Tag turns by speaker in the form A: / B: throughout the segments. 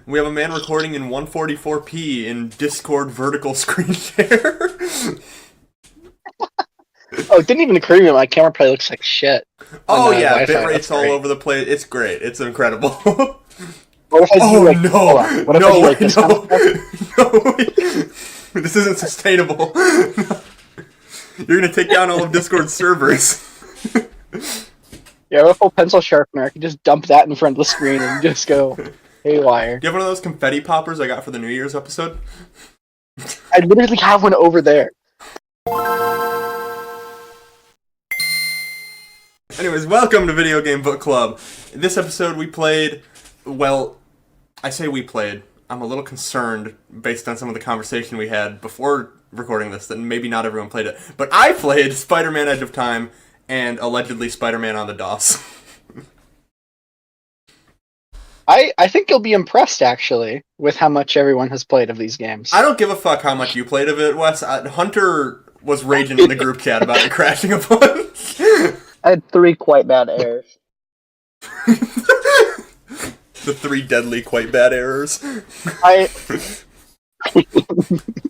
A: We have a man recording in 144p in Discord vertical screen share.
B: Oh, it didn't even occur to me my camera probably looks like shit.
A: Oh
B: on,
A: yeah,
B: Wi-Fi.
A: bitrate's all over the place. It's great. It's incredible.
B: What if I do,
A: Oh
B: like,
A: no!
B: hold on. What if I
A: No!
B: do, like, this kind of stuff?
A: No! This isn't sustainable. You're gonna take down all of Discord's servers.
B: Yeah, I have a full pencil sharpener. I can just dump that in front of the screen and just go haywire.
A: Do you have one of those confetti poppers I got for the New Year's episode?
B: I literally have one over there.
A: Anyways, welcome to Video Game Book Club. In this episode we played, well, I say we played. I'm a little concerned, based on some of the conversation we had before recording this, that maybe not everyone played it. But I played Spider-Man Edge of Time and allegedly Spider-Man on the DOS.
B: I think you'll be impressed, actually, with how much everyone has played of these games.
A: I don't give a fuck how much you played of it, Wes. Hunter was raging in the group chat about it crashing a bunch.
C: I had 3 quite bad errors.
A: The 3 deadly, quite bad errors.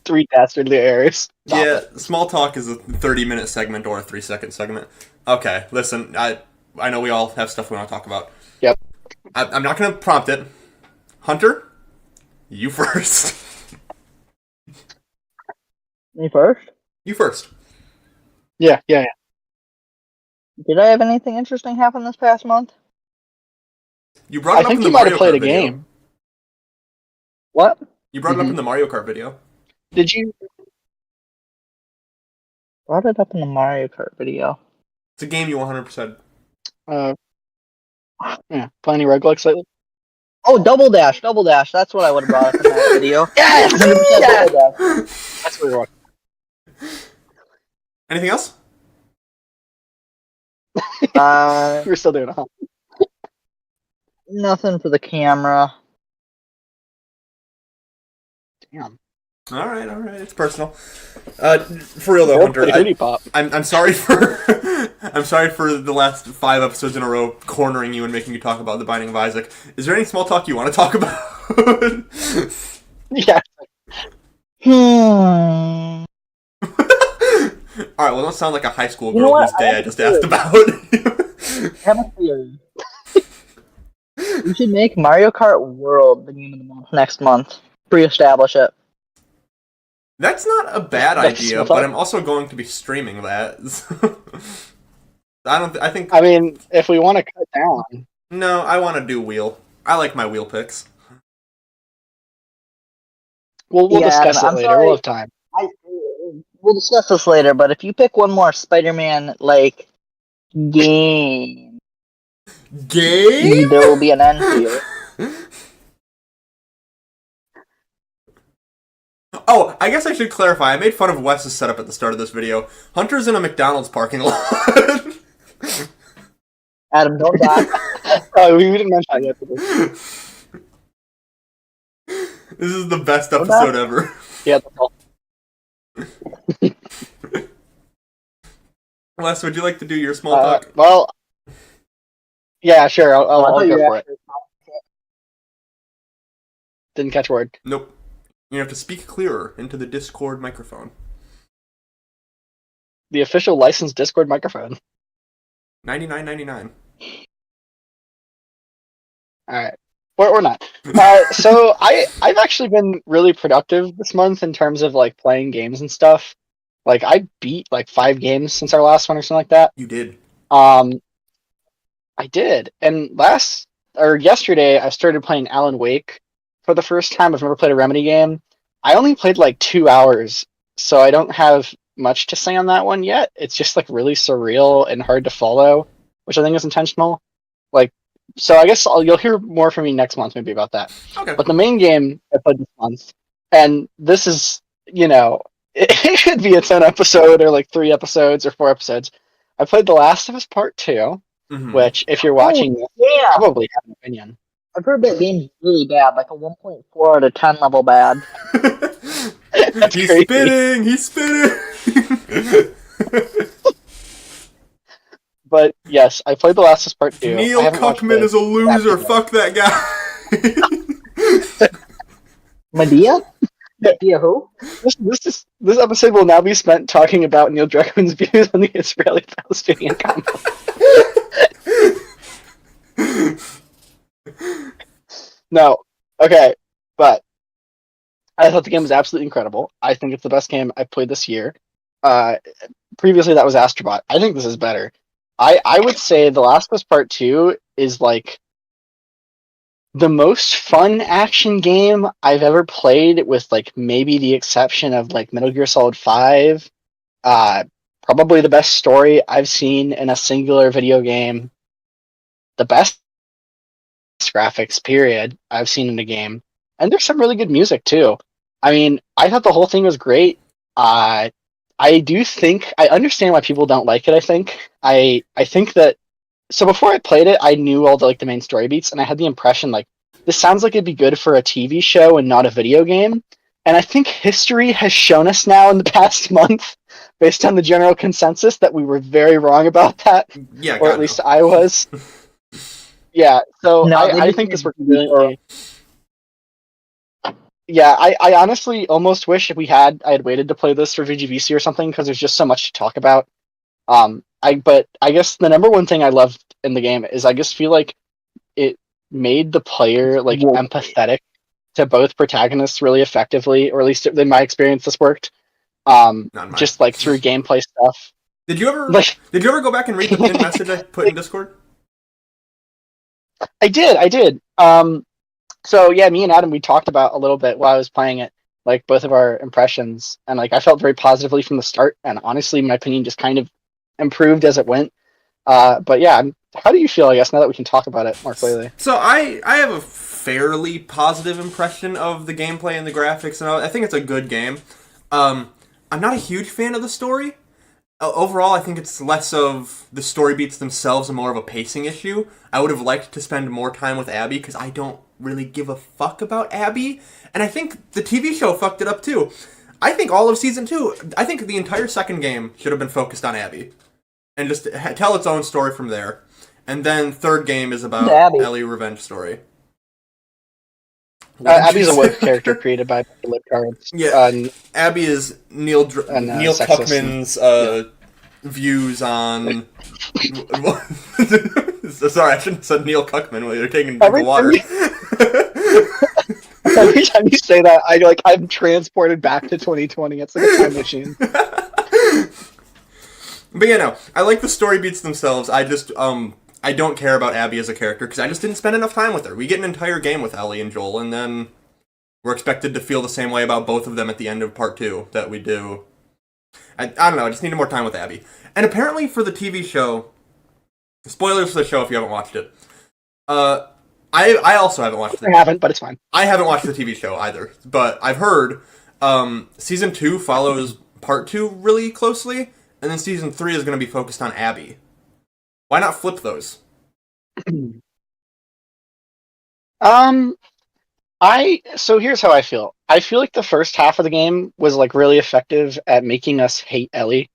B: 3 dastardly errors.
A: Yeah, small talk is a 30-minute segment or a 3-second segment. Okay, listen, I know we all have stuff we want to talk about.
B: Yep.
A: I'm not going to prompt it. Hunter, you first.
C: Me first?
A: You first.
B: Yeah.
C: Did I have anything interesting happen this past month?
A: You brought it
B: I
A: up
B: think
A: in the
B: you might
A: Mario
B: have played
A: Kart
B: a
A: video.
B: game.
C: What?
A: You brought it up in the Mario Kart video.
B: Did you?
C: Brought it up in the Mario Kart video.
A: It's a game you 100%.
B: Yeah, play any roguelikes lately?
C: Oh, Double Dash! Double Dash! That's what I would have brought up in that video.
B: Yes!
C: 100%
B: Yes!
C: Double Dash.
B: That's what we're watching.
A: Anything else?
B: We're still doing it, huh?
C: Nothing for the camera.
B: Damn.
A: All right, it's personal. For real though, Hunter, I'm sorry for I'm sorry for the last 5 episodes in a row cornering you and making you talk about The Binding of Isaac. Is there any small talk you want to talk about?
B: Yeah.
A: All right, well, don't sound like a high school
C: You know
A: girl
C: what?
A: whose day I just asked about.
C: I have a theory. We should make Mario Kart World the game of the month next month. Pre-establish it.
A: That's not a bad
B: That's
A: idea,
B: small
A: but
B: talk.
A: I'm also going to be streaming that. I think.
B: I mean, if we want to cut down,
A: No, I want to do wheel. I like my wheel picks.
B: we'll
C: Yeah,
B: discuss it
C: I'm
B: later.
C: sorry.
B: We'll have time.
C: We'll discuss this later, but if you pick one more Spider-Man, game,
A: Game?
C: there will be an end to you.
A: Oh, I guess I should clarify. I made fun of Wes's setup at the start of this video. Hunter's in a McDonald's parking lot.
C: Adam, don't die.
B: Oh, we didn't mention that yet.
A: This is the best episode ever.
B: Yeah, that's all.
A: Wes, would you like to do your small talk?
B: Well, yeah, sure. I'll go for it. Didn't catch a word.
A: Nope. You have to speak clearer into the Discord microphone.
B: The official licensed Discord microphone.
A: $99.99.
B: All right, or not. So I've actually been really productive this month in terms of playing games and stuff. I beat 5 games since our last one or something like that.
A: You did.
B: I did, and yesterday I started playing Alan Wake for the first time. I've never played a Remedy game. I only played 2 hours, so I don't have much to say on that one yet. It's just really surreal and hard to follow, which I think is intentional. So I guess you'll hear more from me next month maybe about that.
A: Okay.
B: But the main game I played this month, and this is, it should be its own episode or 3 episodes or 4 episodes. I played The Last of Us Part 2, which if you're watching this, you
C: Yeah,
B: probably have an opinion.
C: I've heard that game's really bad, like a 1.4 out of 10 level bad.
A: He's
B: crazy.
A: spitting! He's spitting!
B: But yes, I played The Last of Us Part 2.
A: Neil Cuckman is a loser. Fuck that guy.
C: Medea? Medea who?
B: This episode will now be spent talking about Neil Druckmann's views on the Israeli-Palestinian conflict. No, okay, but I thought the game was absolutely incredible. I think it's the best game I've played this year. Previously, that was Astrobot. I think this is better. I would say The Last of Us Part 2 is like the most fun action game I've ever played, with like maybe the exception of like Metal Gear Solid 5. Probably the best story I've seen in a singular video game. The best graphics, period, I've seen in a game. And there's some really good music too. I mean, I thought the whole thing was great. I do think I understand why people don't like it. I think that, so before I played it, I knew all the main story beats, and I had the impression like this sounds like it'd be good for a TV show and not a video game. And I think history has shown us now in the past month, based on the general consensus, that we were very wrong about that.
A: Yeah,
B: or at least I was. Yeah, so
C: No,
B: I think this worked brilliantly. Yeah, I honestly almost wish I had waited to play this for VGBC or something, because there's just so much to talk about. But I guess the number one thing I loved in the game is I just feel like it made the player empathetic to both protagonists really effectively, or at least in my experience, this worked. Just through gameplay stuff.
A: Did you ever go back and read the pinned message I put in Discord?
B: I did. So yeah, me and Adam, we talked about a little bit while I was playing it, both of our impressions, and I felt very positively from the start, and honestly, my opinion just kind of improved as it went. But yeah, how do you feel, I guess, now that we can talk about it more clearly?
A: So I have a fairly positive impression of the gameplay and the graphics, and I think it's a good game. I'm not a huge fan of the story. Overall, I think it's less of the story beats themselves and more of a pacing issue. I would have liked to spend more time with Abby, because I don't really give a fuck about Abby. And I think the TV show fucked it up too. I think all of Season 2, I think the entire second game should have been focused on Abby. And just tell its own story from there. And then third game is about Ellie revenge story.
B: Abby's a web character created by the cards.
A: Yeah, Abby is Neil Tuckman's views on. Sorry, I shouldn't have said Neil Cuckman while you're taking a drink of water.
B: Every time you say that, I'm transported back to 2020. It's like a time machine.
A: But yeah, no, I like the story beats themselves. I just I don't care about Abby as a character, because I just didn't spend enough time with her. We get an entire game with Ellie and Joel, and then we're expected to feel the same way about both of them at the end of Part 2 that we do. I don't know, I just needed more time with Abby. And apparently for the TV show, spoilers for the show if you haven't watched it, I also haven't watched it.
B: I haven't, but it's fine.
A: I haven't watched the TV show either, but I've heard Season 2 follows Part 2 really closely, and then Season 3 is going to be focused on Abby. Why not flip those?
B: So here's how I feel. I feel like the first half of the game was really effective at making us hate Ellie.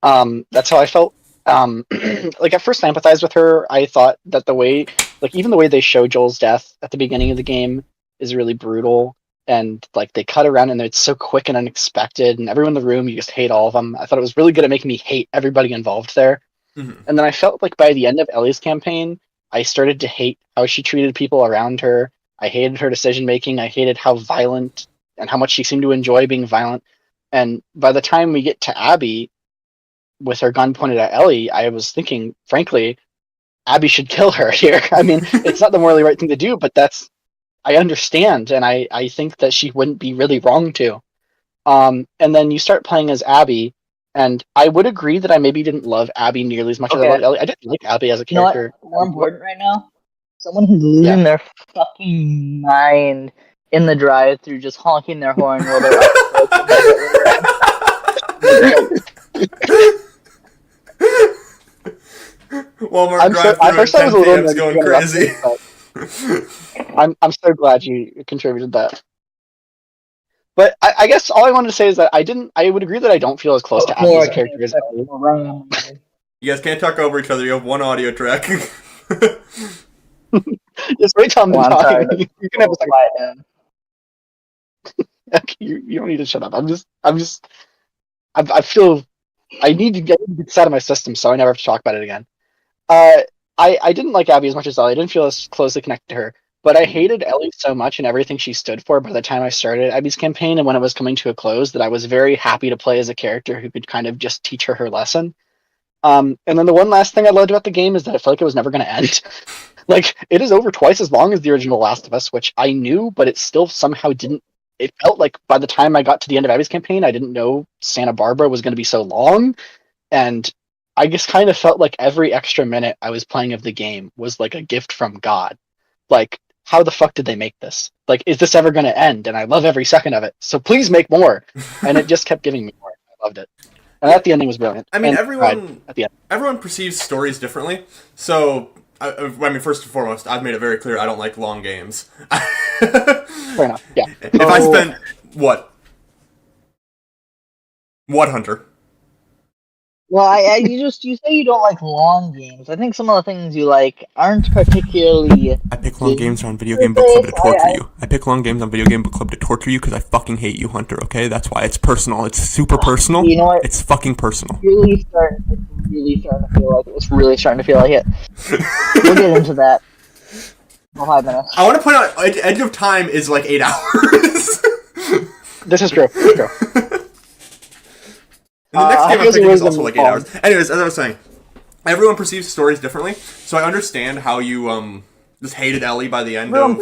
B: That's how I felt. At first I empathized with her. I thought that the way, even the way they show Joel's death at the beginning of the game is really brutal. And they cut around and it's so quick and unexpected, and everyone in the room, you just hate all of them. I thought it was really good at making me hate everybody involved there. Mm-hmm. And then I felt like by the end of Ellie's campaign, I started to hate how she treated people around her. I hated her decision making. I hated how violent and how much she seemed to enjoy being violent. And by the time we get to Abby, with her gun pointed at Ellie, I was thinking, frankly, Abby should kill her here. I mean, it's not the morally right thing to do, but I understand, and I think that she wouldn't be really wrong to. And then you start playing as Abby, and I would agree that I maybe didn't love Abby nearly as much as I loved Ellie. I didn't like Abby as a character.
C: You know what? More important right now? Someone who's losing their fucking mind in the drive-thru, just honking their horn while they're
A: Walmart drive-thru and 10 p.m.'s going crazy.
B: I'm so glad you contributed that. But I guess all I wanted to say is that I would agree that I don't feel as close to Abby as a character as Ellie.
A: You guys can't talk over each other. You have one audio track.
B: Just wait till I'm talking. You can have a second. Okay, you don't need to shut up. I feel I need to get this out of my system so I never have to talk about it again. Uh, I didn't like Abby as much as Ellie. I didn't feel as closely connected to her. But I hated Ellie so much and everything she stood for by the time I started Abby's campaign and when it was coming to a close that I was very happy to play as a character who could kind of just teach her lesson. And then the one last thing I loved about the game is that I felt like it was never going to end. Like, it is over twice as long as the original Last of Us, which I knew, but it still somehow didn't. It felt like by the time I got to the end of Abby's campaign, I didn't know Santa Barbara was going to be so long. And I just kind of felt like every extra minute I was playing of the game was like a gift from God. Like, how the fuck did they make this? Like, is this ever going to end? And I love every second of it. So please make more. And it just kept giving me more. I loved it. And I thought the ending was brilliant.
A: I mean,
B: And
A: everyone
B: at the end.
A: everyone perceives stories differently. So, I mean, first and foremost, I've made it very clear I don't like long games.
B: Fair enough. Yeah.
A: If I spent what Hunter?
C: Well, you say you don't like long games. I think some of the things you like aren't particularly.
A: I pick long games on Video Game Book Club to torture you. I pick long games on Video Game Book Club to torture you because I fucking hate you, Hunter, okay? That's why. It's personal. It's super personal.
C: You know what?
A: It's fucking personal.
C: It's really starting to feel like it. We'll get into that in 5 minutes.
A: I want to point out, Edge of Time is like 8 hours.
B: This is true. It's true.
A: And the next game I'm
B: here's a
A: picking is
B: wisdom
A: also like 8 hours. Anyways, as I was saying, everyone perceives stories differently, so I understand how you just hated Ellie by the end of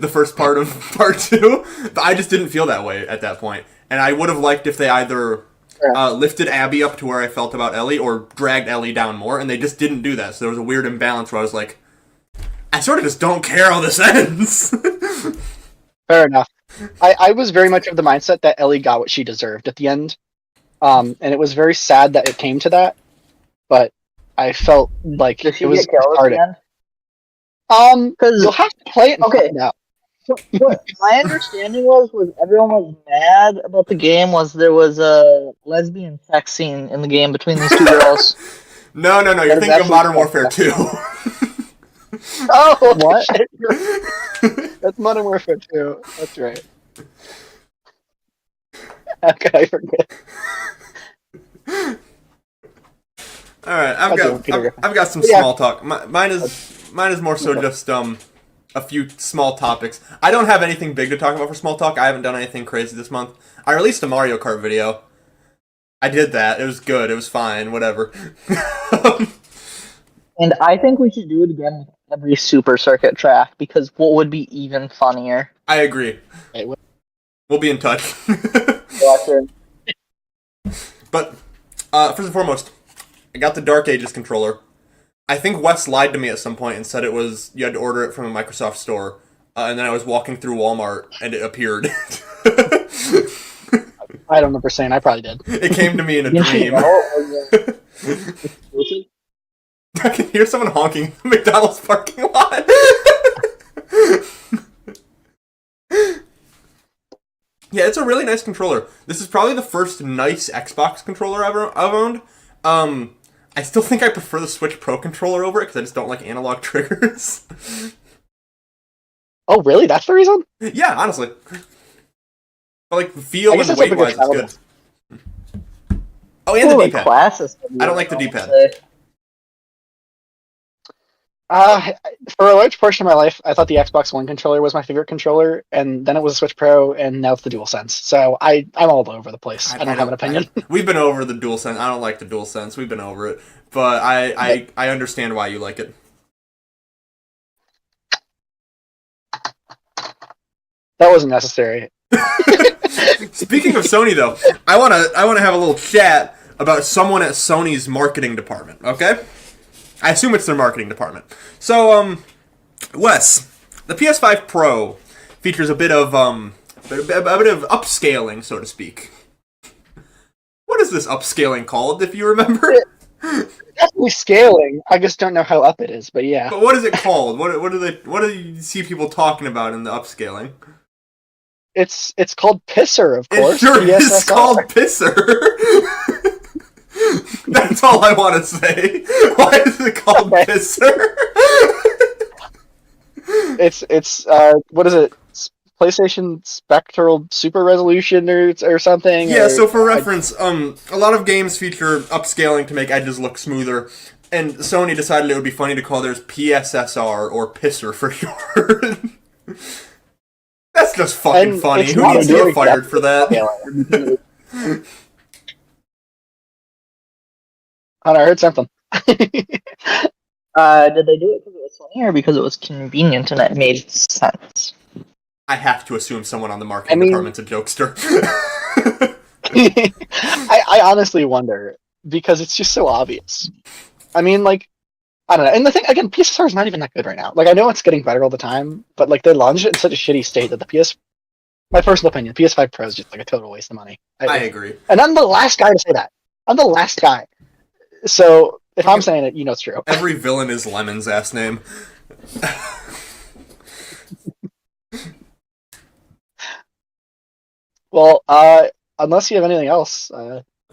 A: the first part of part 2, but I just didn't feel that way at that point. And I would have liked if they either lifted Abby up to where I felt about Ellie or dragged Ellie down more, and they just didn't do that. So there was a weird imbalance where I was like, I sort of just don't care how this ends.
B: Fair enough. I was very much of the mindset that Ellie got what she deserved at the end. And it was very sad that it came to that. But I felt like
C: Did she
B: it was
C: get killed at the end?
B: you'll have to play it and
C: Okay.
B: find out.
C: What my understanding was everyone was mad about the game was there was a lesbian sex scene in the game between these two girls.
A: No, you're
B: That is
A: thinking of Modern
B: absolutely
A: Warfare 2.
B: Oh,
C: What?
B: That's Modern Warfare 2. That's right. Okay, I forget.
A: Alright, I've got some
B: Yeah.
A: small talk. Mine is more so just a few small topics. I don't have anything big to talk about for small talk. I haven't done anything crazy this month. I released a Mario Kart video. I did that. It was good. It was fine. Whatever.
C: And I think we should do it again with every Super Circuit track because what would be even funnier?
A: I agree. We'll be in touch. But first and foremost, I got the Dark Ages controller. I think Wes lied to me at some point and said it was you had to order it from a Microsoft store. And then I was walking through Walmart and it appeared.
B: I don't remember saying. I probably did.
A: It came to me in a
C: Didn't you
A: dream.
C: know it was,
A: I can hear someone honking in the McDonald's parking lot. Yeah, it's a really nice controller. This is probably the first nice Xbox controller I've owned. I still think I prefer the Switch Pro controller over it because I just don't like analog triggers.
B: Oh, really? That's the reason?
A: Yeah, honestly. But like the feel
B: I
A: and
B: guess
A: the
B: that's
A: weight
B: what
A: wise, it's good. Oh, and the
C: like
A: D-pad.
C: classes.
A: I don't like the D-pad.
B: For a large portion of my life, I thought the Xbox One controller was my favorite controller, and then it was the Switch Pro, and now it's the DualSense. So I'm all over the place. I don't have an opinion.
A: We've been over the DualSense. I don't like the DualSense. We've been over it. But I understand why you like it.
B: That wasn't necessary.
A: Speaking of Sony, though, I wanna have a little chat about someone at Sony's marketing department. Okay, I assume it's their marketing department. So, Wes, the PS5 Pro features a bit of upscaling, so to speak. What is this upscaling called, if you remember?
B: Definitely scaling. I just don't know how up it is, but yeah.
A: But what is it called? What do you see people talking about in the upscaling?
B: It's called Pisser, of
A: It
B: course.
A: sure is
B: PSSR.
A: called Pisser. That's all I want to say. Why is it called
B: Okay.
A: Pisser?
B: It's what is it? PlayStation Spectral Super Resolution or something.
A: Yeah,
B: or,
A: so for reference, a lot of games feature upscaling to make edges look smoother, and Sony decided it would be funny to call theirs PSSR, or Pisser for short. That's just fucking
B: And
A: funny.
B: it's
A: Who
B: not
A: needs
B: a
A: to get
B: very
A: fired for that?
B: I heard something.
C: Did they do it because it was funny or because it was convenient and it made sense?
A: I have to assume someone on the marketing department's a jokester.
B: I honestly wonder, because it's just so obvious. I mean, like, I don't know. And the thing, again, PSSR is not even that good right now. Like, I know it's getting better all the time, but, like, they launched it in such a shitty state that my personal opinion, PS5 Pro is just, like, a total waste of money.
A: I agree.
B: And I'm the last guy to say that. I'm the last guy. So, if I'm saying it, you know it's true.
A: Every villain is Lemon's ass name.
B: Well, unless you have anything else.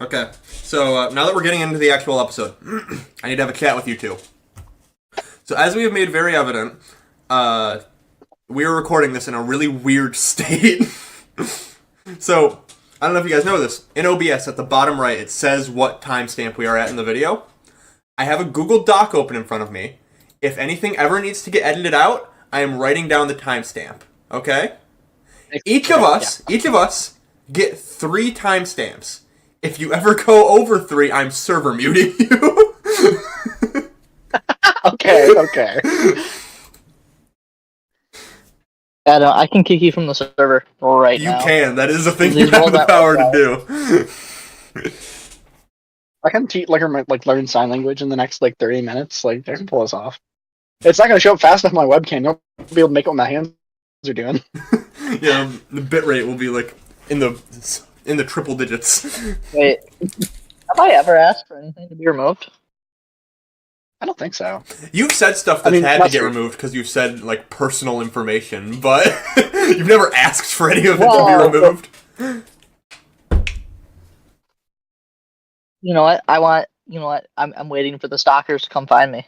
A: Okay, so now that we're getting into the actual episode, I need to have a chat with you two. So as we have made very evident, we are recording this in a really weird state. So, I don't know if you guys know this. In OBS, at the bottom right, it says what timestamp we are at in the video. I have a Google Doc open in front of me. If anything ever needs to get edited out, I am writing down the timestamp. Okay? Each of us get 3 timestamps. If you ever go over 3, I'm server muting you.
B: Okay.
C: Yeah, I can kick you from the server right now.
A: You can. That is a thing you have the power to do.
B: I can learn sign language in the next 30 minutes. Like, I can pull this off. It's not going to show up fast enough on my webcam. You'll be able to make it what my hands are doing.
A: Yeah, the bitrate will be in the triple digits.
C: Wait, have I ever asked for anything to be removed?
B: I don't think so.
A: You've said stuff that's had to get removed because you've said personal information, but you've never asked for any of it to be removed.
C: You know what? I'm waiting for the stalkers to come find me.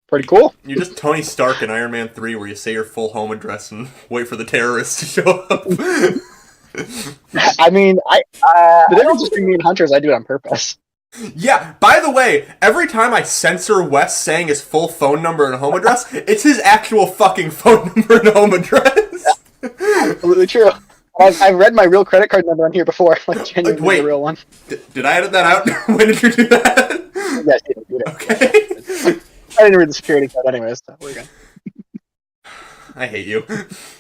B: Pretty cool.
A: You're just Tony Stark in Iron Man 3 where you say your full home address and wait for the terrorists to show up.
B: I mean, the difference between me and Hunter is I do it on purpose.
A: Yeah, by the way, every time I censor Wes saying his full phone number and home address, it's his actual fucking phone number and home address.
B: Absolutely true. I've read my real credit card number on here before, genuinely the real one.
A: Did I edit that out? When did you do that?
B: Yes, you did.
A: Okay.
B: I didn't read the security code anyways, so we're good.
A: I hate you.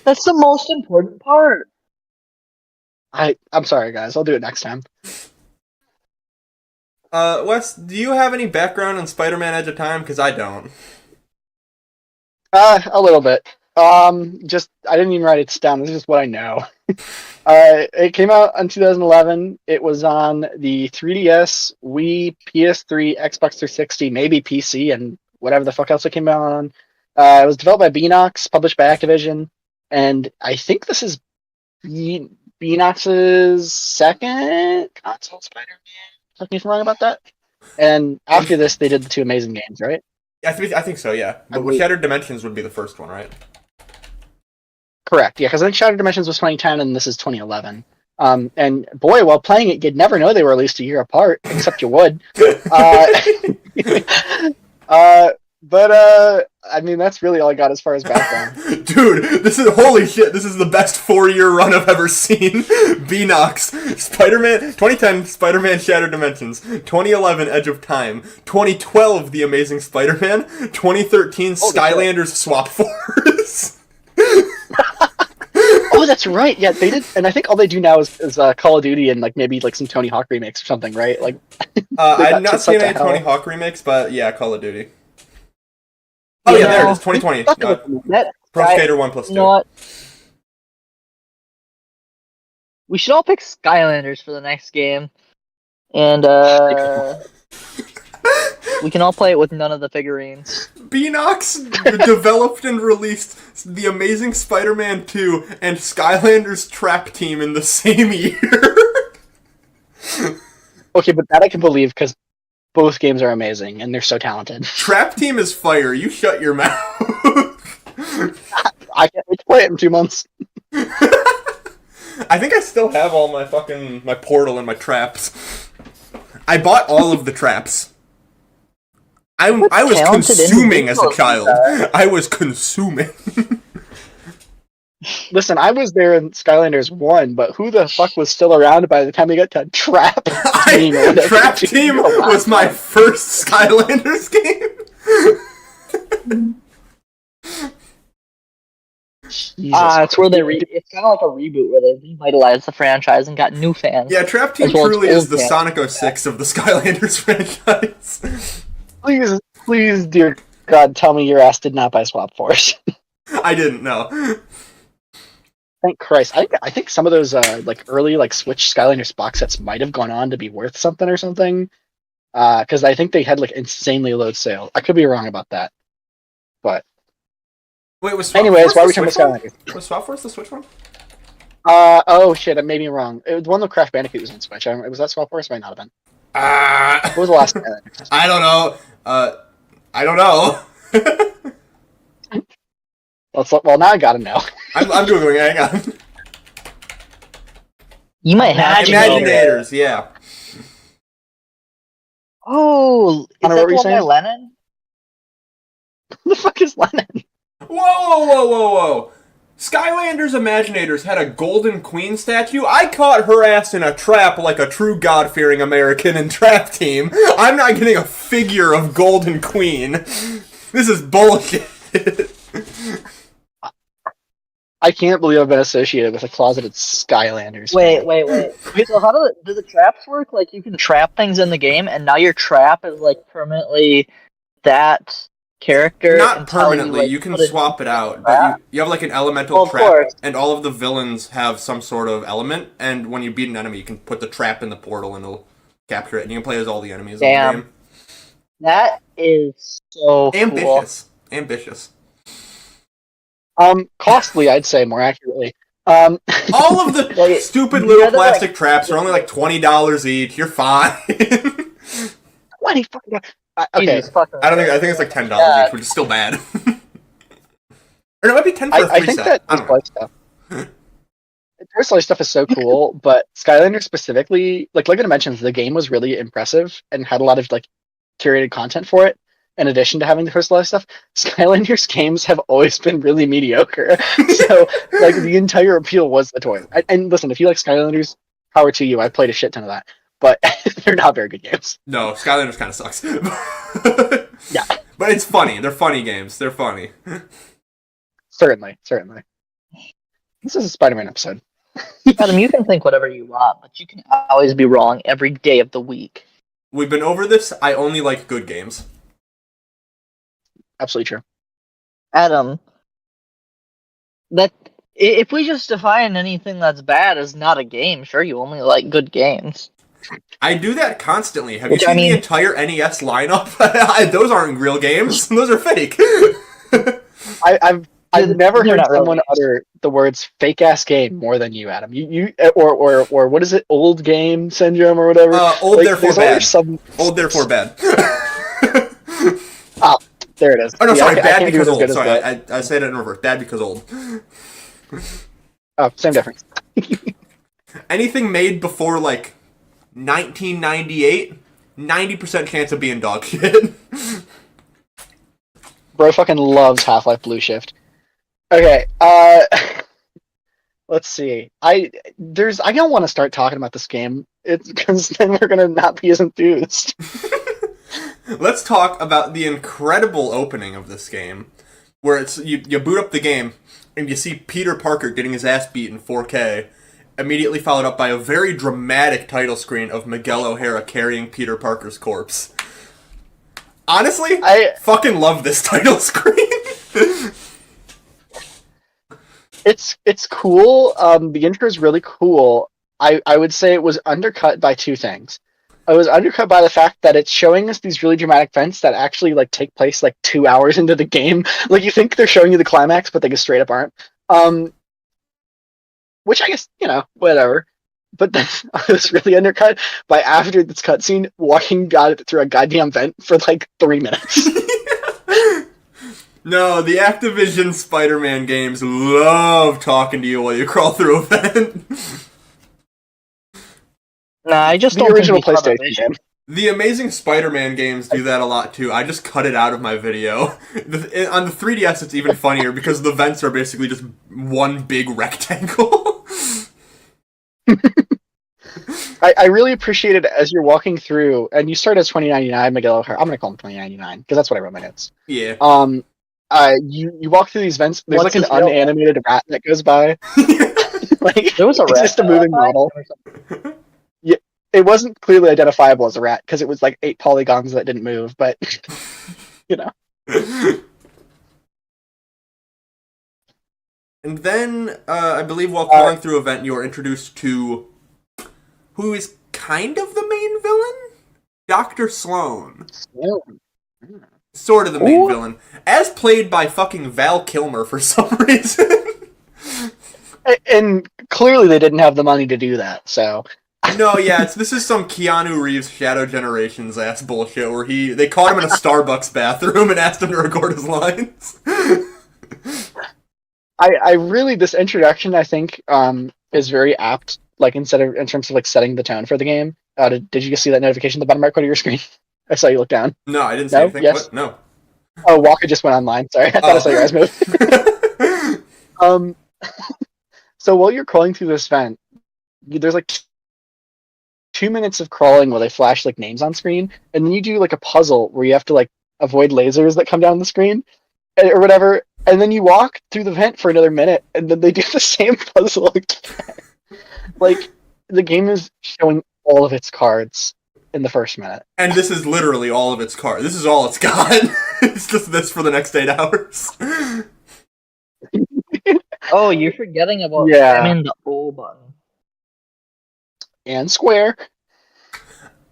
C: That's the most important part.
B: I'm sorry, guys. I'll do it next time.
A: Wes, do you have any background in Spider-Man Edge of Time? Because I don't.
B: A little bit. I didn't even write it down. This is just what I know. It came out in 2011. It was on the 3DS, Wii, PS3, Xbox 360, maybe PC, and whatever the fuck else it came out on. It was developed by Beanox, published by Activision, and I think this is Beanox's second console Spider-Man. Correct me if I'm wrong about that. And after this, they did the 2 Amazing games, right?
A: I think so, yeah. But Shattered Dimensions would be the first one, right?
B: Correct, yeah, because I think Shattered Dimensions was 2010 and this is 2011. And boy, while playing it, you'd never know they were released a year apart, except you would. But I mean, that's really all I got as far as background.
A: Dude, holy shit, this is the best 4-year run I've ever seen. Beanox, Spider-Man, 2010, Spider-Man Shattered Dimensions, 2011, Edge of Time, 2012, The Amazing Spider-Man, 2013, Skylanders Swap Force.
B: Oh, that's right. Yeah, they did, and I think all they do now is Call of Duty and maybe some Tony Hawk remakes or something, right?
A: I've not seen any Tony Hawk remakes, but yeah, Call of Duty. Oh yeah, there it is, 2020. Pro Skater 1+2.
C: You know what? We should all pick Skylanders for the next game, and we can all play it with none of the figurines.
A: Beanox developed and released The Amazing Spider-Man 2 and Skylanders Trap Team in the same year.
B: Okay, but that I can believe because both games are amazing and they're so talented.
A: Trap Team is fire. You shut your mouth.
B: play it in 2 months.
A: I think I still have all my portal and my traps. I bought all of the traps. I was consuming as a child. I was consuming.
B: Listen, I was there in Skylanders 1, but who the fuck was still around by the time we got to Trap Team?
A: Trap Team was my first Skylanders game.
C: It's where it's kind of like a reboot where they revitalized the franchise and got new fans.
A: Yeah, Trap Team truly is the Sonic 06 of the Skylanders franchise.
B: Please, dear God, tell me your ass did not buy Swap Force.
A: I didn't know.
B: Thank Christ. I think some of those early Switch Skylanders box sets might have gone on to be worth something or something. Because I think they had insanely low sale. I could be wrong about that. But
A: wait, was Swap
B: anyways,
A: Force
B: why are we talking about Skylanders?
A: Was Swap Force the Switch one?
B: Oh shit, it made me wrong. It was one of the Crash Bandicoot was on Switch. Was that Swap Force? Might not have been. What was the last Skylanders?
A: I don't know. I don't know.
B: Well, now I gotta know.
A: I'm googling. Hang on.
C: You might have
A: Imaginators, yeah.
C: Oh, is
B: Connor,
C: that
B: what were you
C: the one by
B: saying?
C: Lennon?
B: Who the fuck is Lennon?
A: Whoa. Skylanders Imaginators had a Golden Queen statue. I caught her ass in a trap like a true God-fearing American in Trap Team. I'm not getting a figure of Golden Queen. This is bullshit.
B: I can't believe I've been associated with a closeted Skylanders.
C: Wait. So how do the traps work? Like, you can trap things in the game, and now your trap is like permanently that character.
A: Not permanently. You can swap it out, but you have like an elemental trap,
C: course.
A: and all of the villains have some sort of element. And when you beat an enemy, you can put the trap in the portal, and it'll capture it. And you can play as all the enemies in the game.
C: That is so
A: ambitious.
C: Cool.
A: Ambitious.
B: Costly, I'd say more accurately.
A: All of the stupid little plastic traps are only like $20 each. You're fine.
B: 20 fucking. Okay.
A: I think it's like $10 each, which is still bad. Or it might be 10 for a 3
B: I think
A: set.
B: that toy stuff. Toy stuff is so cool, but Skylanders specifically, like I mentioned, the game was really impressive and had a lot of curated content for it. In addition to having the personalized stuff, Skylanders games have always been really mediocre. So, the entire appeal was the toy. And listen, if you like Skylanders, power to you. I played a shit ton of that, but they're not very good games.
A: No, Skylanders kind of sucks.
B: Yeah,
A: but it's funny. They're funny games. They're funny.
B: Certainly. This is a Spider-Man episode.
C: Adam, you can think whatever you want, but you can always be wrong every day of the week.
A: We've been over this. I only like good games.
B: Absolutely true.
C: Adam, that if we just define anything that's bad as not a game, sure, you only like good games.
A: I do that constantly. Have you seen the entire NES lineup? Those aren't real games. Those are fake.
B: I've never heard someone utter the words "fake ass game" more than you, Adam. You or what is it? Old game syndrome or whatever.
A: Old therefore bad. Old therefore bad.
B: Oh, there it is.
A: Oh no, sorry, bad because old. Sorry, I said it in reverse. Bad because old.
B: Oh, same difference.
A: Anything made before 1998, 90% chance of being dog shit.
B: Bro fucking loves Half-Life Blue Shift. Okay, let's see. I don't want to start talking about this game. It's because then we're gonna not be as enthused.
A: Let's talk about the incredible opening of this game, where it's you boot up the game and you see Peter Parker getting his ass beat in 4K, immediately followed up by a very dramatic title screen of Miguel O'Hara carrying Peter Parker's corpse. Honestly, I fucking love this title screen.
B: It's cool. The intro is really cool. I would say it was undercut by two things. It was undercut by the fact that it's showing us these really dramatic events that actually take place 2 hours into the game. You think they're showing you the climax, but they just straight up aren't. Which I guess, whatever. But then I was really undercut by after this cutscene walking through a goddamn vent for 3 minutes.
A: No, the Activision Spider-Man games love talking to you while you crawl through a vent.
C: Nah, I just
B: The
C: don't
B: original
C: think they caught the
B: PlayStation
C: vision.
B: game.
A: The Amazing Spider-Man games do that a lot too. I just cut it out of my video. On the 3DS, it's even funnier because the vents are basically just one big rectangle.
B: I really appreciate it as you're walking through, and you start as 2099 Miguel O'Hara. I'm gonna call him 2099 because that's what I wrote in my notes.
A: Yeah.
B: You walk through these vents. There's
C: What's
B: like an
C: his real name?
B: unanimated rat that goes by. Like
C: There was a
B: it's
C: rat
B: just a
C: that
B: moving
C: died
B: model.
C: or something.
B: Yeah, it wasn't clearly identifiable as a rat because it was like 8 polygons that didn't move. But you know,
A: And then, I believe while crawling through a vent, you are introduced to who is kind of the main villain? Dr. Sloan. Sort of the main
B: Ooh.
A: villain. As played by fucking Val Kilmer for some reason.
B: and clearly they didn't have the money to do that. So
A: No, yeah, this is some Keanu Reeves Shadow Generations ass bullshit where they caught him in a Starbucks bathroom and asked him to record his lines.
B: I really this introduction I think is very apt. Like in terms of like setting the tone for the game. Did you just see that notification at the bottom right corner of your screen? I saw you look down.
A: No, I didn't see
B: No?
A: anything.
B: Yes?
A: What? No.
B: Oh, Walker just went online. Sorry, I thought I saw your eyes move. So while you're crawling through this vent, there's like 2 minutes of crawling where they flash like names on screen, and then you do like a puzzle where you have to like avoid lasers that come down the screen or whatever, and then you walk through the vent for another minute, and then they do the same puzzle again. Like the game is showing all of its cards in the first minute.
A: And this is literally all of its cards. This is all it's got. It's just this for the next 8 hours.
C: Oh, you're forgetting about spamming the O button.
B: And Square.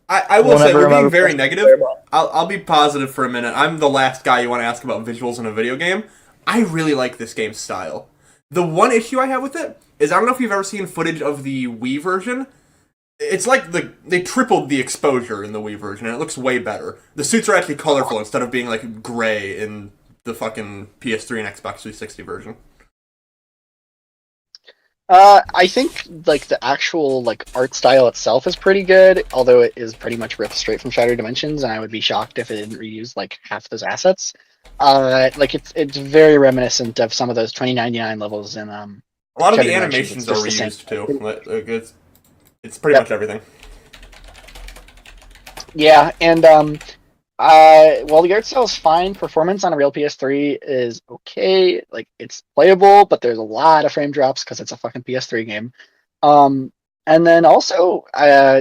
A: I will
C: Won't
A: say,
C: ever
A: we're being
C: remember
A: very
C: pressing
A: negative.
C: square button.
A: I'll be positive for a minute. I'm the last guy you want to ask about visuals in a video game. I really like this game's style. The one issue I have with it is I don't know if you've ever seen footage of the Wii version. It's like they tripled the exposure in the Wii version, and it looks way better. The suits are actually colorful instead of being like gray in the fucking PS3 and Xbox 360 version.
B: I think like the actual like art style itself is pretty good, although it is pretty much ripped straight from Shattered Dimensions, and I would be shocked if it didn't reuse like half those assets. Like it's very reminiscent of some of those 2099 levels in
A: A lot of the
B: Shattered Dimensions.
A: animations are
B: It's just the
A: reused
B: same.
A: too. Like, it's pretty much everything.
B: Yeah, and while the art style is fine, performance on a real PS3 is okay. Like it's playable, but there's a lot of frame drops because it's a fucking PS3 game. And then also,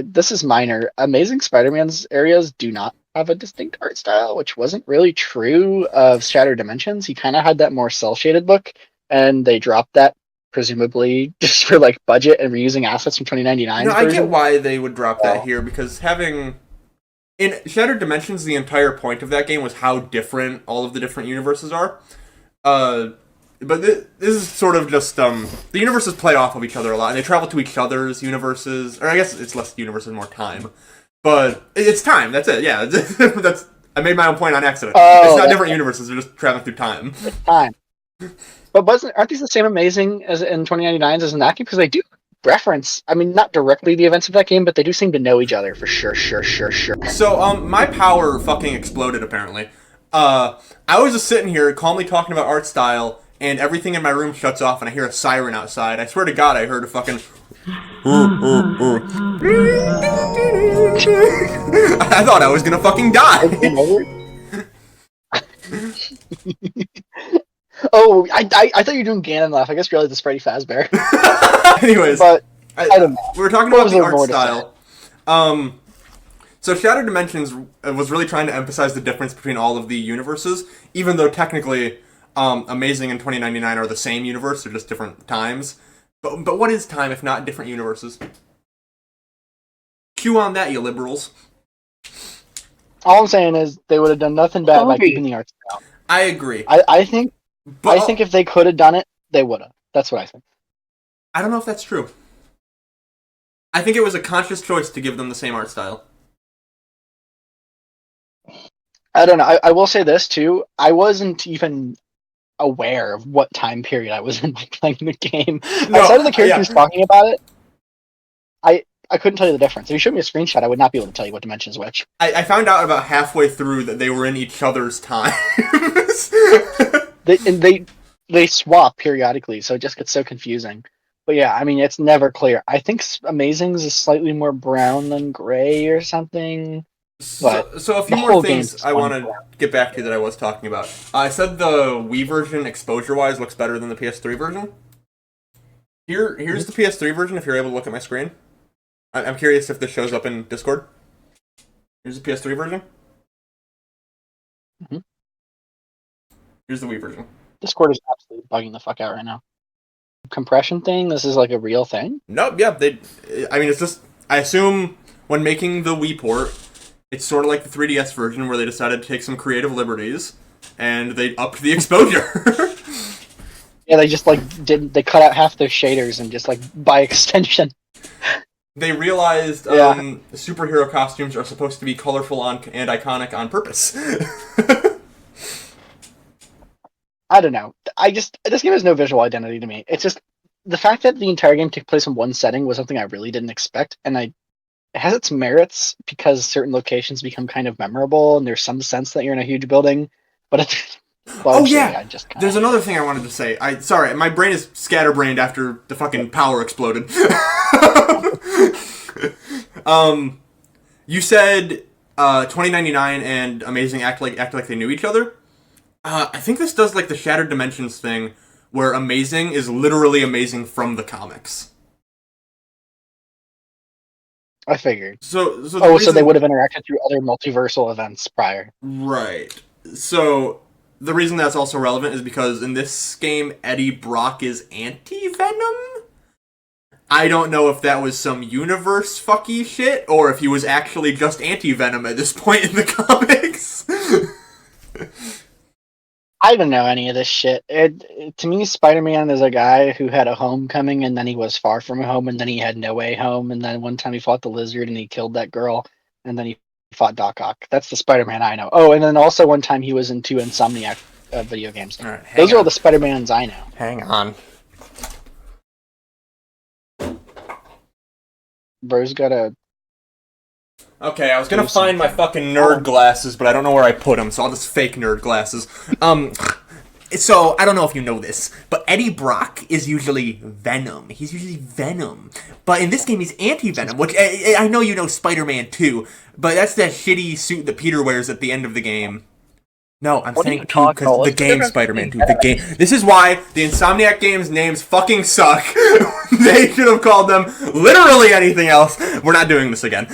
B: this is minor. Amazing Spider-Man's areas do not have a distinct art style, which wasn't really true of Shattered Dimensions. He kind of had that more cel-shaded look, and they dropped that presumably just for like budget and reusing assets from 2099.
A: I get why they would drop that here, because having in Shattered Dimensions, the entire point of that game was how different all of the different universes are. But this is sort of just the universes play off of each other a lot, and they travel to each other's universes. Or I guess it's less universes, more time. But it's time. That's it. Yeah, that's. I made my own point on accident. It's not different universes; they're just traveling through time.
B: Time. But aren't these the same amazing as in 2099's as in that game? Because they do reference, I mean, not directly the events of that game, but they do seem to know each other for sure.
A: So, my power fucking exploded, apparently. I was just sitting here calmly talking about art style, and everything in my room shuts off, and I hear a siren outside. I swear to God, I heard a fucking... I thought I was gonna fucking die!
B: Oh, I thought you were doing Ganon laugh. I guess realized it's Freddy Fazbear.
A: Anyways,
B: But I don't know.
A: we were talking about the art style. So Shattered Dimensions was really trying to emphasize the difference between all of the universes, even though technically Amazing and 2099 are the same universe, they're just different times. But what is time if not different universes? Cue on that, you liberals.
B: All I'm saying is they would have done nothing bad by keeping the art style.
A: I agree.
B: I think if they could have done it, they would have. That's what I think.
A: I don't know if that's true. I think it was a conscious choice to give them the same art style.
B: I don't know. I will say this too. I wasn't even aware of what time period I was in by playing the game.
A: No,
B: Outside of the characters
A: yeah.
B: talking about it, I couldn't tell you the difference. If you showed me a screenshot, I would not be able to tell you what dimension is which.
A: I found out about halfway through that they were in each other's times.
B: They swap periodically, so it just gets so confusing. But yeah, I mean, it's never clear. I think Amazings is slightly more brown than gray or something. But
A: So a few
B: the
A: more
B: whole
A: things
B: game's
A: I want
B: fun.
A: to get back to that I was talking about. I said the Wii version, exposure-wise, looks better than the PS3 version. Here's the PS3 version, if you're able to look at my screen. I'm curious if this shows up in Discord. Here's the PS3 version.
B: Mhm.
A: Here's the Wii version.
B: Discord is absolutely bugging the fuck out right now. Compression thing? This is like a real thing?
A: Nope, yeah, I mean, it's just... I assume when making the Wii port, it's sort of like the 3DS version where they decided to take some creative liberties, and they upped the exposure.
B: Yeah, they just they cut out half their shaders and just by extension.
A: They realized
B: Yeah.
A: superhero costumes are supposed to be colorful and iconic on purpose.
B: I don't know. This game has no visual identity to me. It's just the fact that the entire game took place in one setting was something I really didn't expect, and it has its merits because certain locations become kind of memorable, and there's some sense that you're in a huge building. But it's
A: Oh yeah, there's another thing I wanted to say. Sorry, my brain is scatterbrained after the fucking power exploded. You said 2099 and Amazing act like they knew each other. I think this does like the Shattered Dimensions thing, where Amazing is literally Amazing from the comics.
B: I figured.
A: So
B: So they would have interacted through other multiversal events prior.
A: Right. So the reason that's also relevant is because in this game, Eddie Brock is anti-Venom. I don't know if that was some universe fucky shit, or if he was actually just anti-Venom at this point in the comics.
B: I don't know any of this shit. To me, Spider-Man is a guy who had a homecoming, and then he was far from home, and then he had no way home, and then one time he fought the Lizard, and he killed that girl, and then he fought Doc Ock. That's the Spider-Man I know. Oh, and then also one time he was in 2 Insomniac video games.
A: All right,
B: Those are all the Spider-Mans I know.
A: Hang on.
B: Bro's got a...
A: Okay, I was gonna find my fucking nerd glasses, but I don't know where I put them, so I'll just fake nerd glasses. So, I don't know if you know this, but Eddie Brock is usually Venom. He's usually Venom. But in this game, he's anti-Venom, which I know you know Spider-Man 2, but that's that shitty suit that Peter wears at the end of the game. No, I'm saying 2 because the game Spider-Man 2. The game. This is why the Insomniac games names fucking suck. They should have called them literally anything else. We're not doing this again.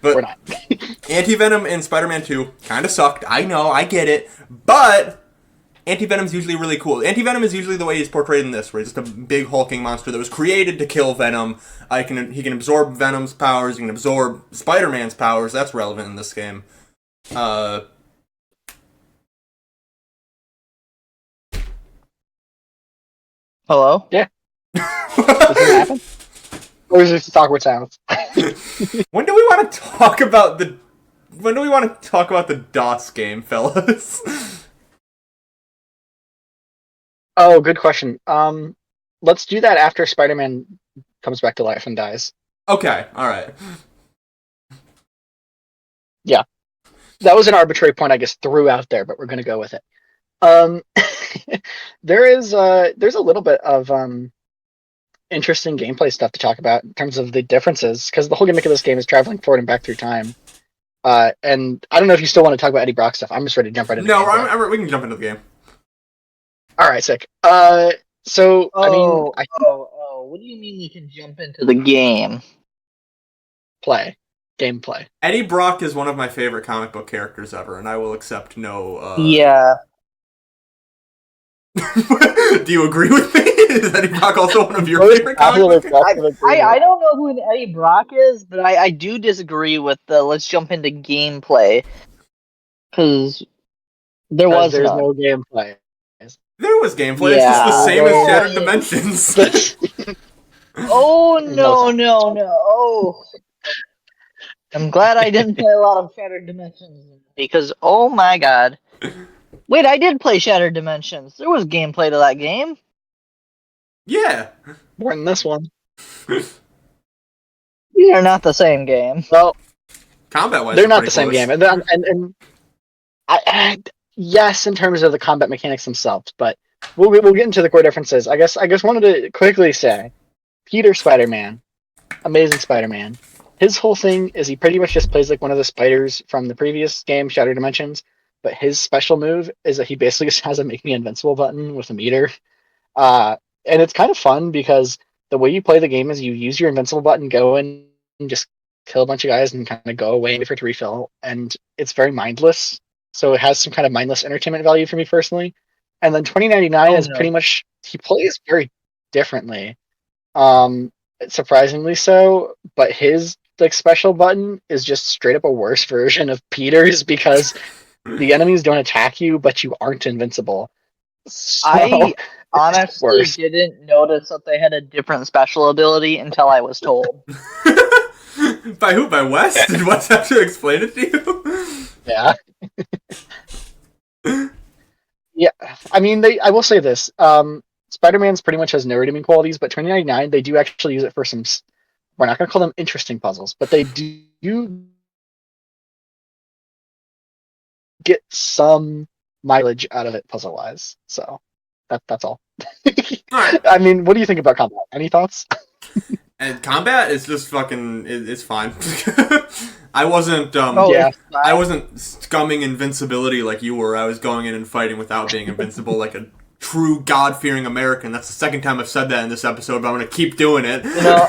A: But
B: We're not.
A: Anti-Venom in Spider-Man 2 kind of sucked. I know, I get it. But Anti-Venom's usually really cool. Anti-Venom is usually the way he's portrayed in this, where he's just a big hulking monster that was created to kill Venom. He can absorb Venom's powers, he can absorb Spider-Man's powers. That's relevant in this game.
C: Hello?
B: Yeah. Does it happen? Or is it just awkward silence?
A: When do we want to talk about the DOS game, fellas?
B: Oh, good question. Let's do that after Spider-Man comes back to life and dies.
A: Okay, alright.
B: Yeah. That was an arbitrary point I just threw out there, but we're gonna go with it. There's a little bit of interesting gameplay stuff to talk about in terms of the differences, because the whole gimmick of this game is traveling forward and back through time. And I don't know if you still want to talk about Eddie Brock stuff. I'm just ready to jump right into
A: No, we can jump into the game.
B: All right, sick. So I mean,
C: What do you mean you can jump into the game?
B: Gameplay.
A: Eddie Brock is one of my favorite comic book characters ever, and I will accept no...
C: Yeah.
A: Do you agree with me? Is Eddie Brock also one of your favorite comic book characters?
C: I don't know who Eddie Brock is, but I do disagree with the let's jump into gameplay. Because there's
B: no gameplay.
A: There was gameplay, it's just the same as Shattered Dimensions.
C: Oh, no. I'm glad I didn't play a lot of Shattered Dimensions because, oh my god. Wait, I did play Shattered Dimensions. There was gameplay to that game.
A: Yeah.
B: More than this one.
C: These are not the same game.
B: Well,
A: Combat-wise,
B: they're
A: they're
B: not
A: pretty
B: the same
A: close.
B: game, and yes, in terms of the combat mechanics themselves, but we'll get into the core differences. I guess wanted to quickly say, Peter Spider-Man, Amazing Spider-Man. His whole thing is he pretty much just plays like one of the spiders from the previous game, Shattered Dimensions. But his special move is that he basically just has a make me invincible button with a meter. And it's kind of fun because the way you play the game is you use your invincible button, go in and just kill a bunch of guys and kind of go away and wait for it to refill. And it's very mindless. So it has some kind of mindless entertainment value for me personally. And then 2099 is pretty much, he plays very differently. Surprisingly so, but his like special button is just straight up a worse version of Peter's because the enemies don't attack you, but you aren't invincible. So,
C: I honestly
B: worse.
C: didn't notice that they had a different special ability until I was told.
A: By who? By Wes? Did Wes have to explain it to you?
B: Yeah. Yeah. I mean, I will say this. Spider-Man's pretty much has no redeeming qualities, but 2099, they do actually use it for some, we're not going to call them interesting puzzles, but they do get some mileage out of it puzzle-wise. So that's all.
A: Alright.
B: I mean, what do you think about combat? Any thoughts?
A: And combat is just fucking, it's fine. I wasn't,
B: Yeah.
A: I wasn't scumming invincibility like you were. I was going in and fighting without being invincible like a true God-fearing American. That's the second time I've said that in this episode, but I'm going to keep doing it.
C: You know,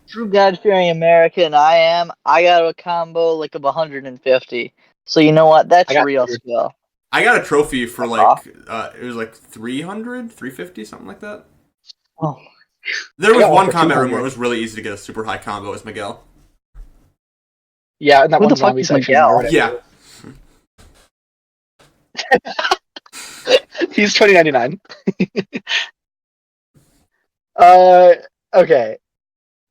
C: true God-fearing American I got a combo like of 150. So you know what? That's real skill.
A: I got a trophy for like, it was like 300, 350, something like that.
C: Oh.
A: There was one combat room where it was really easy to get a super high combo as Miguel.
B: Yeah, and that
C: Who
B: one
C: the fuck
B: zombie
C: is
B: section.
C: Miguel?
A: Yeah.
B: He's 2099. Okay.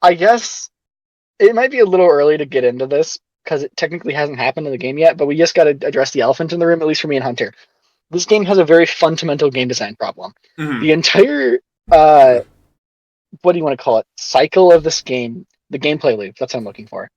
B: I guess it might be a little early to get into this because it technically hasn't happened in the game yet, but we just got to address the elephant in the room, at least for me and Hunter. This game has a very fundamental game design problem.
A: Mm-hmm.
B: The entire, what do you want to call it, cycle of this game, the gameplay loop, that's what I'm looking for,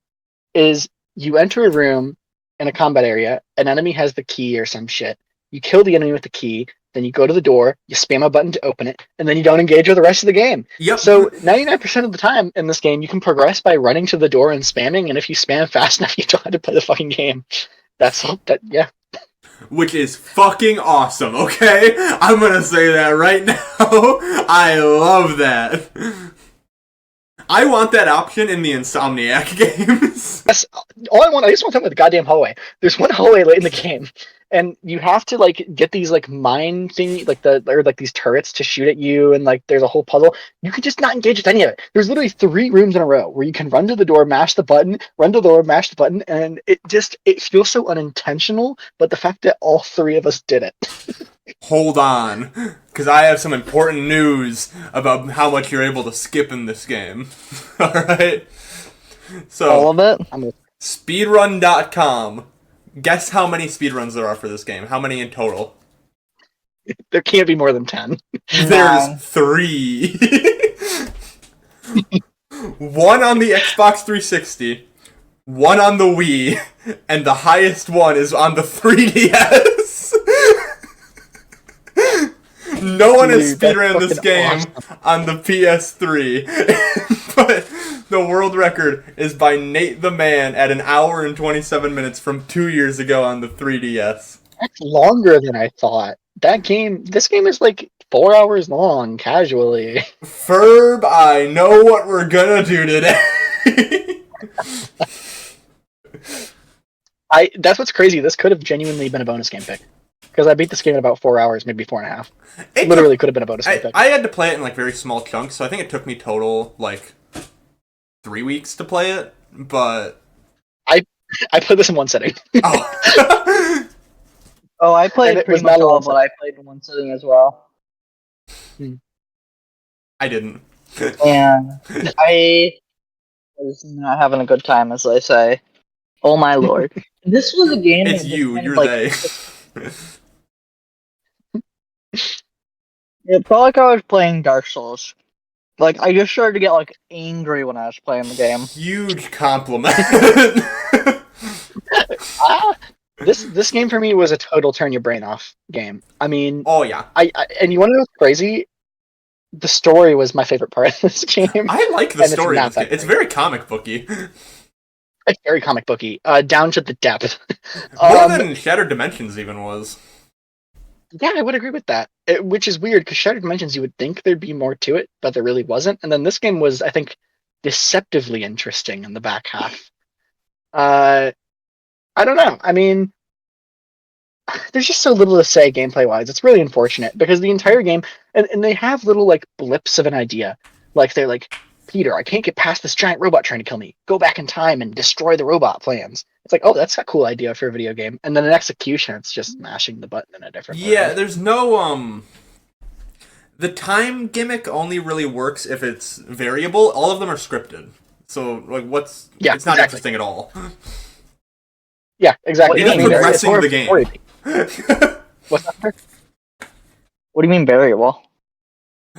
B: is you enter a room in a combat area, an enemy has the key or some shit, you kill the enemy with the key, then you go to the door, you spam a button to open it, and then you don't engage with the rest of the game.
A: Yep.
B: So 99% of the time in this game, you can progress by running to the door and spamming, and if you spam fast enough, you don't have to play the fucking game. That's all. Yeah.
A: Which is fucking awesome, okay? I'm gonna say that right now. I love that. I want that option in the Insomniac games.
B: Yes, I just want to talk about the goddamn hallway. There's one hallway late in the game, and you have to like get these like mine thing, like these turrets to shoot at you, and like there's a whole puzzle. You can just not engage with any of it. There's literally 3 rooms in a row where you can run to the door, mash the button, run to the door, mash the button, and it feels so unintentional. But the fact that all 3 of us did it.
A: Hold on, because I have some important news about how much you're able to skip in this game. Alright? So,
C: all of it?
A: speedrun.com. Guess how many speedruns there are for this game? How many in total?
B: There can't be more than 10.
A: There's 3. One on the Xbox 360, one on the Wii, and the highest one is on the 3DS. No one has speedrun this game on the PS3. But the world record is by Nate the Man at 1 hour and 27 minutes from 2 years ago on the 3DS.
B: That's longer than I thought. This game is like 4 hours long, casually.
A: Ferb, I know what we're gonna do today.
B: That's what's crazy. This could have genuinely been a bonus game pick. Because I beat this game in about 4 hours, maybe 4.5. It literally could have been a bonus game pick.
A: I had to play it in like very small chunks, so I think it took me total like 3 weeks to play it, but
B: I played this in one sitting.
A: Oh.
C: Oh, I played pretty much all of what I played in one sitting as well.
A: I didn't.
C: And I is not having a good time, as they say. Oh my lord. This was a game
A: It's
C: that just
A: you.
C: kind of
A: You're
C: like
A: they.
C: it felt like I was playing Dark Souls. Like I just started to get like angry when I was playing the game.
A: Huge compliment.
B: Ah, this game for me was a total turn your brain off game. I mean,
A: Oh yeah.
B: I and you want to know what's crazy? The story was my favorite part of this game,
A: I like the
B: and it's
A: story of
B: not
A: this game.
B: that
A: It's
B: great.
A: very comic booky.
B: It's very comic booky, down to the depth.
A: More
B: um,
A: than Shattered Dimensions even was.
B: yeah, I would agree with that. Which is weird because Shattered Dimensions, you would think there'd be more to it, but there really wasn't. And then this game was, I think, deceptively interesting in the back half. Uh, I don't know. I mean, there's just so little to say gameplay wise. It's really unfortunate because the entire game, and they have little like blips of an idea. Like they're like, Peter, I can't get past this giant robot trying to kill me. Go back in time and destroy the robot plans. It's like, oh, that's a cool idea for a video game. And then in execution, it's just mashing the button in a different
A: Yeah,
B: way.
A: there's no the time gimmick only really works if it's variable. All of them are scripted. So like what's
B: Yeah,
A: it's not
B: exactly.
A: interesting at all.
B: Yeah, exactly.
A: It is
C: I mean,
A: progressing
B: more
A: the
B: of a story
A: game.
B: piece. What's that?
C: what do you mean variable?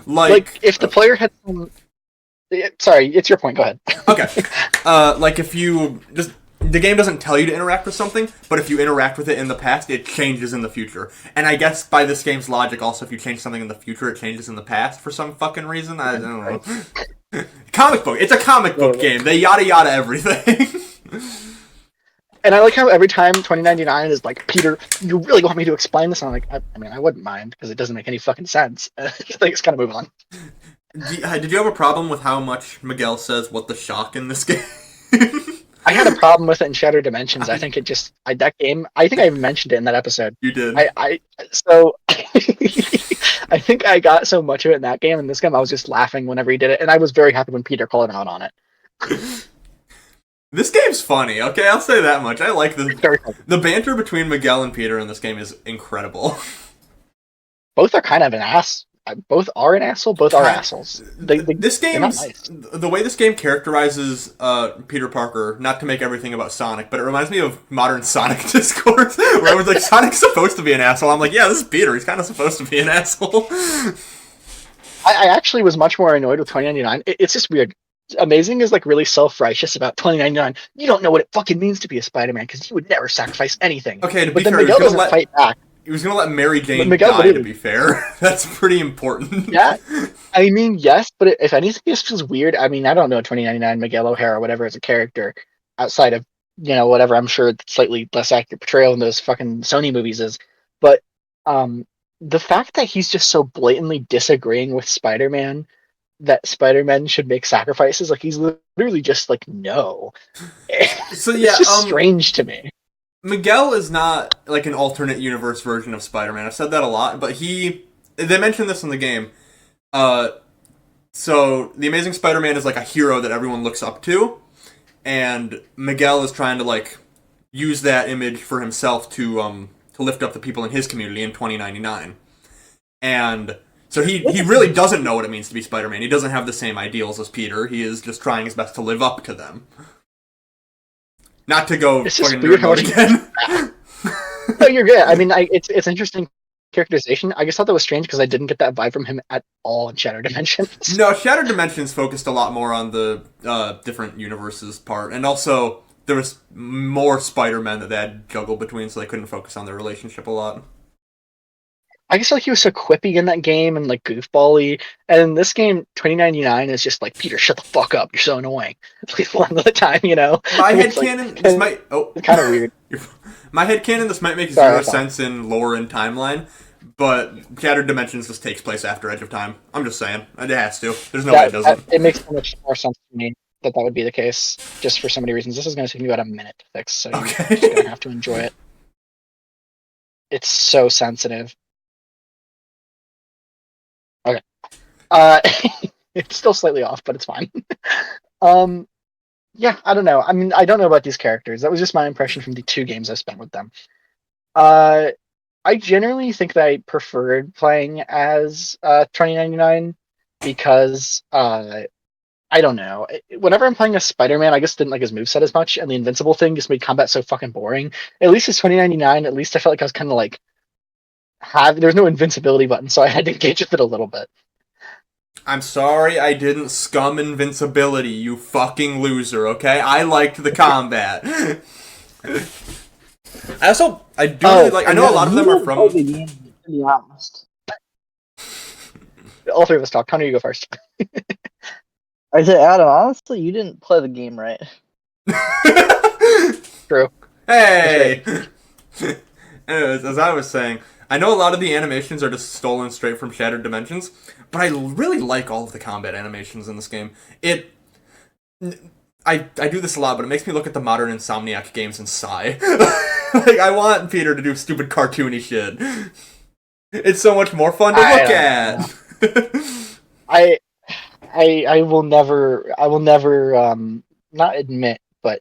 B: Like if the player had some. Sorry, it's your point. Go ahead.
A: Okay. Like if you just the game doesn't tell you to interact with something, but if you interact with it in the past, it changes in the future. And I guess by this game's logic, also if you change something in the future, it changes in the past for some fucking reason. I don't know. Comic book. It's a comic book game. They yada yada everything.
B: And I like how every time 2099 is like, Peter, you really want me to explain this? And I'm like, I mean, I wouldn't mind because it doesn't make any fucking sense. Just kind of move on.
A: Did you have a problem with how much Miguel says "what the shock" in this game?
B: I had a problem with it in Shattered Dimensions. I think it just that game. I think I even mentioned it in that episode.
A: You did.
B: So I think I got so much of it in that game. In this game, I was just laughing whenever he did it, and I was very happy when Peter called him out on it.
A: This game's funny. Okay, I'll say that much. I like
B: Very funny.
A: the banter between Miguel and Peter in this game is incredible.
B: Both are kind of an ass. Both are an asshole. Both are assholes.
A: This
B: they're not
A: game's
B: nice.
A: the way this game characterizes Peter Parker. Not to make everything about Sonic, but it reminds me of modern Sonic discourse, where everyone's like, "Sonic's supposed to be an asshole." I'm like, "Yeah, this is Peter. He's kind of supposed to be an asshole."
B: I actually was much more annoyed with 2099. It's just weird. Amazing is like really self-righteous about 2099. You don't know what it fucking means to be a Spider-Man because you would never sacrifice anything.
A: Okay, to be
B: But then
A: fair,
B: Miguel doesn't fight back.
A: he was gonna let Mary Jane
B: Miguel
A: die.
B: literally-
A: To be fair, that's pretty important.
B: Yeah, I mean, yes, but if anything, this feels weird. I mean, I don't know 2099 Miguel O'Hara, whatever, as a character outside of whatever. I'm sure it's slightly less accurate portrayal in those fucking Sony movies is, but the fact that he's just so blatantly disagreeing with Spider-Man that Spider-Man should make sacrifices, like he's literally just like no.
A: So yeah,
B: It's just strange to me.
A: Miguel is not like an alternate universe version of Spider-Man. I've said that a lot, but they mentioned this in the game. So the Amazing Spider-Man is like a hero that everyone looks up to, and Miguel is trying to like use that image for himself to lift up the people in his community in 2099. And so he really doesn't know what it means to be Spider-Man. He doesn't have the same ideals as Peter. He is just trying his best to live up to them. Not to go
B: It's just
A: fucking
B: weird
A: nerd
B: how
A: mode
B: much-
A: again.
B: No, you're good. I mean, it's interesting characterization. I just thought that was strange because I didn't get that vibe from him at all in Shattered Dimensions.
A: No, Shattered Dimensions focused a lot more on the different universes part, and also there was more Spider-Man that they had to juggle between, so they couldn't focus on their relationship a lot.
B: I just feel like he was so quippy in that game and like goofbally. And in this game, 2099 is just like, Peter, shut the fuck up. You're so annoying. Please one at a time,
A: My
B: It's
A: headcanon,
B: like,
A: this might... Oh.
B: It's kind of weird.
A: My headcanon, this might make zero sense in lore and timeline, but Shattered Dimensions just takes place after Edge of Time. I'm just saying. It has to. There's no way it doesn't.
B: It makes so much more sense to me that would be the case, just for so many reasons. This is going to take me about a minute to fix, so you're just going to have to enjoy it. It's so sensitive. Okay. It's still slightly off, but it's fine. Yeah, I don't know. I mean, I don't know about these characters. That was just my impression from the 2 games I spent with them. I generally think that I preferred playing as 2099 because I I don't know. Whenever I'm playing a Spider-Man, I just didn't like his moveset as much, and the invincible thing just made combat so fucking boring. At least it's 2099. At least I felt like I was kind of like there's no invincibility button, so I had to engage with it a little bit.
A: I'm sorry I didn't scum invincibility, you fucking loser, okay? I liked the combat. I do really like, I know a lot of them are from...
C: To be honest.
B: All three of us talk. Connor, you go first.
C: I said, Adam, honestly, you didn't play the game right.
B: True.
A: Hey! Anyways, as I was saying, I know a lot of the animations are just stolen straight from Shattered Dimensions, but I really like all of the combat animations in this game. I do this a lot, but it makes me look at the modern Insomniac games and sigh. Like, I want Peter to do stupid cartoony shit. It's so much more fun to look at.
B: I will never not admit, but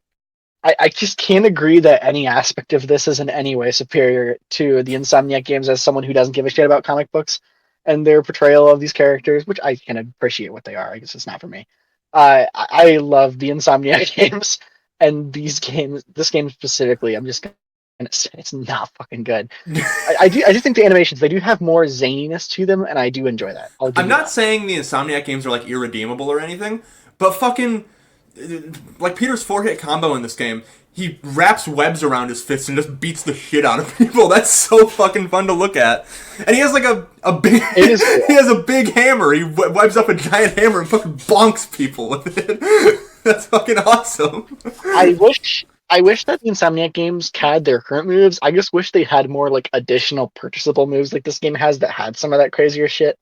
B: I just can't agree that any aspect of this is in any way superior to the Insomniac games as someone who doesn't give a shit about comic books and their portrayal of these characters, which I can appreciate what they are. I guess it's not for me. I love the Insomniac games and this game specifically. I'm just gonna say it's not fucking good. I do think the animations, they do have more zaniness to them, and I do enjoy that.
A: I'm not saying the Insomniac games are like irredeemable or anything, but fucking like Peter's 4-hit combo in this game, he wraps webs around his fists and just beats the shit out of people. That's so fucking fun to look at. And he has like a big he has a big hammer. He webs up a giant hammer and fucking bonks people with it. That's fucking awesome.
B: I wish that the Insomniac games had their current moves. I just wish they had more like additional purchasable moves like this game has that had some of that crazier shit.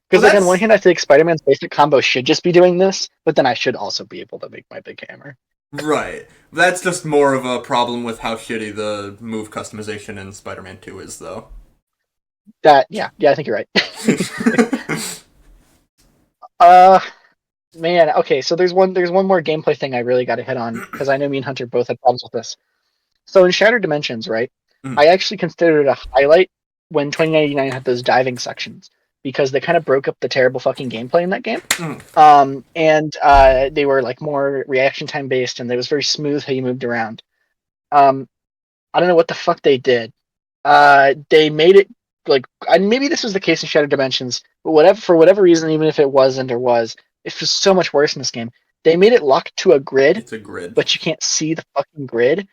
B: Because on one hand, I think Spider-Man's basic combo should just be doing this, but then I should also be able to make my big hammer.
A: Right. That's just more of a problem with how shitty the move customization in Spider-Man 2 is, though.
B: Yeah, I think you're right. Man, okay, so there's one more gameplay thing I really got to hit on, because I know me and Hunter both had problems with this. So in Shattered Dimensions, right, I actually considered it a highlight when 2099 had those diving sections, because they kind of broke up the terrible fucking gameplay in that game. And they were like more reaction time based, and it was very smooth how you moved around. I don't know what the fuck they did. They made it like, and maybe this was the case in Shattered Dimensions, but for whatever reason, even if it wasn't or was, it's just so much worse in this game. They made it locked to a grid.
A: It's a grid,
B: but you can't see the fucking grid,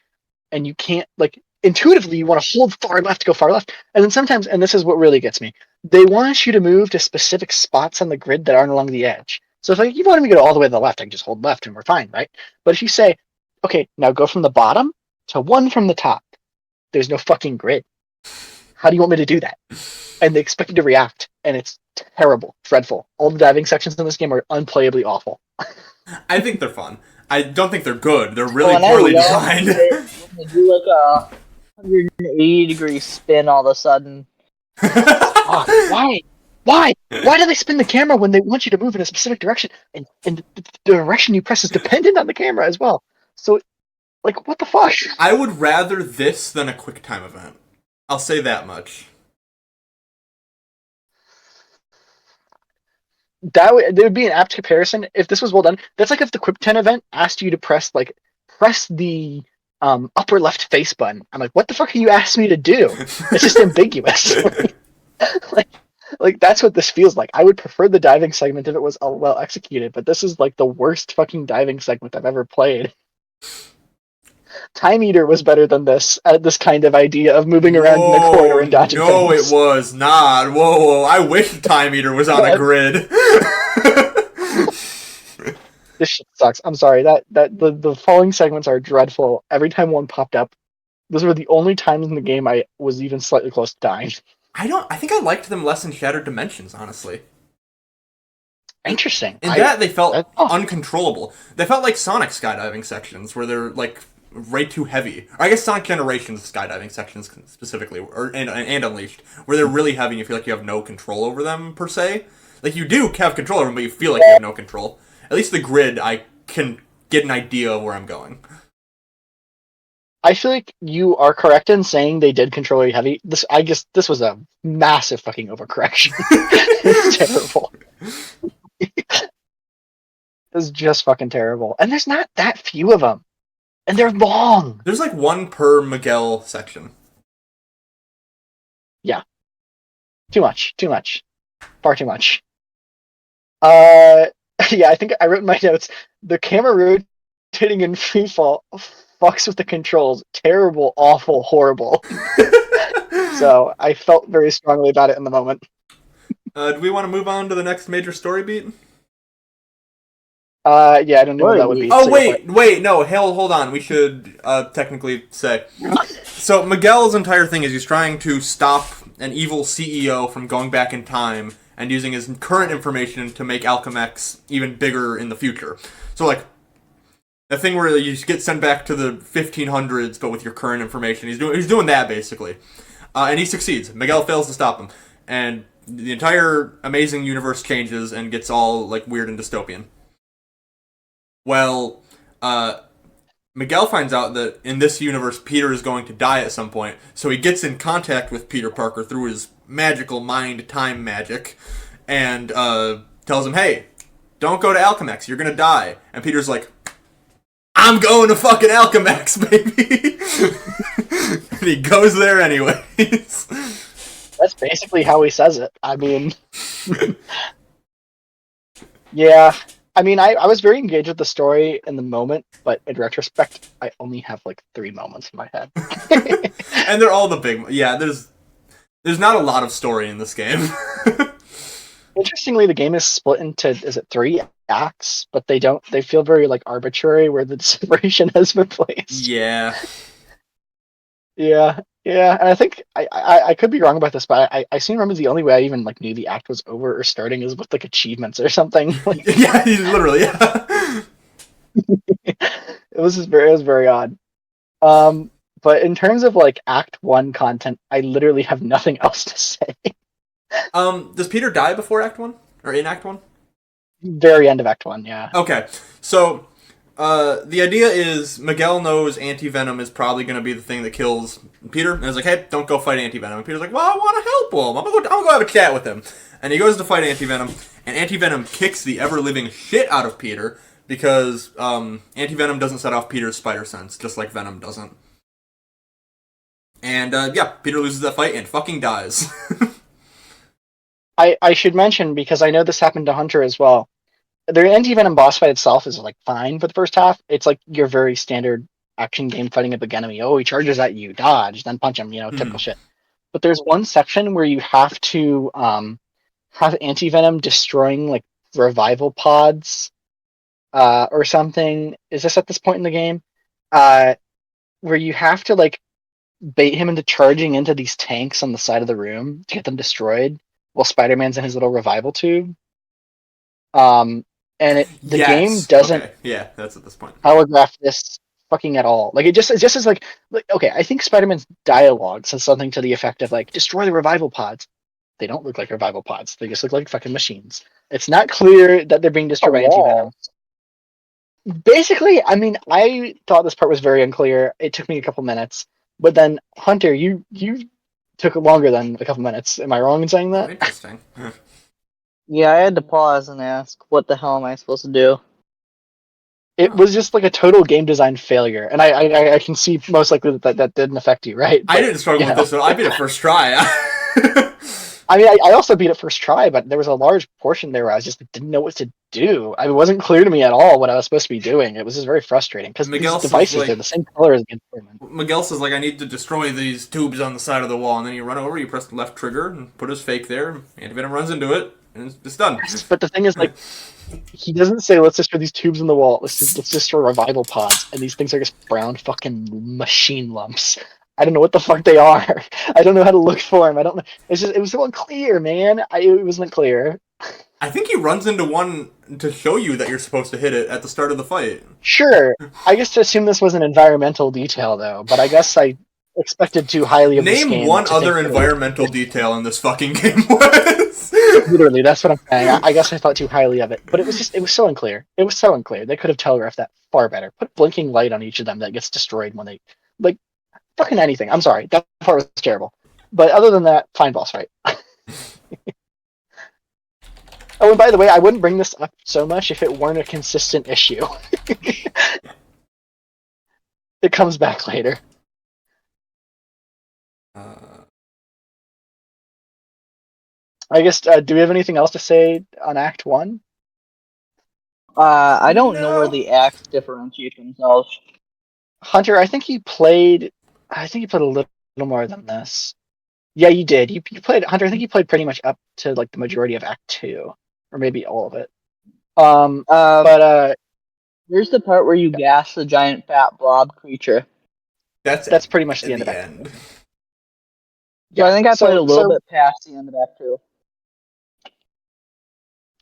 B: and you can't like intuitively you want to hold far left to go far left, and then sometimes, and this is what really gets me, they want you to move to specific spots on the grid that aren't along the edge. So if like you want me to go all the way to the left, I can just hold left and we're fine, right? But if you say, okay, now go from the bottom to one from the top, there's no fucking grid. How do you want me to do that? And they expect you to react, and it's terrible, dreadful. All the diving sections in this game are unplayably awful.
A: I think they're fun. I don't think they're good. They're really poorly designed.
C: They do like a 180-degree spin all of a sudden.
B: Why? Why do they spin the camera when they want you to move in a specific direction, and the direction you press is dependent on the camera as well? So, like, what the fuck?
A: I would rather this than a QuickTime event. I'll say that much.
B: There would be an apt comparison if this was well done. That's like if the QuickTime event asked you to press the upper left face button. I'm like, what the fuck are you asking me to do? It's just ambiguous. like that's what this feels like. I would prefer the diving segment if it was well executed, but this is like the worst fucking diving segment I've ever played. Time Eater was better than this at this kind of idea of moving around in the corner and dodging things.
A: No, it was not. Whoa, I wish Time Eater was on a grid.
B: This shit sucks. I'm sorry. The falling segments are dreadful. Every time one popped up, those were the only times in the game I was even slightly close to dying.
A: I think I liked them less in Shattered Dimensions, honestly.
B: Interesting.
A: In that, they felt uncontrollable. They felt like Sonic skydiving sections, where they're, like, way too heavy. Or I guess Sonic Generations skydiving sections specifically, and Unleashed, where they're really heavy and you feel like you have no control over them, per se. Like, you do have control over them, but you feel like you have no control. At least the grid, I can get an idea of where I'm going.
B: I feel like you are correct in saying they did control you heavy. I guess this was a massive fucking overcorrection. It's terrible. is just fucking terrible. And there's not that few of them. And they're long.
A: There's like one per Miguel section.
B: Yeah. Too much. Far too much. Yeah, I think I wrote in my notes, the camera rotating in free fall fucks with the controls. Terrible, awful, horrible. So I felt very strongly about it in the moment.
A: Do we want to move on to the next major story beat?
B: Yeah, I don't know what that would be.
A: Oh,
B: so
A: wait, no, hold on. We should technically say. So Miguel's entire thing is he's trying to stop an evil CEO from going back in time and using his current information to make Alchemex even bigger in the future. So, like, the thing where you get sent back to the 1500s, but with your current information. He's doing that, basically. And he succeeds. Miguel fails to stop him. And the entire amazing universe changes and gets all, like, weird and dystopian. Well, Miguel finds out that in this universe, Peter is going to die at some point, so he gets in contact with Peter Parker through his magical mind time magic, and tells him, hey, don't go to Alchemex, you're gonna die. And Peter's like, I'm going to fucking Alchemex, baby! And he goes there anyways.
B: That's basically how he says it. I mean... yeah... I mean, I was very engaged with the story in the moment, but in retrospect, I only have like 3 moments in my head.
A: And they're all the big... Yeah, there's not a lot of story in this game.
B: Interestingly, the game is split into, is it 3 acts? But they feel very like arbitrary where the separation has been placed.
A: Yeah.
B: Yeah, and I think I could be wrong about this, but I seem to remember the only way I even like knew the act was over or starting is with like achievements or something. Like,
A: Yeah, literally, yeah.
B: it was very odd. But in terms of like Act 1 content, I literally have nothing else to say.
A: Does Peter die before Act 1? Or in Act 1?
B: Very end of Act 1, yeah.
A: Okay, so the idea is Miguel knows Anti-Venom is probably going to be the thing that kills Peter, and is like, hey, don't go fight Anti-Venom. And Peter's like, well, I want to help him. I'm gonna go have a chat with him. And he goes to fight Anti-Venom, and Anti-Venom kicks the ever-living shit out of Peter, because Anti-Venom doesn't set off Peter's spider sense, just like Venom doesn't. And, yeah, Peter loses that fight and fucking dies.
B: I should mention, because I know this happened to Hunter as well, the Anti-Venom boss fight itself is like fine for the first half. It's like your very standard action game fighting a big enemy. Oh, he charges at you, dodge, then punch him, typical shit. But there's one section where you have to have Anti-Venom destroying like revival pods or something. Is this at this point in the game? Where you have to like bait him into charging into these tanks on the side of the room to get them destroyed while Spider-Man's in his little revival tube. And the game doesn't
A: that's at this point.
B: Telegraph this fucking at all. Like it just is like okay, I think Spider-Man's dialogue says something to the effect of like destroy the revival pods. They don't look like revival pods. They just look like fucking machines. It's not clear that they're being destroyed by Anti-Venom. Basically, I mean, I thought this part was very unclear. It took me a couple minutes, but then Hunter, you took longer than a couple minutes. Am I wrong in saying that?
A: Interesting.
C: Yeah, I had to pause and ask, what the hell am I supposed to do?
B: It was just like a total game design failure, and I can see most likely that didn't affect you, right? But,
A: I didn't struggle with this one. I beat it first try.
B: I mean, I also beat it first try, but there was a large portion there where I was just didn't know what to do. I mean, it wasn't clear to me at all what I was supposed to be doing. It was just very frustrating because these devices, they're the same color as the instrument.
A: Miguel says, like, I need to destroy these tubes on the side of the wall, and then you run over, you press the left trigger, and put his fake there, Anti-Venom runs into it, and it's done.
B: But the thing is, like, he doesn't say, let's destroy these tubes in the wall, let's destroy revival pods, and these things are just brown fucking machine lumps. I don't know what the fuck they are. I don't know how to look for them. I don't know. It was so unclear, man. It wasn't clear.
A: I think he runs into one to show you that you're supposed to hit it at the start of the fight.
B: Sure. I guess to assume this was an environmental detail, though, but I guess I expected too highly of this game.
A: Name one other environmental detail in this fucking game was.
B: Literally, that's what I'm saying. I guess I thought too highly of it, but it was so unclear. It was so unclear. They could have telegraphed that far better. Put blinking light on each of them that gets destroyed when they, like, fucking anything. I'm sorry. That part was terrible. But other than that, fine boss fight. Oh Oh, and by the way, I wouldn't bring this up so much if it weren't a consistent issue. It comes back later. I guess, do we have anything else to say on Act 1?
C: I don't know where
A: No.
C: the acts differentiate themselves.
B: Hunter, I think you played a little more than this. Yeah, you did. You played, Hunter, I think you played pretty much up to like the majority of Act 2. Or maybe all of it. But
C: Here's the part where you gas the giant fat blob creature.
B: that's pretty much the
A: at
B: end of
A: the
B: Act
A: end.
B: 2.
C: So I think I played a little bit past the end of Act 2.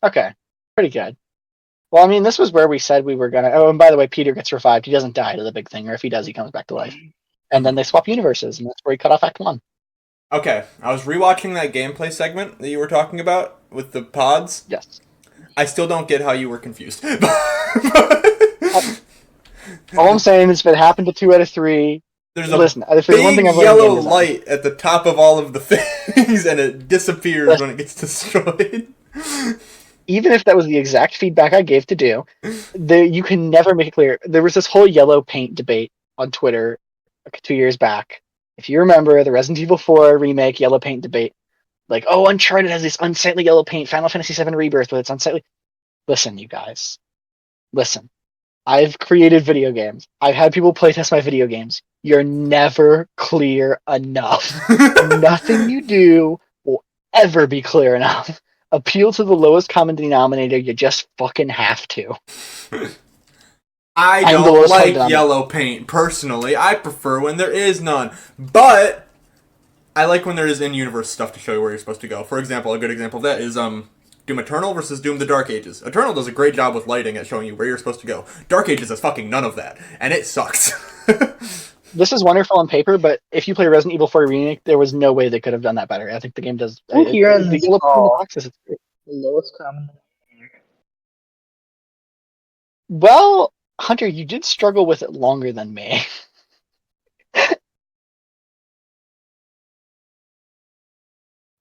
B: Okay, pretty good. Well, I mean, this was where we said we were gonna. Oh, and by the way, Peter gets revived. He doesn't die to the big thing, or if he does, he comes back to life. And then they swap universes, and that's where he cut off Act 1.
A: Okay, I was rewatching that gameplay segment that you were talking about with the pods.
B: Yes.
A: I still don't get how you were confused.
B: All I'm saying is, if it happened to 2 out of 3,
A: There's a
B: listen. If there's one
A: big
B: thing I've learned in
A: yellow
B: game design,
A: light at the top of all of the things, and it disappears when it gets destroyed.
B: even if that was the exact feedback I gave to do, you can never make it clear. There was this whole yellow paint debate on Twitter like 2 years back. If you remember the Resident Evil 4 remake yellow paint debate, like, oh, Uncharted has this unsightly yellow paint, Final Fantasy VII Rebirth with its unsightly. Listen, you guys. Listen. I've created video games. I've had people playtest my video games. You're never clear enough. Nothing you do will ever be clear enough. Appeal to the lowest common denominator. You just fucking have to.
A: I don't like yellow paint, personally. I prefer when there is none. But I like when there is in-universe stuff to show you where you're supposed to go. For example, a good example of that is Doom Eternal versus Doom the Dark Ages. Eternal does a great job with lighting at showing you where you're supposed to go. Dark Ages has fucking none of that, and it sucks.
B: This is wonderful on paper, but if you play Resident Evil 4 Remake, there was no way they could have done that better. I think the game does.
C: Here in
B: the
C: this
B: yellow
C: call,
B: boxes, it's great.
C: the lowest common denominator.
B: Well, Hunter, you did struggle with it longer than me.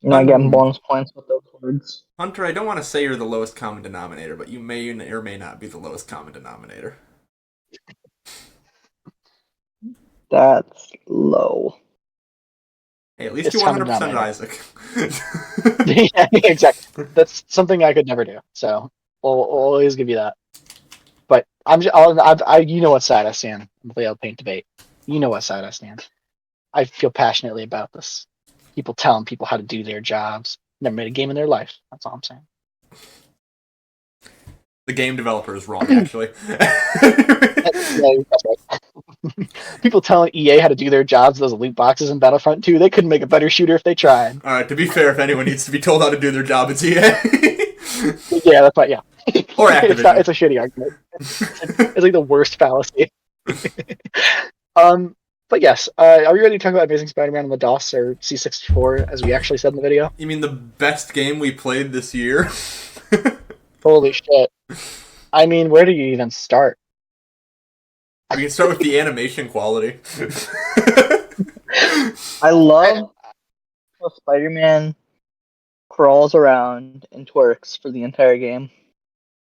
C: You're not getting bonus points with those words.
A: Hunter, I don't want to say you're the lowest common denominator, but you may or may not be the lowest common denominator.
C: That's low.
A: Hey, at least
B: It's
A: you
B: common
A: 100% Isaac.
B: Yeah, exactly. That's something I could never do. So I'll always give you that. But you know what side I stand on the yellow paint debate. You know what side I stand. I feel passionately about this. People telling people how to do their jobs. Never made a game in their life. That's all I'm saying.
A: The game developer is wrong, actually.
B: That's right. People telling EA how to do their jobs, those loot boxes in Battlefront 2, they couldn't make a better shooter if they tried.
A: Alright, to be fair, if anyone needs to be told how to do their job, it's EA.
B: Yeah, that's right, yeah.
A: Or Activision.
B: It's a shitty argument. It's like the worst fallacy. But yes, are we ready to talk about Amazing Spider-Man on the DOS or C64, as we actually said in the video?
A: You mean the best game we played this year?
B: Holy shit. I mean, where do you even start?
A: We can start with the animation quality.
C: I love how Spider-Man crawls around and twerks for the entire game.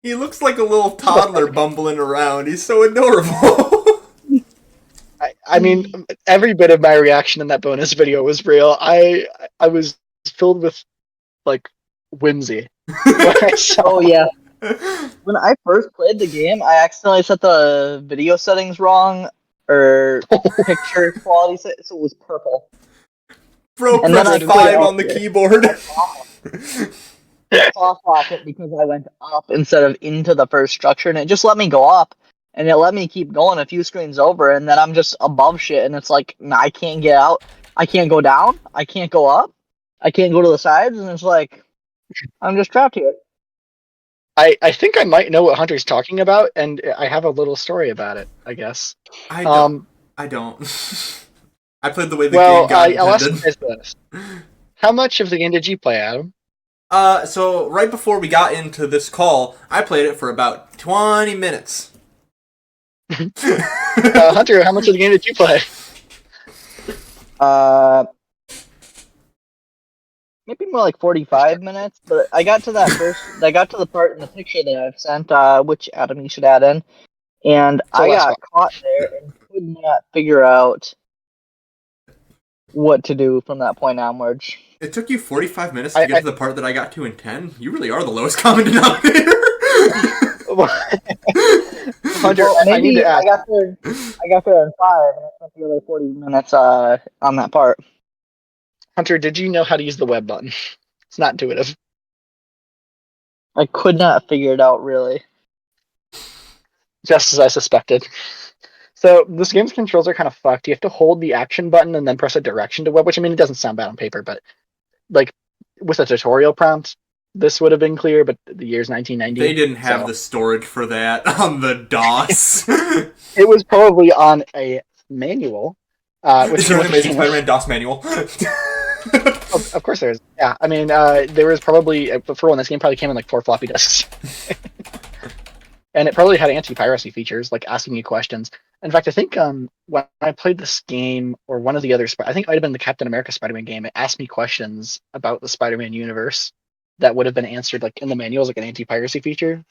A: He looks like a little toddler bumbling around. He's so adorable.
B: I mean, every bit of my reaction in that bonus video was real. I was filled with, like, whimsy.
C: Oh, yeah. When I first played the game, I accidentally set the video settings wrong, or picture quality, so it was purple.
A: Bro,
C: And
A: press
C: then I
A: 5 on the keyboard.
C: Off it because I went up instead of into the first structure, and it just let me go up, and it let me keep going a few screens over, and then I'm just above shit, and it's like, I can't get out, I can't go down, I can't go up, I can't go to the sides, and it's like, I'm just trapped here.
B: I think I might know what Hunter's talking about, and I have a little story about it, I guess.
A: I don't. I played the way the game got intended.
B: I'll ask you guys this. How much of the game did you play, Adam?
A: So right before we got into this call, I played it for about 20 minutes.
B: Hunter, how much of the game did you play?
C: maybe more like 45 minutes. But I got to the part in the picture that I've sent, which Adam you should add in, and
B: So
C: I
B: last
C: got
B: one.
C: caught there and could not figure out what to do from that point onwards.
A: It took you 45 minutes to
B: I,
A: get to the part that I got to in 10? You really are the lowest common denominator.
B: Hunter,
C: Well,
B: I need to
C: maybe
B: ask.
C: I got there in 5, and I spent the other 40 minutes on that part.
B: Hunter, did you know how to use the web button? It's not intuitive.
C: I could not figure it out really.
B: Just as I suspected. So this game's controls are kind of fucked. You have to hold the action button and then press a direction to web, which I mean it doesn't sound bad on paper, but like with a tutorial prompt, this would have been clear. But the year's 1990.
A: They didn't have the storage for that on the DOS.
B: It was probably on a manual.
A: Is there an Amazing Spider-Man DOS manual?
B: Of course there is. Yeah, I mean, there was probably for one. This game probably came in like 4 floppy disks, and it probably had anti-piracy features like asking you questions. In fact, I think when I played this game or one of the other, I think it might have been the Captain America Spider-Man game. It asked me questions about the Spider-Man universe that would have been answered like in the manuals, like an anti-piracy feature.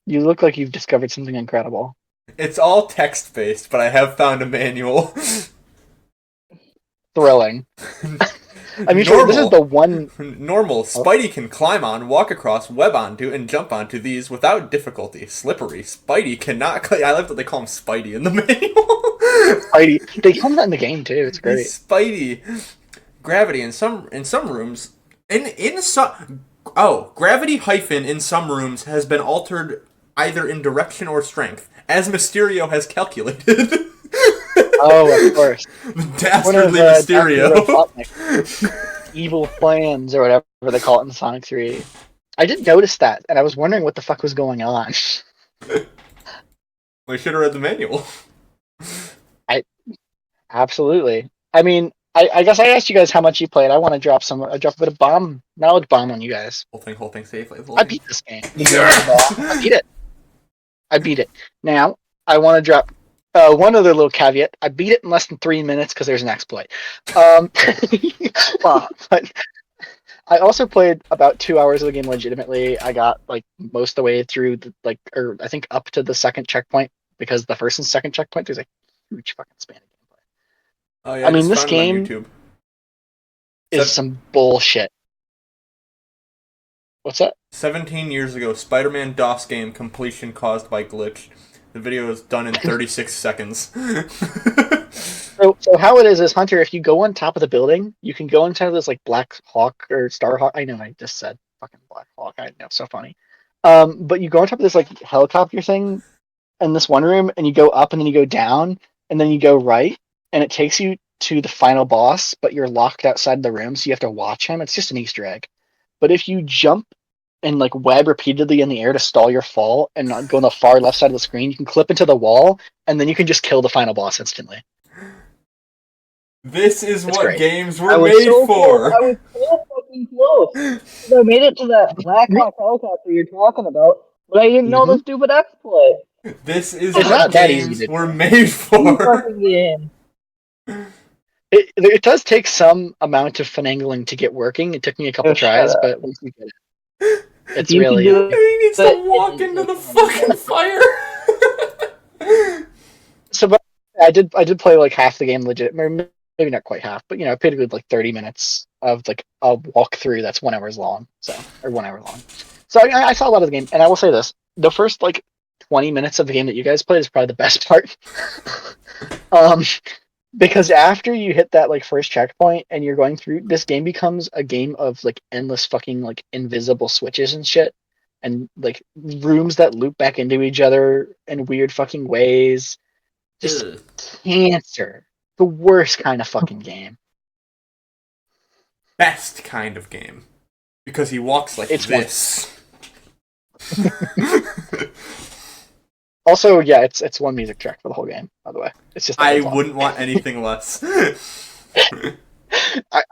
B: You look like you've discovered something incredible.
A: It's all text-based, but I have found a manual.
B: Thrilling. I mean, sure, this is the one.
A: Normal. Spidey can climb on, walk across, web onto, and jump onto these without difficulty. Slippery. Spidey cannot. I like that they call him Spidey in the manual.
B: Spidey. They come that in the game too. It's great.
A: Spidey. Gravity in some rooms. In some. Oh, gravity hyphen in some rooms has been altered either in direction or strength, as Mysterio has calculated.
B: Oh, of course.
A: Dastardly Mysterio.
B: Evil plans, or whatever they call it in Sonic 3. I did notice that, and I was wondering what the fuck was going on.
A: We should have read the manual.
B: Absolutely. I mean, I guess I asked you guys how much you played. I want to drop a bit of knowledge bomb on you guys.
A: Whole thing safely.
B: I beat this game. I beat it. I beat it. Now, I want to drop one other little caveat. I beat it in less than 3 minutes because there's an exploit. But I also played about 2 hours of the game legitimately. I got like most of the way through, or I think up to the second checkpoint, because the first and second checkpoint, there's a huge fucking span of gameplay.
A: Oh yeah,
B: I mean, this game is some bullshit. What's that?
A: 17 years ago, Spider-Man DOS game completion caused by glitch. The video is done in 36 seconds.
B: So how it is Hunter, if you go on top of the building, you can go inside of this like Black Hawk or Star Hawk. I know I just said fucking Black Hawk. I know, so funny. But you go on top of this like helicopter thing in this one room, and you go up, and then you go down, and then you go right, and it takes you to the final boss, but you're locked outside the room, so you have to watch him. It's just an Easter egg. But if you jump and like web repeatedly in the air to stall your fall and not go on the far left side of the screen, you can clip into the wall, and then you can just kill the final boss instantly.
A: This is
B: It's
A: what
B: great.
A: games were made for.
C: I was so fucking close. I made it to that Black Hawk helicopter you're talking about, but I didn't know the stupid exploit.
A: This is
B: It's
A: what
B: not that easy
A: games
B: to do.
A: were made for.
C: Fucking game.
B: It does take some amount of finagling to get working. It took me a couple tries, but once you get it, it's
C: You
B: really.
C: can do it.
A: He needs to walk into the fucking fire.
B: So, but I did play like half the game legit, maybe not quite half, but I played a good like 30 minutes of like a walkthrough that's 1 hour long, or 1 hour long. So I saw a lot of the game, and I will say this: the first like 20 minutes of the game that you guys played is probably the best part. Because after you hit that like first checkpoint and you're going through, this game becomes a game of like endless fucking like invisible switches and shit, and like rooms that loop back into each other in weird fucking ways. Just cancer. The worst kind of fucking game.
A: Best kind of game. Because he walks like this.
B: Also, yeah, it's one music track for the whole game, by the way. It's just
A: I wouldn't want anything less.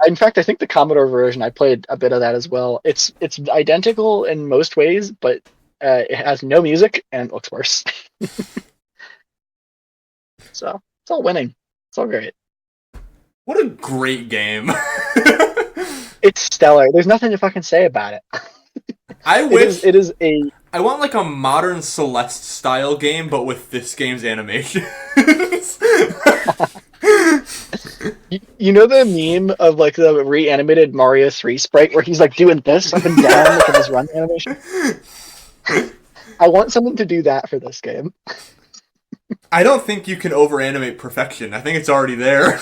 B: In fact, I think the Commodore version, I played a bit of that as well. It's identical in most ways, but it has no music and it looks worse. So, it's all winning. It's all great.
A: What a great game.
B: It's stellar. There's nothing to fucking say about it.
A: I
B: It
A: wish
B: is a
A: I want like a modern Celeste style game, but with this game's animation.
B: you know the meme of like the reanimated Mario 3 sprite where he's like doing this up and down like in his run animation? I want someone to do that for this game.
A: I don't think you can over animate perfection. I think it's already there.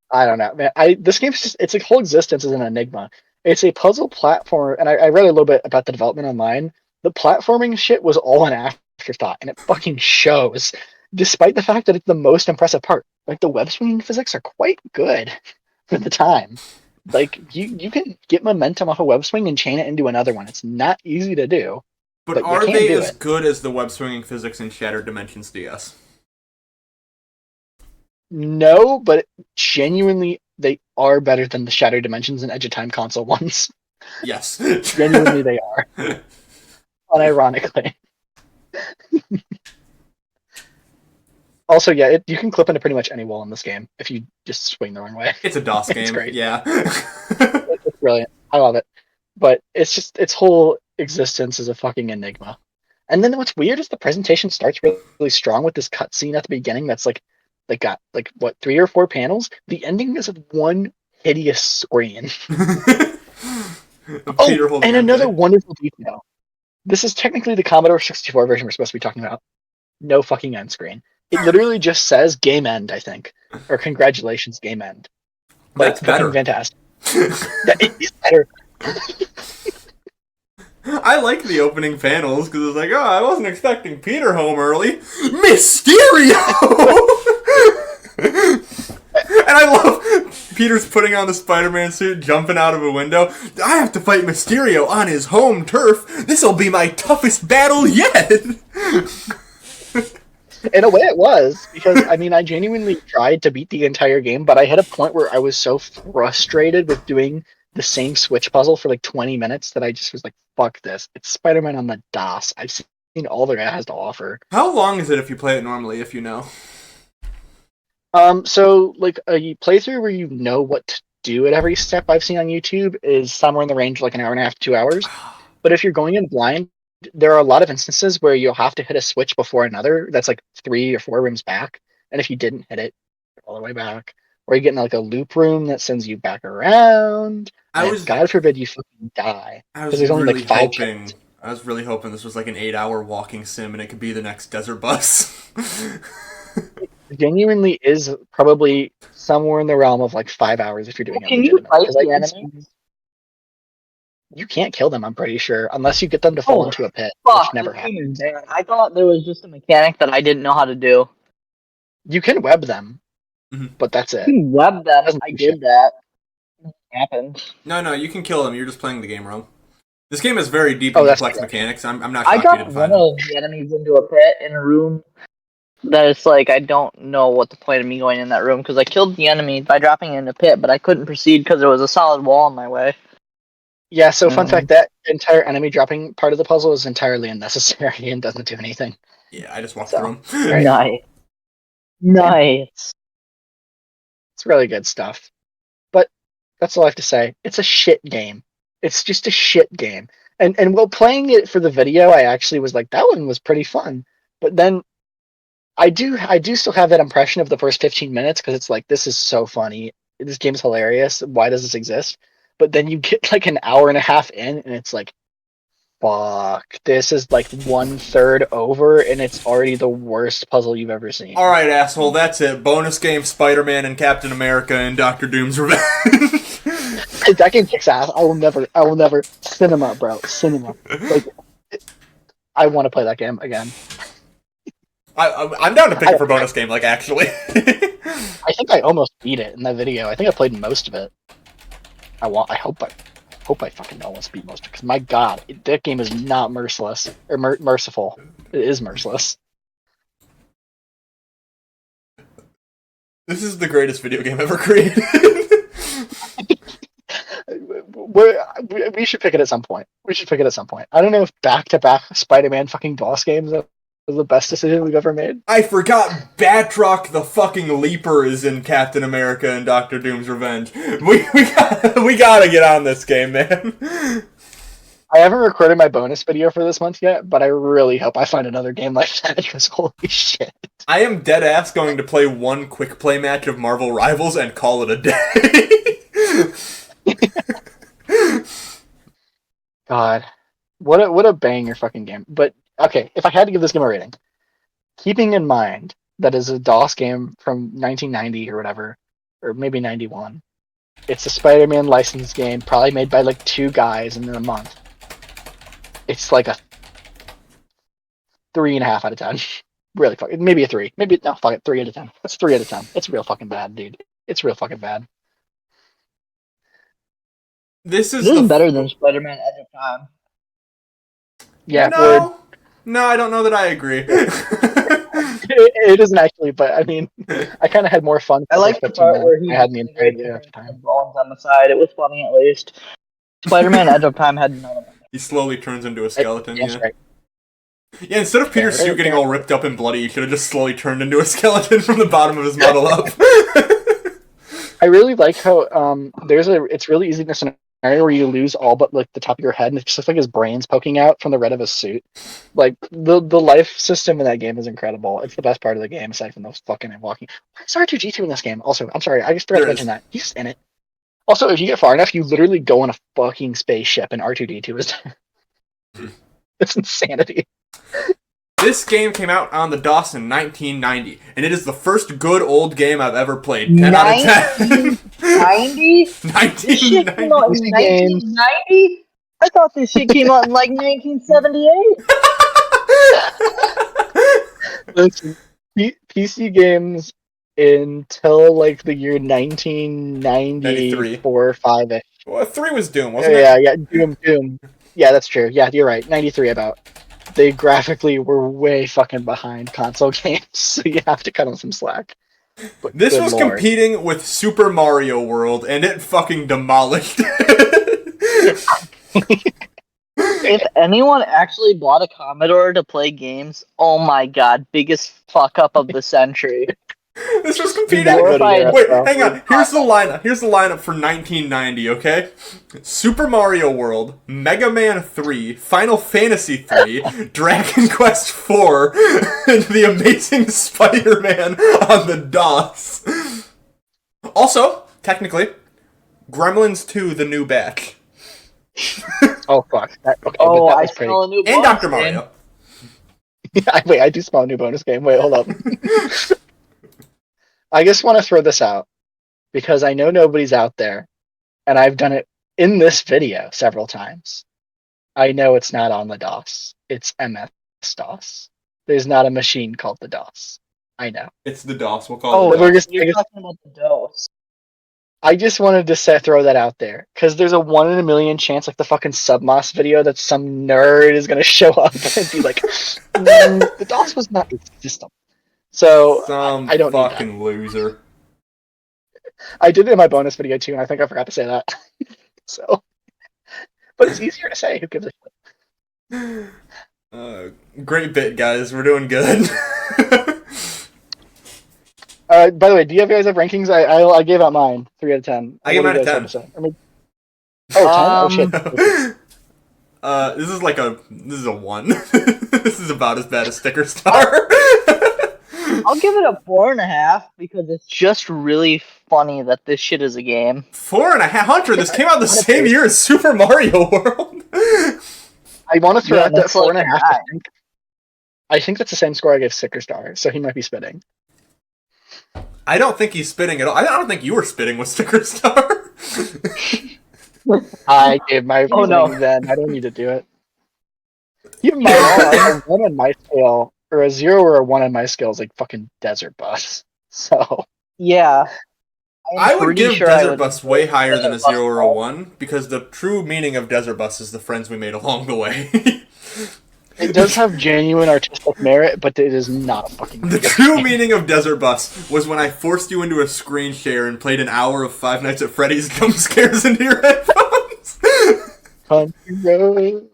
B: I don't know, man. This game's just its whole existence is an enigma. It's a puzzle platform, and I read a little bit about the development online. The platforming shit was all an afterthought, and it fucking shows. Despite the fact that it's the most impressive part, like the web swinging physics are quite good for the time. Like you can get momentum off a web swing and chain it into another one. It's not easy to do,
A: But
B: but you
A: are
B: can
A: they
B: do
A: as
B: it.
A: good as the web swinging physics in Shattered Dimensions DS?
B: No, but genuinely they are better than the Shattered Dimensions and Edge of Time console ones.
A: Yes.
B: Genuinely, they are. Unironically. Also, yeah, you can clip into pretty much any wall in this game if you just swing the wrong way.
A: It's a DOS game.
B: It's great.
A: Yeah.
B: It's brilliant. I love it. But it's just its whole existence is a fucking enigma. And then what's weird is the presentation starts really strong with this cutscene at the beginning that's like they got like what 3 or 4 panels. The ending is one hideous screen.
A: Peter holding
B: And
A: on
B: another
A: to-
B: wonderful detail. This is technically the Commodore 64 version we're supposed to be talking about. No fucking end screen. It literally just says game end, I think. Or congratulations, game end. Like,
A: That's better.
B: fucking fantastic. It is better.
A: I like the opening panels because it's like, oh, I wasn't expecting Peter home early. Mysterio! And I love Peter's putting on the Spider-Man suit, jumping out of a window. I have to fight Mysterio on his home turf. This'll be my toughest battle yet.
B: In a way, it was because I mean, I genuinely tried to beat the entire game, but I hit a point where I was so frustrated with doing the same Switch puzzle for like 20 minutes that I just was like, "Fuck this! It's Spider-Man on the DOS. I've seen all that it has to offer."
A: How long is it if you play it normally, if you know?
B: So like a playthrough where you know what to do at every step I've seen on YouTube is somewhere in the range of like an hour and a half, 2 hours. But if you're going in blind, there are a lot of instances where you'll have to hit a switch before another that's like 3 or 4 rooms back. And if you didn't hit it, you're all the way back. Or you get in like a loop room that sends you back around. And God forbid you fucking die.
A: I
B: Because
A: was
B: there's only
A: really
B: like 5
A: hoping.
B: checkpoints.
A: I was really hoping this was like an 8-hour walking sim, and it could be the next Desert Bus.
B: Genuinely is probably somewhere in the realm of like 5 hours if you're doing it
C: Can you
B: legitimate.
C: fight
B: 'Cause
C: the enemies?
B: you can't kill them, I'm pretty sure, unless you get them to fall
C: Oh,
B: into a pit,
C: Fuck,
B: which never
C: this
B: happens.
C: game is bad. I thought there was just a mechanic that I didn't know how to do.
B: You can web them,
A: Mhm.
B: but that's
C: You
B: it.
C: can web them.
B: Doesn't
C: I
B: do
C: did
B: shit.
C: that. It happened.
A: No, you can kill them. You're just playing the game wrong. This game has very deep
B: Oh,
A: and
B: that's
A: complex
B: true.
A: mechanics. I'm not
C: I
A: shocked you
C: got
A: didn't
C: one
A: find them.
C: of the enemies into a pit in a room that it's like I don't know what the point of me going in that room because I killed the enemy by dropping it in a pit, but I couldn't proceed because there was a solid wall in my way.
B: Yeah, so fun
C: Mhm.
B: fact, that entire enemy dropping part of the puzzle is entirely unnecessary and doesn't do anything.
A: Yeah, I just walked
B: So,
A: through them.
B: right.
C: Nice. Nice.
B: It's really good stuff. But that's all I have to say. It's a shit game. It's just a shit game. And while playing it for the video, I actually was like, that one was pretty fun. But then I do still have that impression of the first 15 minutes because it's like, this is so funny. This game's hilarious. Why does this exist? But then you get like an hour and a half in, and it's like, fuck, this is like 1/3 over, and it's already the worst puzzle you've ever seen.
A: All right, asshole. That's it. Bonus game: Spider-Man and Captain America and Doctor Doom's Revenge.
B: That game kicks ass. I will never. Cinema, bro. Cinema. Like, I want to play that game again.
A: I'm down to pick it for bonus game. Like actually.
B: I think I almost beat it in that video. I think I played most of it. I hope I fucking almost beat most of it. Because my god, that game is not merciless. Or merciful. It is merciless.
A: This is the greatest video game ever created.
B: We should pick it at some point. I don't know if back-to-back Spider-Man fucking DOS games are was the best decision we've ever made.
A: I forgot Batroc the fucking Leaper is in Captain America and Doctor Doom's Revenge. We gotta get on this game, man.
B: I haven't recorded my bonus video for this month yet, but I really hope I find another game like that because holy shit.
A: I am dead ass going to play one quick play match of Marvel Rivals and call it a day.
B: God. What a banger fucking game. But okay, if I had to give this game a rating, keeping in mind that is a DOS game from 1990 or whatever, or maybe 91. It's a Spider-Man licensed game, probably made by like 2 guys in a month. It's like a 3.5 out of 10. Really fucking, maybe a 3. Maybe, no, fuck it, 3 out of 10. It's 3 out of 10. It's real fucking bad, dude. It's real fucking bad.
A: This is
C: better than Spider-Man Edge of Time.
B: Yeah,
A: no, I don't know that I agree.
B: it isn't actually, but I mean, I kind of had more fun.
C: I like the part where he
B: had the entire day of time.
C: Bones on the side. It was funny at least. Spider-Man Edge of Time had none of them.
A: He slowly turns into a skeleton.
B: Yes,
A: yeah.
B: right.
A: Yeah, instead of Peter's suit getting all ripped up and bloody, he should have just slowly turned into a skeleton from the bottom of his model up.
B: I really like how it's really easy in a scenario where you lose all but like the top of your head and it just looks like his brain's poking out from the red of his suit. Like the life system in that game is incredible. It's the best part of the game aside from those fucking walking. Why is R2-D2 in this game? Also, I'm sorry, I just forgot to mention that. He's in it. Also, if you get far enough, you literally go on a fucking spaceship and R2-D2 is there. It's insanity.
A: This game came out on the DOS in 1990, and it is the first good old game I've ever played. 10 out of 10.
C: 90? This shit came out in 1990? I thought this shit came out in like 1978.
B: Listen, PC games until like the year 1994 or 5-ish.
A: Well, 3 was Doom, wasn't it?
B: Yeah, Doom. Yeah, that's true. Yeah, you're right. 93 about. They graphically were way fucking behind console games, so you have to cut them some slack. But
A: this was competing with Super Mario World, and it fucking demolished it.
C: If anyone actually bought a Commodore to play games, oh my god, biggest fuck up of the century.
A: This was competing. Wait, hang on. Here's the lineup. Here's the lineup for 1990. Okay, Super Mario World, Mega Man 3, Final Fantasy 3, Dragon Quest 4, and The Amazing Spider-Man on the DOS. Also, technically, Gremlins 2: The New Batch.
B: Oh fuck. Okay,
C: oh,
B: I
C: smell a new
A: and
C: bonus
A: Dr. Mario.
B: Wait, I do smell a new bonus game. Wait, hold up. I just want to throw this out because I know nobody's out there, and I've done it in this video several times. I know it's not on the DOS. It's MS-DOS. There's not a machine called the DOS. I know.
A: It's the DOS. We'll call it.
B: We're just
C: You're talking about the DOS.
B: I just wanted to throw that out there because there's a 1 in a million chance, like the fucking Submos video, that some nerd is gonna show up and be like, "The DOS was not the system." So I don't
A: fucking
B: need that.
A: loser.
B: I did it in my bonus video too, and I think I forgot to say that. So, but it's easier to say. Who gives a shit?
A: Great bit, guys. We're doing good.
B: By the way, do you guys have rankings? I gave out mine 3 out of 10.
A: I gave mine a 10.
B: 10? Oh, 10? Oh shit.
A: This is a 1. This is about as bad as Sticker Star.
C: I'll give it a 4.5 because it's just really funny that this shit is a game.
A: 4.5? Hunter, this came out the same year as Super Mario World.
B: I want to throw out that 4.5.
C: Like
B: I think that's the same score I gave Sticker Star, so he might be spitting.
A: I don't think he's spitting at all. I don't think you were spitting with Sticker Star.
B: I gave my reasoning
C: no.
B: then. I don't need to do it. You might a 1 on my scale, or a 0 or a 1 on my scale is like fucking Desert Bus. So
C: yeah.
A: I would give Desert Bus way higher than a 0 or a 1, because the true meaning of Desert Bus is the friends we made along the way.
B: It does have genuine artistic merit, but it is not a fucking
A: The true meaning of Desert Bus was when I forced you into a screen share and played an hour of Five Nights at Freddy's jump scares into your headphones.
B: Country roads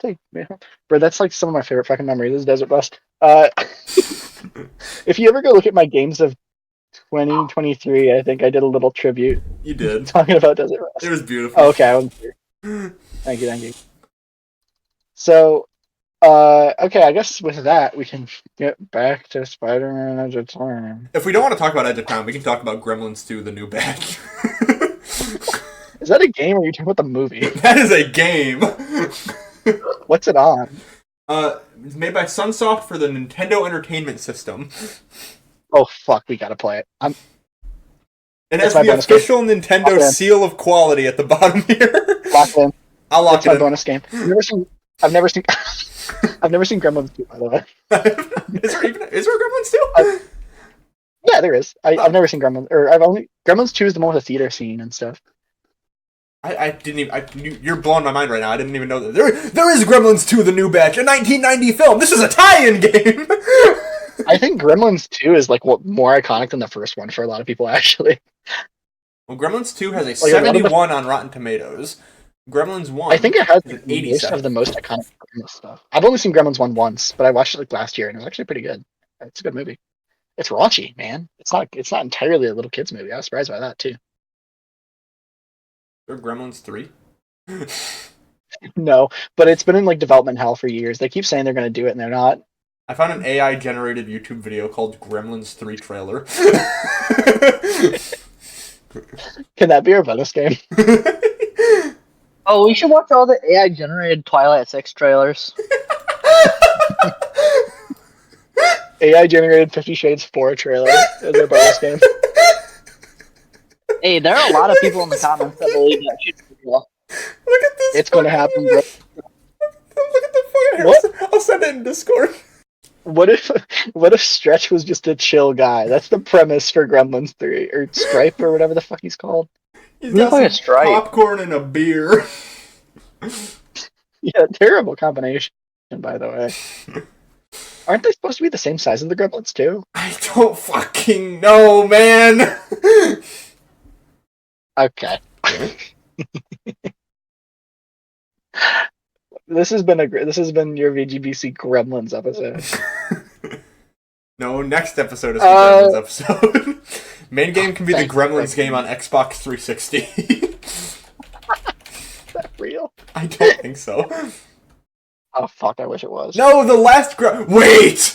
B: thing. Yeah. Bro, that's like some of my favorite fucking memories is Desert Bus. If you ever go look at my games of 2023, I think I did a little tribute
A: You did.
B: talking about Desert Bus.
A: It was beautiful.
B: Oh, okay, I wasn't here. Thank you. So, okay, I guess with that, we can get back to Spider-Man Edge of Time.
A: If we don't want to talk about Edge of Time, we can talk about Gremlins 2, the new batch.
B: Is that a game or are you talking about the movie?
A: That is a game.
B: What's it on?
A: It's made by Sunsoft for the Nintendo Entertainment System.
B: Oh, fuck, we gotta play it.
A: It has
B: my
A: the
B: bonus
A: official Nintendo seal of quality at the bottom here.
B: Lock in.
A: I'll lock
B: That's
A: it
B: my
A: in.
B: bonus game. I've never seen Gremlins 2, by the way.
A: Is there Gremlins 2?
B: Yeah, there is. I've never seen Gremlins, or Gremlins 2 is the one with the theater scene and stuff.
A: I didn't even. You're blowing my mind right now. I didn't even know that there is Gremlins 2, the new batch, a 1990 film. This is a tie-in game.
B: I think Gremlins 2 is like more iconic than the first one for a lot of people, actually.
A: Well, Gremlins 2 has a
B: Like,
A: 71 on Rotten Tomatoes. Gremlins 1
B: I think it has
A: is an
B: most
A: 87.
B: of the most iconic Gremlins stuff. I've only seen Gremlins 1 once, but I watched it like last year and it was actually pretty good. It's a good movie. It's raunchy, man. It's not entirely a little kids movie. I was surprised by that too.
A: Or Gremlins 3?
B: No, but it's been in like development hell for years. They keep saying they're going to do it and they're not.
A: I found an AI-generated YouTube video called Gremlins 3 trailer.
B: Can that be our bonus game?
C: Oh, we should watch all the AI generated Twilight 6 trailers.
B: AI generated 50 Shades 4 trailer as our bonus game.
C: Hey, there are a lot of people in the comments that believe that shit is real.
A: Look at this.
B: It's going to happen, bro.
A: Look at the fucking.
B: What?
A: I'll send it in Discord.
B: What if Stretch was just a chill guy? That's the premise for Gremlins 3 or Stripe or whatever the fuck he's called.
A: He's
C: Look
A: got
C: like a
A: some
C: stripe.
A: popcorn and a beer.
B: Yeah, terrible combination, by the way. Aren't they supposed to be the same size as the Gremlins too?
A: I don't fucking know, man.
B: Okay. This has been your VGBC Gremlins episode.
A: No, next episode is the Gremlins episode. Main game can be the Gremlins game on Xbox 360.
B: Is that real?
A: I don't think so.
B: Oh fuck! I wish it was.
A: No, the last Wait!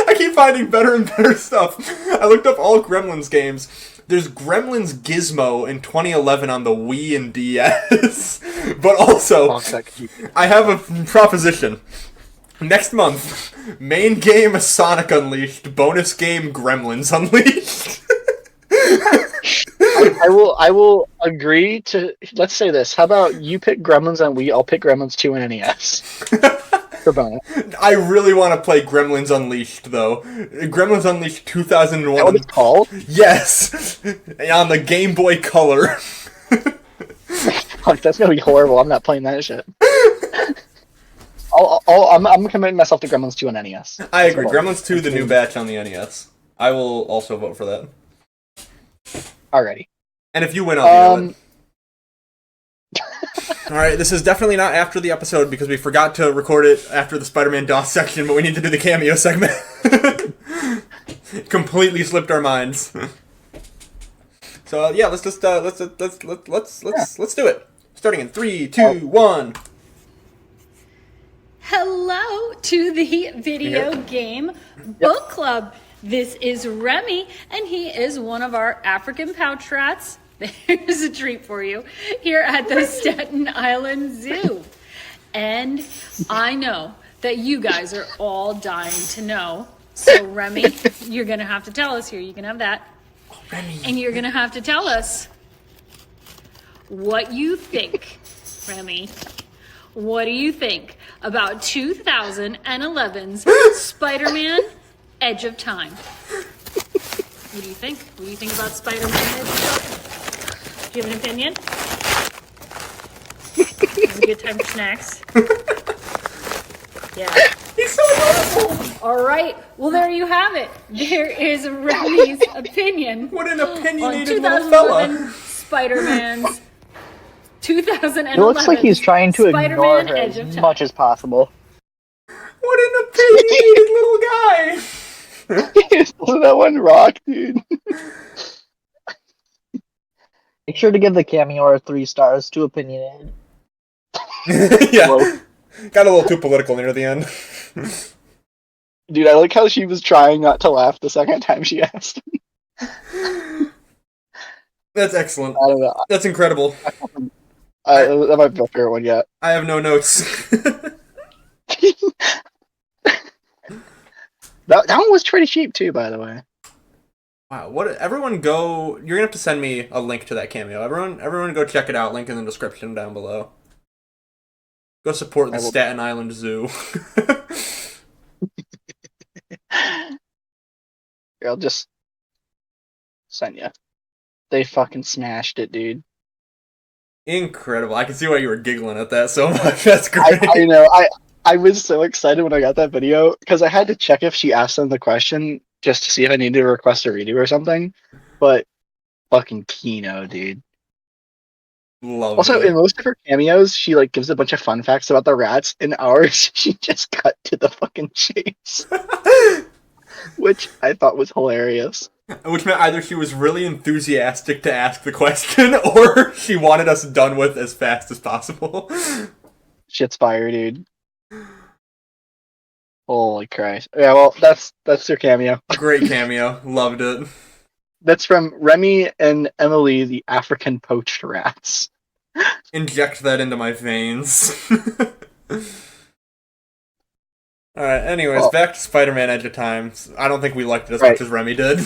A: I keep finding better and better stuff. I looked up all Gremlins games. There's Gremlins Gizmo in 2011 on the Wii and DS. But also, I have a proposition. Next month, main game Sonic Unleashed, bonus game Gremlins Unleashed.
B: I will agree to. Let's say this. How about you pick Gremlins on Wii? I'll pick Gremlins 2 and NES. For bonus.
A: I really want to play Gremlins Unleashed, though. Gremlins Unleashed 2001.
B: Is that what it's called?
A: Yes! On the Game Boy Color.
B: Fuck, that's gonna be horrible. I'm not playing that shit. I'm committing myself to Gremlins 2 on NES.
A: I agree. Gremlins 2, the new batch on the NES. I will also vote for that.
B: Alrighty.
A: And if you win, I'll do it. Alright, this is definitely not after the episode because we forgot to record it after the Spider-Man DOS section, but we need to do the cameo segment. Completely slipped our minds. So yeah, let's just let's do it. Starting in 3, 2, 1.
D: Hello to the video game book club. This is Remy, and he is one of our African pouch rats. There's a treat for you here at the Staten Island Zoo. And I know that you guys are all dying to know. So Remy, you're going to have to tell us here. You can have that.
A: Remy.
D: And you're going to have to tell us what you think, Remy. What do you think about 2011's Spider-Man Edge of Time? What do you think? What do you think about Spider-Man Edge of Time? Do you have an opinion? It's a good time for snacks. Yeah.
A: He's so adorable!
D: All right. Well, there you have it. There is Remy's opinion
A: What an
D: on
A: opinionated little fella.
D: 2011 Spider-Man's 2011.
C: It looks like he's trying to ignore
D: Spider-Man
C: her
D: Edge of
C: as
D: Time.
C: much as possible.
A: What an opinionated little guy!
B: Wasn't that one rock, dude?
C: Make sure to give the cameo 3 stars. Too opinionated.
A: Yeah.
C: Whoa.
A: Got a little too political near the end.
B: Dude, I like how she was trying not to laugh the second time she asked.
A: That's excellent.
B: I don't know.
A: That's incredible.
B: That might be my favorite one yet.
A: I have no notes.
B: That one was pretty cheap too, by the way.
A: Wow, what? Everyone go. You're gonna have to send me a link to that cameo. Everyone go check it out. Link in the description down below. Go support the Staten Island Zoo.
B: Here, I'll just send you. They fucking smashed it, dude.
A: Incredible. I can see why you were giggling at that so much. That's great.
B: I know. I was so excited when I got that video because I had to check if she asked them the question just to see if I needed to request a redo or something. But fucking Kino, dude.
A: Love
B: Also,
A: it.
B: in most of her cameos, she like gives a bunch of fun facts about the rats. In ours, she just cut to the fucking chase, which I thought was hilarious.
A: Which meant either she was really enthusiastic to ask the question, or she wanted us done with as fast as possible.
B: Shit's fire, dude. Holy Christ! Yeah, well, that's their cameo.
A: Great cameo. Loved it.
B: That's from Remy and Emily, the African poached rats.
A: Inject that into my veins. Alright, anyways, back to Spider-Man Edge of Time. I don't think we liked it as much as Remy did.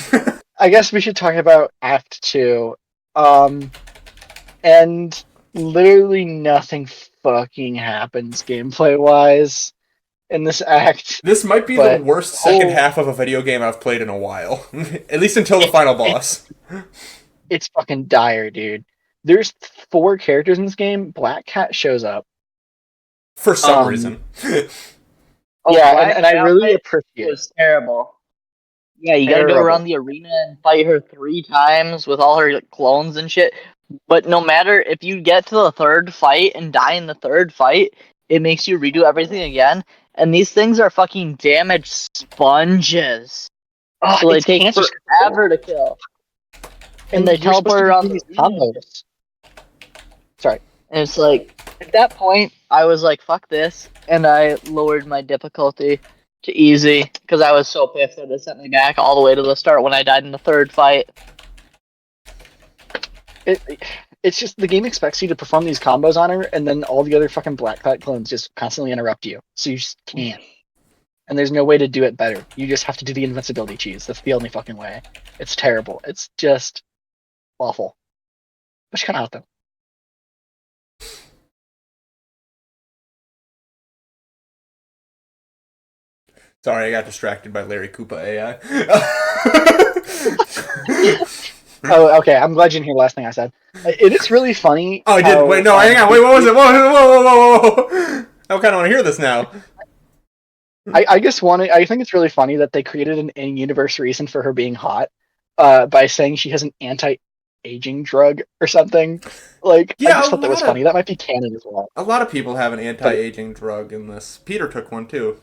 B: I guess we should talk about Act 2. And literally nothing fucking happens gameplay-wise in this act.
A: This might be the worst second half of a video game I've played in a while. At least until the final boss.
B: It's fucking dire, dude. There's 4 characters in this game. Black Cat shows up.
A: For some reason.
B: Yeah, and I really appreciate it.
C: It was terrible. Yeah, you gotta go around the arena and fight her 3 times with all her clones and shit. But no matter if you get to the 3rd fight and die in the 3rd fight, it makes you redo everything again. And these things are fucking damage sponges.
B: Oh,
C: so they take forever to kill. And they teleport around these combos.
B: Sorry.
C: And it's like, at that point, I was like, fuck this. And I lowered my difficulty to easy. Because I was so pissed that it sent me back all the way to the start when I died in the 3rd fight.
B: It's just, the game expects you to perform these combos on her, and then all the other fucking Black Cat clones just constantly interrupt you. So you just can't. And there's no way to do it better. You just have to do the invincibility cheese. That's the only fucking way. It's terrible. It's just awful. But she's kind of out, though.
A: Sorry, I got distracted by Larry Koopa AI.
B: Oh, okay. I'm glad you didn't hear the last thing I said. It is really funny.
A: Oh, I did. Wait, no, hang on. Wait, what was it? Whoa. I kind of want to hear this now.
B: I think it's really funny that they created an in-universe reason for her being hot by saying she has an anti-aging drug or something. Like, yeah, I just thought that was funny. That might be canon as well.
A: A lot of people have an anti-aging drug in this. Peter took one, too.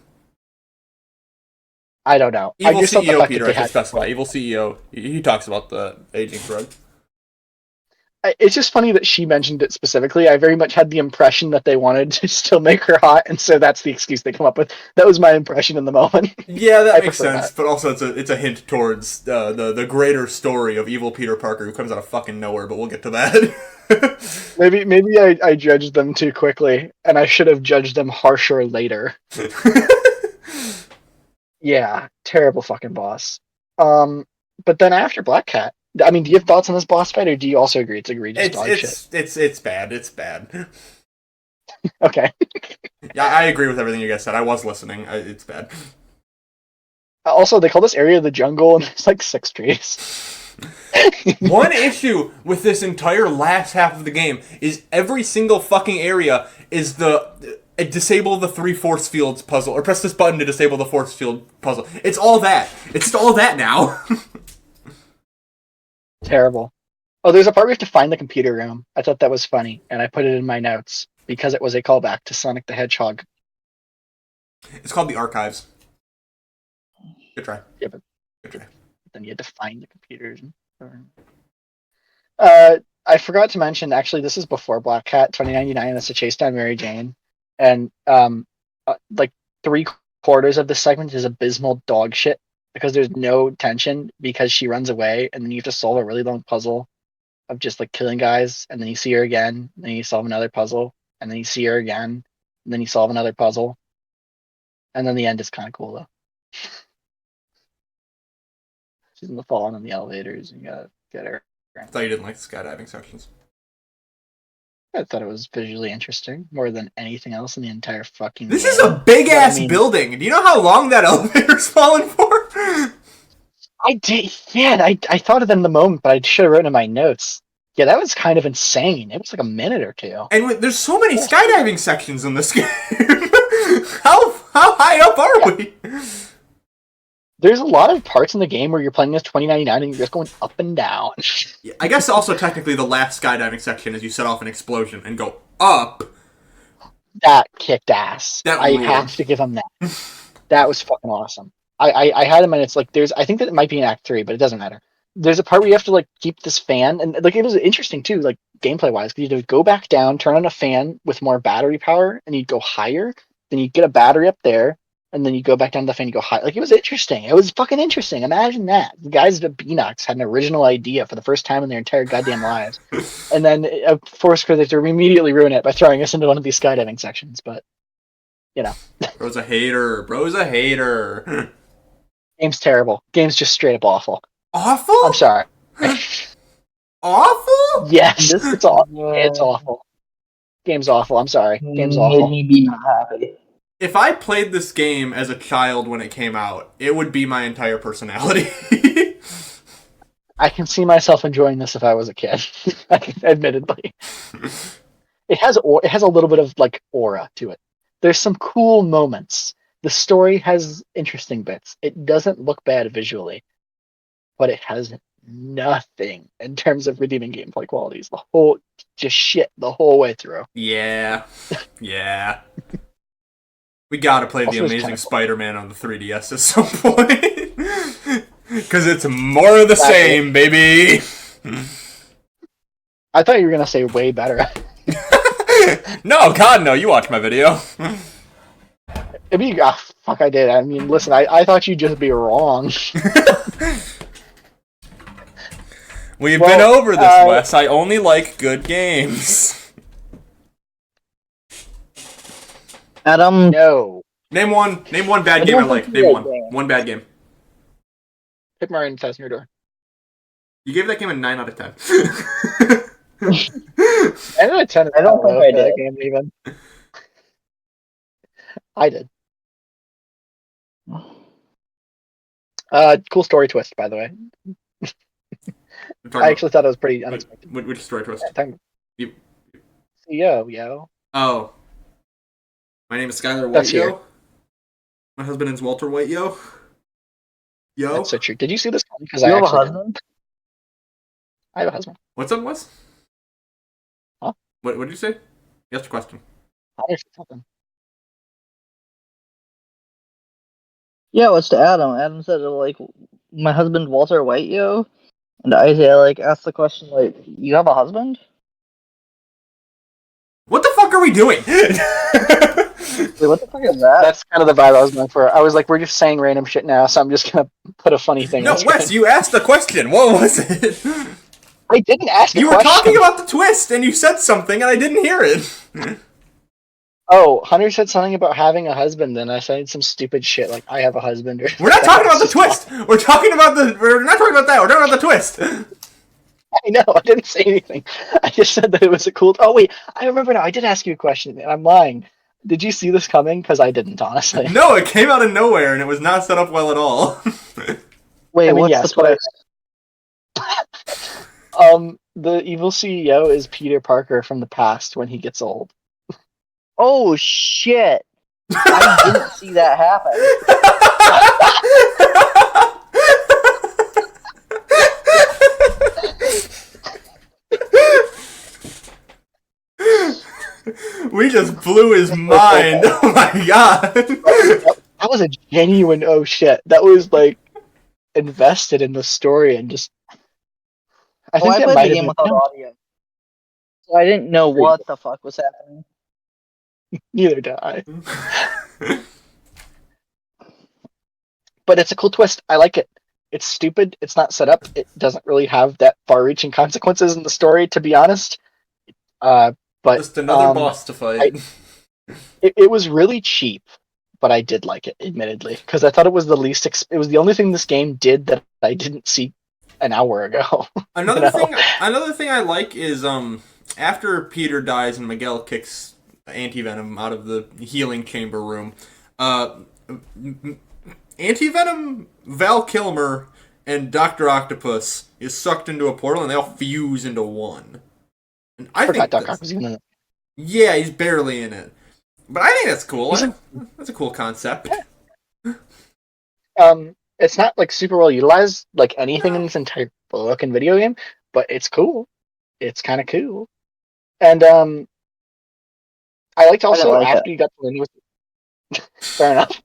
B: I don't know.
A: Evil CEO Peter, I should specify. Evil CEO. He talks about the aging drug.
B: It's just funny that she mentioned it specifically. I very much had the impression that they wanted to still make her hot, and so that's the excuse they come up with. That was my impression in the moment.
A: Yeah, that makes sense. But also, it's a hint towards the greater story of evil Peter Parker, who comes out of fucking nowhere. But we'll get to that.
B: maybe I judged them too quickly, and I should have judged them harsher later. Yeah, terrible fucking boss. But then after Black Cat, I mean, do you have thoughts on this boss fight, or do you also agree it's egregious dog shit?
A: It's bad. It's bad.
B: Okay.
A: Yeah, I agree with everything you guys said. I was listening. It's bad.
B: Also, they call this area the jungle, and there's like 6 trees.
A: One issue with this entire last half of the game is every single fucking area is disable the 3 force fields puzzle, or press this button to disable the force field puzzle. It's all that. It's just all that now.
B: Terrible. Oh, there's a part where we have to find the computer room. I thought that was funny, and I put it in my notes because it was a callback to Sonic the Hedgehog.
A: It's called the Archives. Good try.
B: Yeah, but
A: Good try.
B: then you had to find the computers. I forgot to mention, actually, this is before Black Cat 2099. It's a chase down Mary Jane, and like 3/4 of the segment is abysmal dog shit because there's no tension because she runs away, and then you have to solve a really long puzzle of just like killing guys, and then you see her again, and then you solve another puzzle, and then you see her again, and then you solve another puzzle, and then the end is kind of cool though. She's in the falling in the elevators, and you gotta get her.
A: I thought you didn't like the skydiving sections.
B: I thought it was visually interesting more than anything else in the entire fucking
A: This
B: game.
A: is a big ass building. Do you know how long that elevator's fallen for?
B: I did, yeah. I thought of it in the moment, but I should have written in my notes. Yeah, that was kind of insane. It was like a minute or two.
A: And there's so many skydiving sections in this game. How high up are we?
B: There's a lot of parts in the game where you're playing as 2099 and you're just going up and down.
A: I guess also technically the last skydiving section is you set off an explosion and go up.
B: That kicked ass. I have to give him that. That was fucking awesome. I had him, and it's like I think that it might be in Act 3, but it doesn't matter. There's a part where you have to like keep this fan, and like it was interesting too, like gameplay wise, because you had to go back down, turn on a fan with more battery power, and you'd go higher. Then you get a battery up there, and then you go back down to the fan, you go high. Like it was interesting. It was fucking interesting. Imagine that. The guys at Beanox had an original idea for the first time in their entire goddamn lives, and then forced critics to immediately ruin it by throwing us into one of these skydiving sections. But you know,
A: Bro's a hater. Bro's a hater.
B: Game's terrible. Game's just straight up awful.
A: Awful?
B: I'm sorry.
A: Awful?
B: Yes, it's awful. It's awful. Game's awful. I'm sorry. Game's awful.
C: Made me be not happy.
A: If I played this game as a child when it came out, it would be my entire personality.
B: I can see myself enjoying this if I was a kid. Admittedly, it has a little bit of like aura to it. There's some cool moments. The story has interesting bits. It doesn't look bad visually, but it has nothing in terms of redeeming gameplay qualities. The whole just shit the whole way through.
A: Yeah. Yeah. We gotta play
B: Also,
A: The
B: it's
A: Amazing
B: kinda
A: Spider-Man on the 3DS at some point. Because it's more of the same, baby.
B: I thought you were gonna say way better.
A: No, God, no. You watch my video.
B: I mean, fuck, I did. I mean, listen, I thought you'd just be wrong.
A: We've been over this, Wes. I only like good games.
C: Adam,
B: No.
A: Name one bad game I like. Name one. One bad game.
B: Hit Mario and Thousand Year Door.
A: You gave that game a 9 out of 10.
B: 9 out of 10.
C: I don't think I did.
B: That game even. I did. Cool story twist, by the way. I actually thought it was pretty unexpected.
A: Which story twist?
B: Yo.
A: Oh. My name is Skylar
B: That's
A: White,
B: here.
A: yo. My husband is Walter White, yo. Yo.
B: That's so true. Did you see this? Because
C: you
B: I
C: have a
B: actually
C: husband?
B: I have a husband.
A: What's up, Wes?
B: Huh?
A: What did you say? You asked a question.
B: I actually something.
C: Yeah, what's to Adam? Adam said, like, my husband Walter White, yo. And Isaiah, like, asked the question, like, you have a husband?
A: What the fuck are we doing?
C: Wait, what the fuck is that?
B: That's kind of the vibe I was going for. I was like, we're just saying random shit now, so I'm just gonna put a funny thing.
A: No, Wes, you asked the question. What was it?
B: I didn't ask.
A: You were talking about the twist, and you said something, and I didn't hear it.
B: Oh, Hunter said something about having a husband, and I said some stupid shit like I have a husband. Or
A: We're not talking about the twist. We're not talking about that. We're talking about the twist.
B: I know. I didn't say anything. I just said that it was a cool. Oh wait, I remember now. I did ask you a question, and I'm lying. Did you see this coming? Because I didn't, honestly.
A: No, it came out of nowhere, and it was not set up well at all.
C: Wait,
B: I mean,
C: what's
B: yes,
C: the twist?
B: The evil CEO is Peter Parker from the past when he gets old.
C: Oh, shit. I didn't see that happen.
A: We just blew his mind. Oh my god.
B: That was a genuine oh shit. That was like invested in the story and just. I think
C: I
B: that
C: played
B: might
C: the
B: have
C: game
B: been
C: without audio, so I didn't know what the fuck was happening.
B: neither did I. But it's a cool twist. I like it. It's stupid. It's not set up. It doesn't really have that far-reaching consequences in the story, to be honest. But
A: Just another boss to fight.
B: It was really cheap, but I did like it, admittedly, because I thought it was the least. It was the only thing this game did that I didn't see an hour ago.
A: Another thing I like is after Peter dies and Miguel kicks Anti-Venom out of the healing chamber room, Anti-Venom, Val Kilmer, and Dr. Octopus is sucked into a portal and they all fuse into one. And I
B: forgot
A: think
B: Doc Ock was even in it.
A: Yeah, he's barely in it. But I think that's cool. That's a cool concept.
B: It's not like super well utilized like anything in this entire book and video game, but it's cool. It's kind of cool. And I liked also
C: like
B: after you got to win with. Fair enough.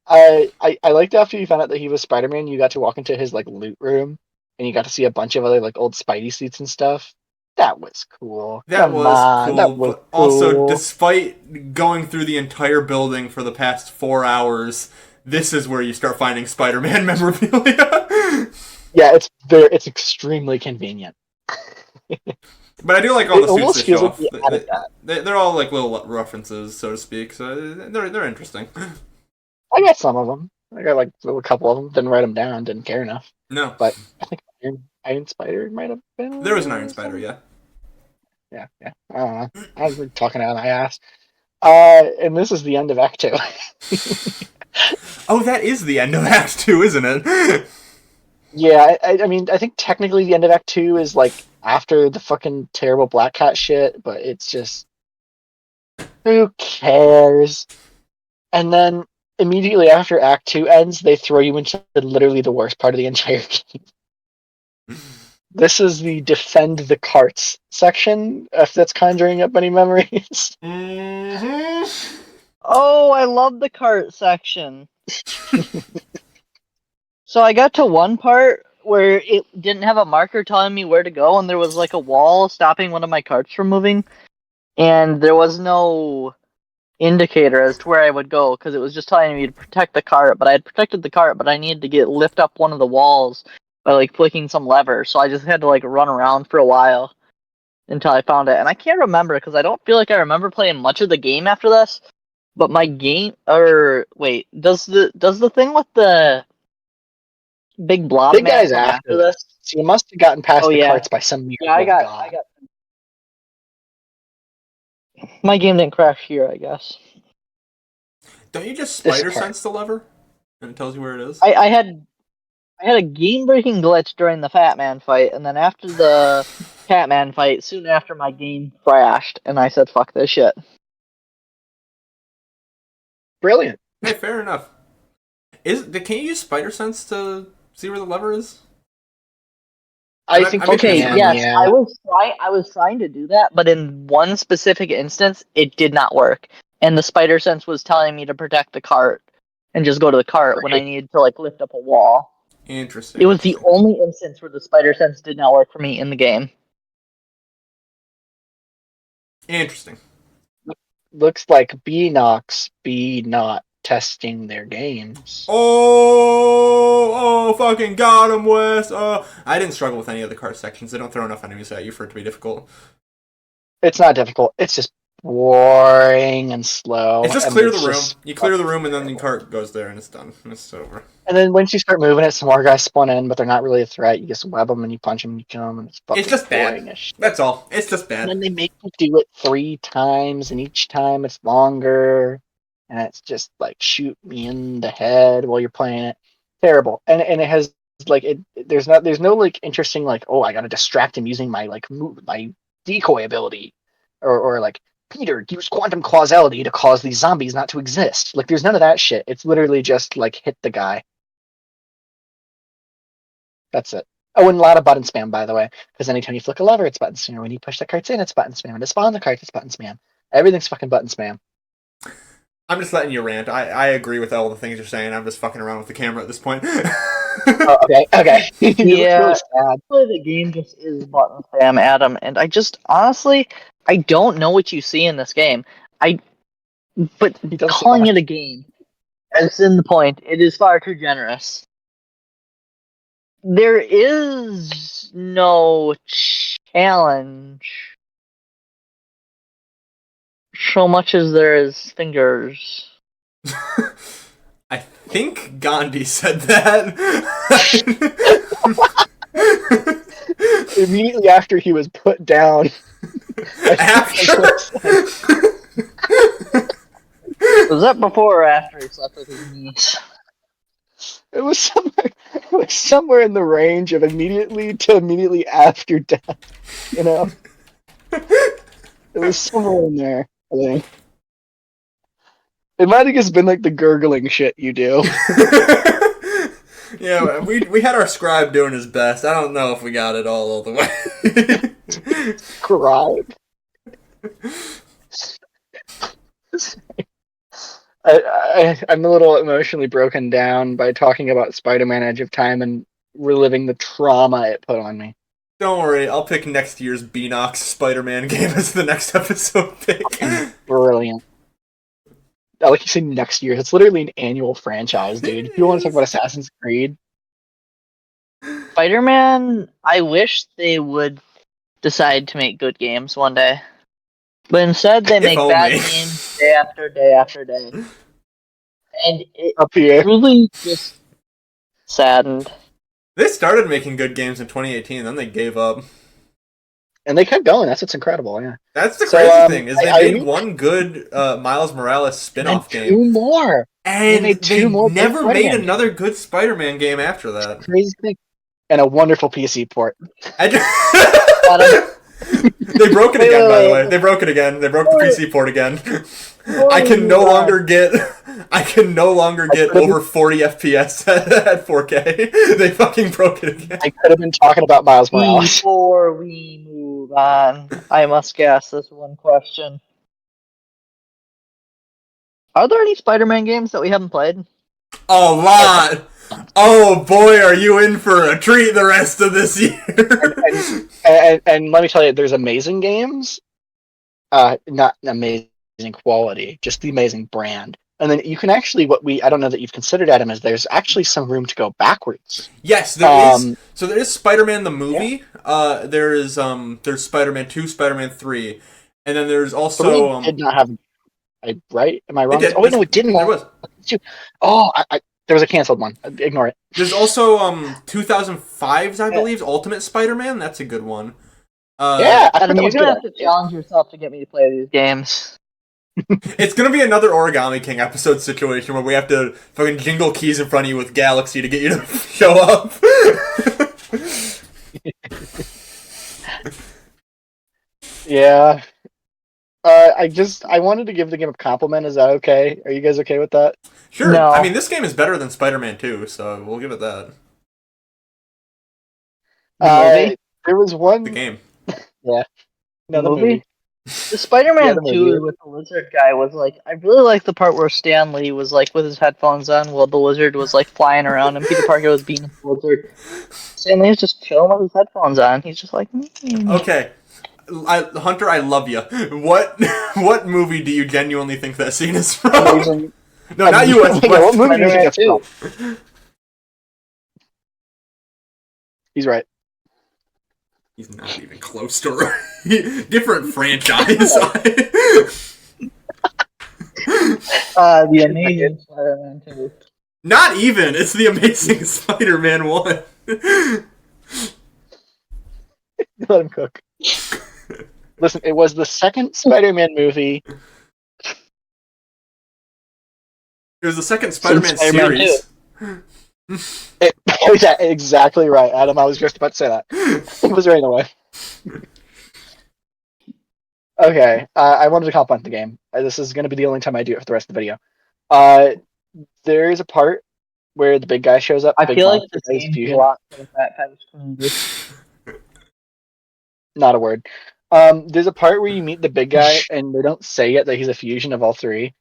B: I liked after you found out that he was Spider-Man, you got to walk into his like loot room and you got to see a bunch of other like old Spidey suits and stuff. That was cool.
A: That was cool,
B: that was
A: but also,
B: cool.
A: despite going through the entire building for the past 4 hours, this is where you start finding Spider-Man memorabilia.
B: Yeah, it's extremely convenient.
A: But I do like all the
B: It almost
A: suits they
B: feels
A: show
B: like
A: off.
B: they added that.
A: They're all like little references, so to speak. So they're interesting.
B: I got some of them. I got like a couple of them. Didn't write them down. Didn't care enough.
A: No,
B: But I think Iron Spider might have been.
A: there was an Iron Spider, yeah.
B: Yeah. I don't know. I was talking out of my ass. And this is the end of Act 2.
A: Oh, that is the end of Act 2, isn't it?
B: Yeah, I mean, I think technically the end of Act 2 is like after the fucking terrible Black Cat shit, but it's just who cares? And then immediately after Act 2 ends, they throw you into literally the worst part of the entire game. This is the defend the carts section, if that's conjuring up any memories.
A: Mm-hmm.
C: Oh, I love the cart section. So I got to one part where it didn't have a marker telling me where to go, and there was like a wall stopping one of my carts from moving, and there was no indicator as to where I would go because it was just telling me to protect the cart. But I had protected the cart, but I needed to lift up one of the walls by like flicking some lever. So I just had to like run around for a while until I found it. And I can't remember because I don't feel like I remember playing much of the game after this. But my game, or wait, does the thing with the big blob
B: Big
C: man
B: guys
C: come
B: after
C: this?
B: So you must have gotten past
C: Oh,
B: the
C: yeah.
B: carts by some miracle
C: Yeah,
B: of God.
C: I got. My game didn't crash here, I guess.
A: Don't you just
B: This
A: spider
B: part.
A: sense the lever? And it tells you where it is?
C: I had a game-breaking glitch during the Fat Man fight, and then after the Fat Man fight, soon after my game crashed, and I said, "Fuck this shit."
B: Brilliant.
A: Hey, fair enough. Can you use spider sense to see where the lever is?
B: I think
C: Okay,
B: can,
C: yes,
B: yeah.
C: I was trying to do that, but in one specific instance, it did not work, and the spider sense was telling me to protect the cart and just go to the cart when I needed to like lift up a wall.
A: Interesting.
C: It was the only instance where the spider sense did not work for me in the game.
A: Interesting.
B: Looks like Beanox be not testing their games.
A: Oh, fucking got him, Wes. I didn't struggle with any of the cart sections. They don't throw enough enemies at you for it to be difficult.
B: It's not difficult. It's just boring and slow.
A: It's just
B: and
A: clear
B: it's
A: the room.
B: just
A: You clear the room and then the cart goes there and it's done. It's over.
B: And then once you start moving it, some more guys spawn in, but they're not really a threat. You just web them and you punch them and you kill them, and it's fucking
A: It's just
B: boring
A: bad.
B: as shit.
A: That's all. It's just
B: And
A: bad.
B: then they make you do it 3 times, and each time it's longer, and it's just like shoot me in the head while you're playing it. Terrible. And it has like there's no like interesting like, oh, I gotta distract him using my like my decoy ability, or like Peter use quantum causality to cause these zombies not to exist. Like there's none of that shit. It's literally just like hit the guy. That's it. Oh, and a lot of button spam, by the way, because anytime you flick a lever, it's button spam. When you push the carts in, it's button spam. To spawn the carts, it's button spam. Everything's fucking button spam.
A: I'm just letting you rant. I agree with all the things you're saying. I'm just fucking around with the camera at this point.
B: Oh, okay. You look
C: Yeah.
B: really sad.
C: The game just is button spam, Adam, and I just honestly I don't know what you see in this game. But
B: He doesn't
C: calling
B: say
C: it a game, as in the point, it is far too generous. There is no challenge so much as there is fingers.
A: I think Gandhi said that.
B: Immediately after he was put down.
A: After?
C: Was that before or after he slept with his niece?
B: It was somewhere in the range of immediately to immediately after death. You know? It was somewhere in there, I think. It might have just been like the gurgling shit you do.
A: Yeah, we had our scribe doing his best. I don't know if we got it all the way.
B: Scribe. I'm a little emotionally broken down by talking about Spider-Man Edge of Time and reliving the trauma it put on me.
A: Don't worry, I'll pick next year's Beanox Spider-Man game as the next episode pick.
B: Brilliant. I like you say next year. It's literally an annual franchise, dude. If you want to talk about Assassin's Creed,
C: Spider-Man, I wish they would decide to make good games one day. But instead they make
A: only.
C: bad games day after day after day. And it
B: up here.
C: really just saddened.
A: They started making good games in 2018, then they gave up.
B: And they kept going. That's what's incredible, yeah.
A: That's the
B: So,
A: crazy thing, is they
B: I
A: made one good Miles Morales spin-off game.
B: Two more.
A: And
B: made two more
A: never
B: good
A: made
B: Spider-Man
A: another good Spider-Man game after that.
B: Crazy thing. And a wonderful PC port.
A: They broke it again, by the way. They broke it again. They broke the PC port again. I can no longer get over 40 FPS at 4K. They fucking broke it again.
B: I could have been talking about Miles Morales.
C: Before we move on, I must ask this one question. Are there any Spider-Man games that we haven't played?
A: A lot. Oh boy, are you in for a treat the rest of this year.
B: And let me tell you, there's amazing games. Not amazing quality, just the amazing brand. And then you can actually, I don't know that you've considered, Adam, is there's actually some room to go backwards.
A: Yes, there is. So there is Spider-Man the movie. Yeah. There's Spider-Man 2, Spider-Man 3, and then there's also
B: did not have. Right? Am I wrong?
A: It did.
B: Oh wait, no, it didn't.
A: There was.
B: Oh, there was a canceled one. Ignore it.
A: There's also 2005's, I believe, Ultimate Spider-Man. That's a good one.
B: Yeah,
C: Adam, you're gonna have to challenge yourself to get me to play these games.
A: It's gonna be another Origami King episode situation where we have to fucking jingle keys in front of you with Galaxy to get you to show up.
B: Yeah. I wanted to give the game a compliment. Is that okay? Are you guys okay with that?
A: Sure.
C: No.
A: I mean, this game is better than Spider-Man 2, so we'll give it that.
B: There was one.
A: The game.
B: Yeah. No, the
C: movie?
B: movie.
C: The Spider-Man
B: the
C: 2
B: movie.
C: with the lizard guy was like, I really like the part where Stan Lee was like with his headphones on while the lizard was like flying around and Peter Parker was beating the lizard. Stan Lee was just chilling with his headphones on. He's just like,
A: Okay. Hunter, I love you. What movie do you genuinely think that scene is from?
B: Amazing.
A: No, not you.
B: What movie do you think
C: Spider-Man
B: that's from? He's right.
A: He's not even close to right. Different franchise.
C: The Amazing Spider-Man 2.
A: Not even. It's the Amazing Spider-Man 1.
B: Let him cook. Listen, it was the second Spider-Man movie.
A: It was the second Spider-Man series.
B: Exactly right, Adam. I was just about to say that. It was right away. Okay, I wanted to compliment the game. This is going to be the only time I do it for the rest of the video. There is a part where the big guy shows up.
C: I feel like
B: the
C: this game's a lot for the Fat Patch community.
B: Not a word. There's a part where you meet the big guy, and they don't say yet that he's a fusion of all three.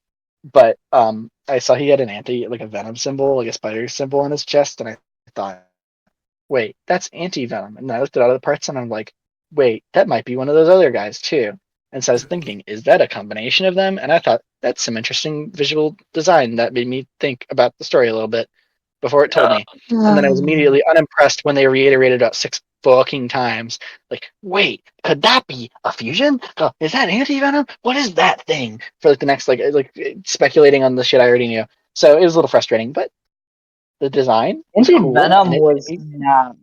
B: But I saw he had like a venom symbol, like a spider symbol on his chest, and I thought, wait, that's anti-venom. And I looked at other parts, and I'm like, wait, that might be one of those other guys too. And so I was thinking, is that a combination of them? And I thought that's some interesting visual design that made me think about the story a little bit before it told me. And then I was immediately unimpressed when they reiterated about 6 fucking times. Like, wait, could that be a fusion? Oh, is that anti-venom? What is that thing? For like the next like speculating on the shit I already knew. So it was a little frustrating, but the design was cool.
C: Venom
B: and
C: was not.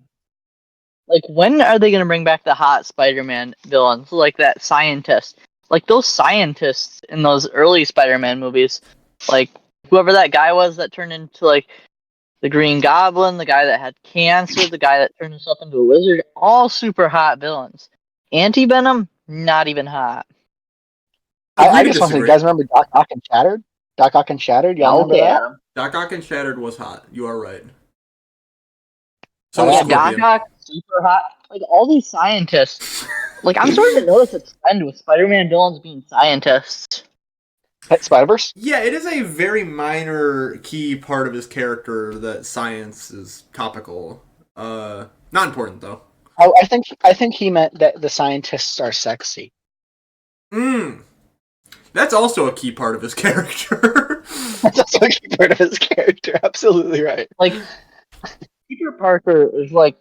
C: Like, when are they gonna bring back the hot Spider-Man villains, like that scientist? Like those scientists in those early Spider-Man movies, like whoever that guy was that turned into like the Green Goblin, the guy that had cancer, the guy that turned himself into a lizard, all super hot villains. Anti-Venom, not even hot.
B: I just want to say, you guys remember Doc Ock and Shattered? Doc Ock and Shattered, y'all remember
C: Okay,
B: that?
C: Adam.
A: Doc Ock and Shattered was hot. You are right.
B: So
A: So was
B: yeah,
A: Scorpion.
C: Doc Ock, super hot. Like all these scientists. Like I'm starting to notice a trend with Spider-Man villains being scientists.
B: Spider-Verse?
A: Yeah, it is a very minor key part of his character that science is topical. Not important though.
B: Oh, I think he meant that the scientists are sexy.
A: That's also a key part of his character.
B: That's also a key part of his character. Absolutely right.
C: Like Peter Parker is like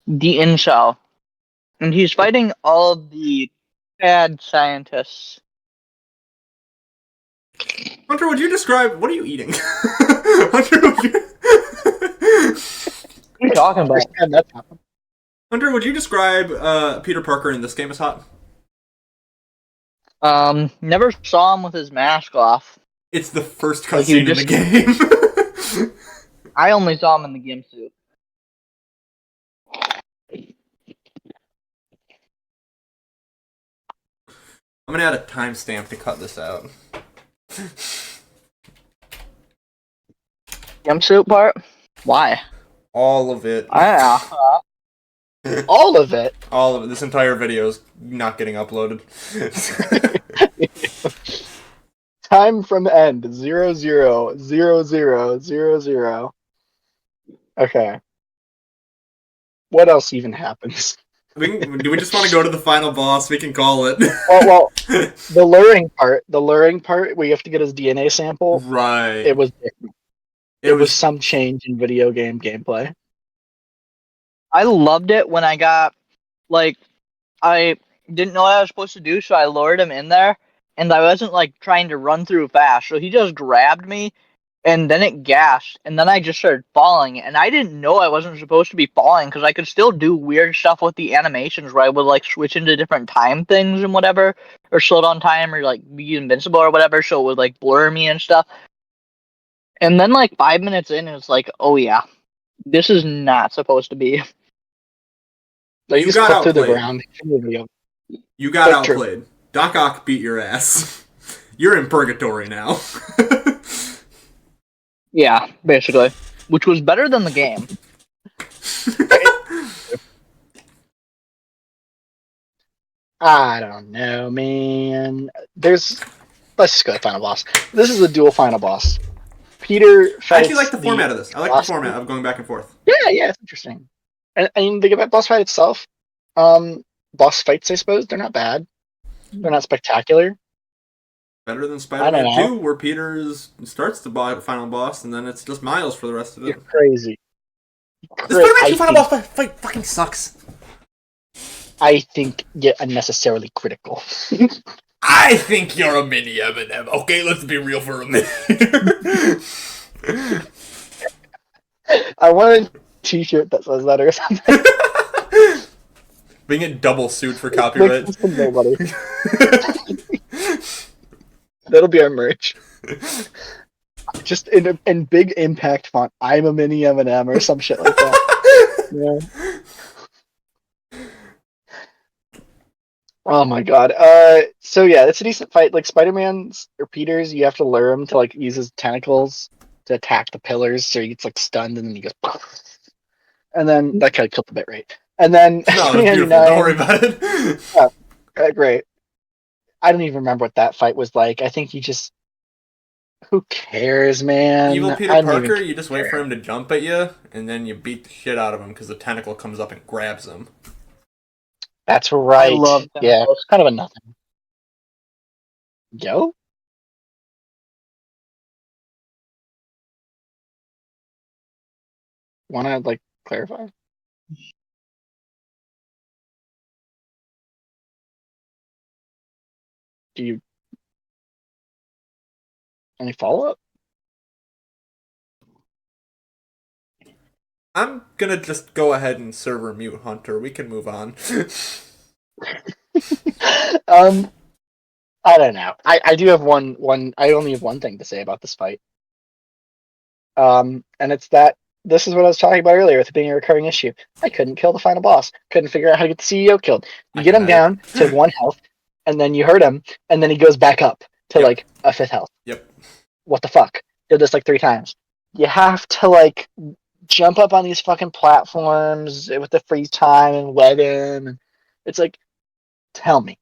C: the incel, and he's fighting all of the bad scientists.
A: Hunter, would you describe what are you eating? Hunter, would you
C: What are you talking about?
B: First time that's happened.
A: Hunter, would you describe Peter Parker in this game as hot?
C: Never saw him with his mask off.
A: It's the first
C: Like, you
A: cutscene in the game.
C: I only saw him in the gimp suit.
A: I'm gonna add a timestamp to cut this out.
C: Gimp suit part? Why?
A: All of it.
B: All of it.
A: All of it. This entire video is not getting uploaded.
B: Time from end 0 0 0 0 0 0. Okay. What else even happens?
A: Do we just want to go to the final boss? We can call it.
B: Well, the luring part where you have to get his DNA sample,
A: Right.
B: it was different. It was some change in video game gameplay.
C: I loved it when I got, like, I didn't know what I was supposed to do, so I lured him in there, and I wasn't, like, trying to run through fast, so he just grabbed me, and then it gashed, and then I just started falling, and I didn't know I wasn't supposed to be falling, because I could still do weird stuff with the animations, where I would, like, switch into different time things and whatever, or slow down time, or, like, be invincible or whatever, so it would, like, blur me and stuff. And then, like, 5 minutes in, it's like, oh yeah, this is not supposed to be.
B: Like,
A: You
B: just
A: got
B: clip through the
A: outplayed.
B: ground.
A: You got
B: That's true.
A: outplayed. Doc Ock beat your ass. You're in purgatory now.
C: Yeah, basically. Which was better than the game.
B: I don't know, man. Let's just go to the final boss. This is a dual final boss. Peter fights
A: I actually like the format of this. I like the
B: boss
A: format of going back and forth.
B: Yeah, it's interesting. And I mean, the boss fight itself, boss fights, I suppose, they're not bad. They're not spectacular.
A: Better than
B: I don't
A: Spider-Man
B: know.
A: 2, where Peter starts the final boss, and then it's just Miles for the rest of
B: You're
A: it.
B: crazy.
A: The Spider-Man 2 final boss fight fucking sucks.
B: I think get unnecessarily critical.
A: I think you're a mini M&M. Okay, let's be real for a minute.
B: I want a t-shirt that says that or something.
A: We can get double sued for copyright.
B: Like, from nobody. That'll be our merch. Just in big impact font, I'm a mini M&M or some shit like that. Yeah. Oh my god. So yeah, it's a decent fight. Like Spider-Man's or Peter's, you have to lure him to like use his tentacles to attack the pillars, so he gets like stunned and then he goes and then that kind of killed the bit rate. And then
A: No, it's beautiful. Don't worry about it.
B: Great. I don't even remember what that fight was like. I think he just. Who cares, man?
A: Evil Peter
B: I don't
A: Parker,
B: even
A: you just wait for him to jump at you, and then you beat the shit out of him because the tentacle comes up and grabs him.
B: That's
C: I
B: right.
C: love
B: Yeah,
C: tentacles.
B: kind of a nothing. Yo? Wanna, like, clarify? Do you. Any follow up?
A: I'm gonna just go ahead and server mute Hunter. We can move on.
B: I don't know. I do have one. I only have one thing to say about this fight. And it's that this is what I was talking about earlier with it being a recurring issue. I couldn't kill the final boss. Couldn't figure out how to get the CEO killed. You get him down to 1 health, and then you hurt him, and then he goes back up to like a 5th health.
A: Yep.
B: What the fuck? Did this like 3 times. You have to like jump up on these fucking platforms with the freeze time and let him. It's like, tell me.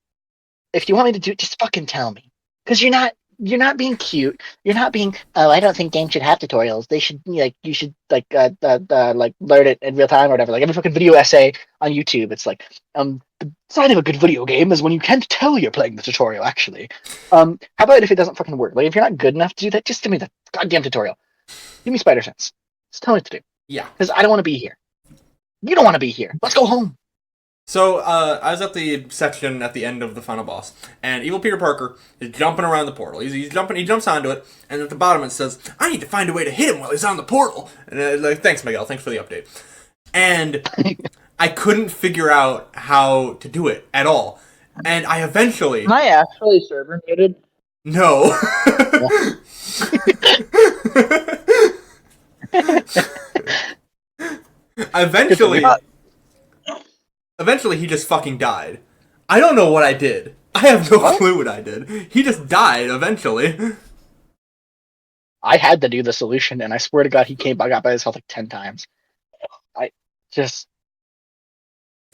B: If you want me to do it, just fucking tell me. Because you're not being cute. You're not being. Oh, I don't think games should have tutorials. They should you should like learn it in real time or whatever. Like every fucking video essay on YouTube, it's like the sign of a good video game is when you can't tell you're playing the tutorial. Actually, how about if it doesn't fucking work? Like if you're not good enough to do that, just give me the goddamn tutorial. Give me Spider Sense. Just tell me what to do.
A: Yeah.
B: Because I don't want to be here. You don't want to be here. Let's go home.
A: So, I was at the section at the end of the final boss, and Evil Peter Parker is jumping around the portal. He's jumping, he jumps onto it, and at the bottom it says, I need to find a way to hit him while he's on the portal. And like, thanks, Miguel, thanks for the update. And I couldn't figure out how to do it at all. And I eventually...
C: Am I actually server muted?
A: No. Eventually, he just fucking died. I don't know what I did. I have no clue what I did. He just died eventually.
B: I had to do the solution, and I swear to God, he came back, got by his health like 10 times. I just,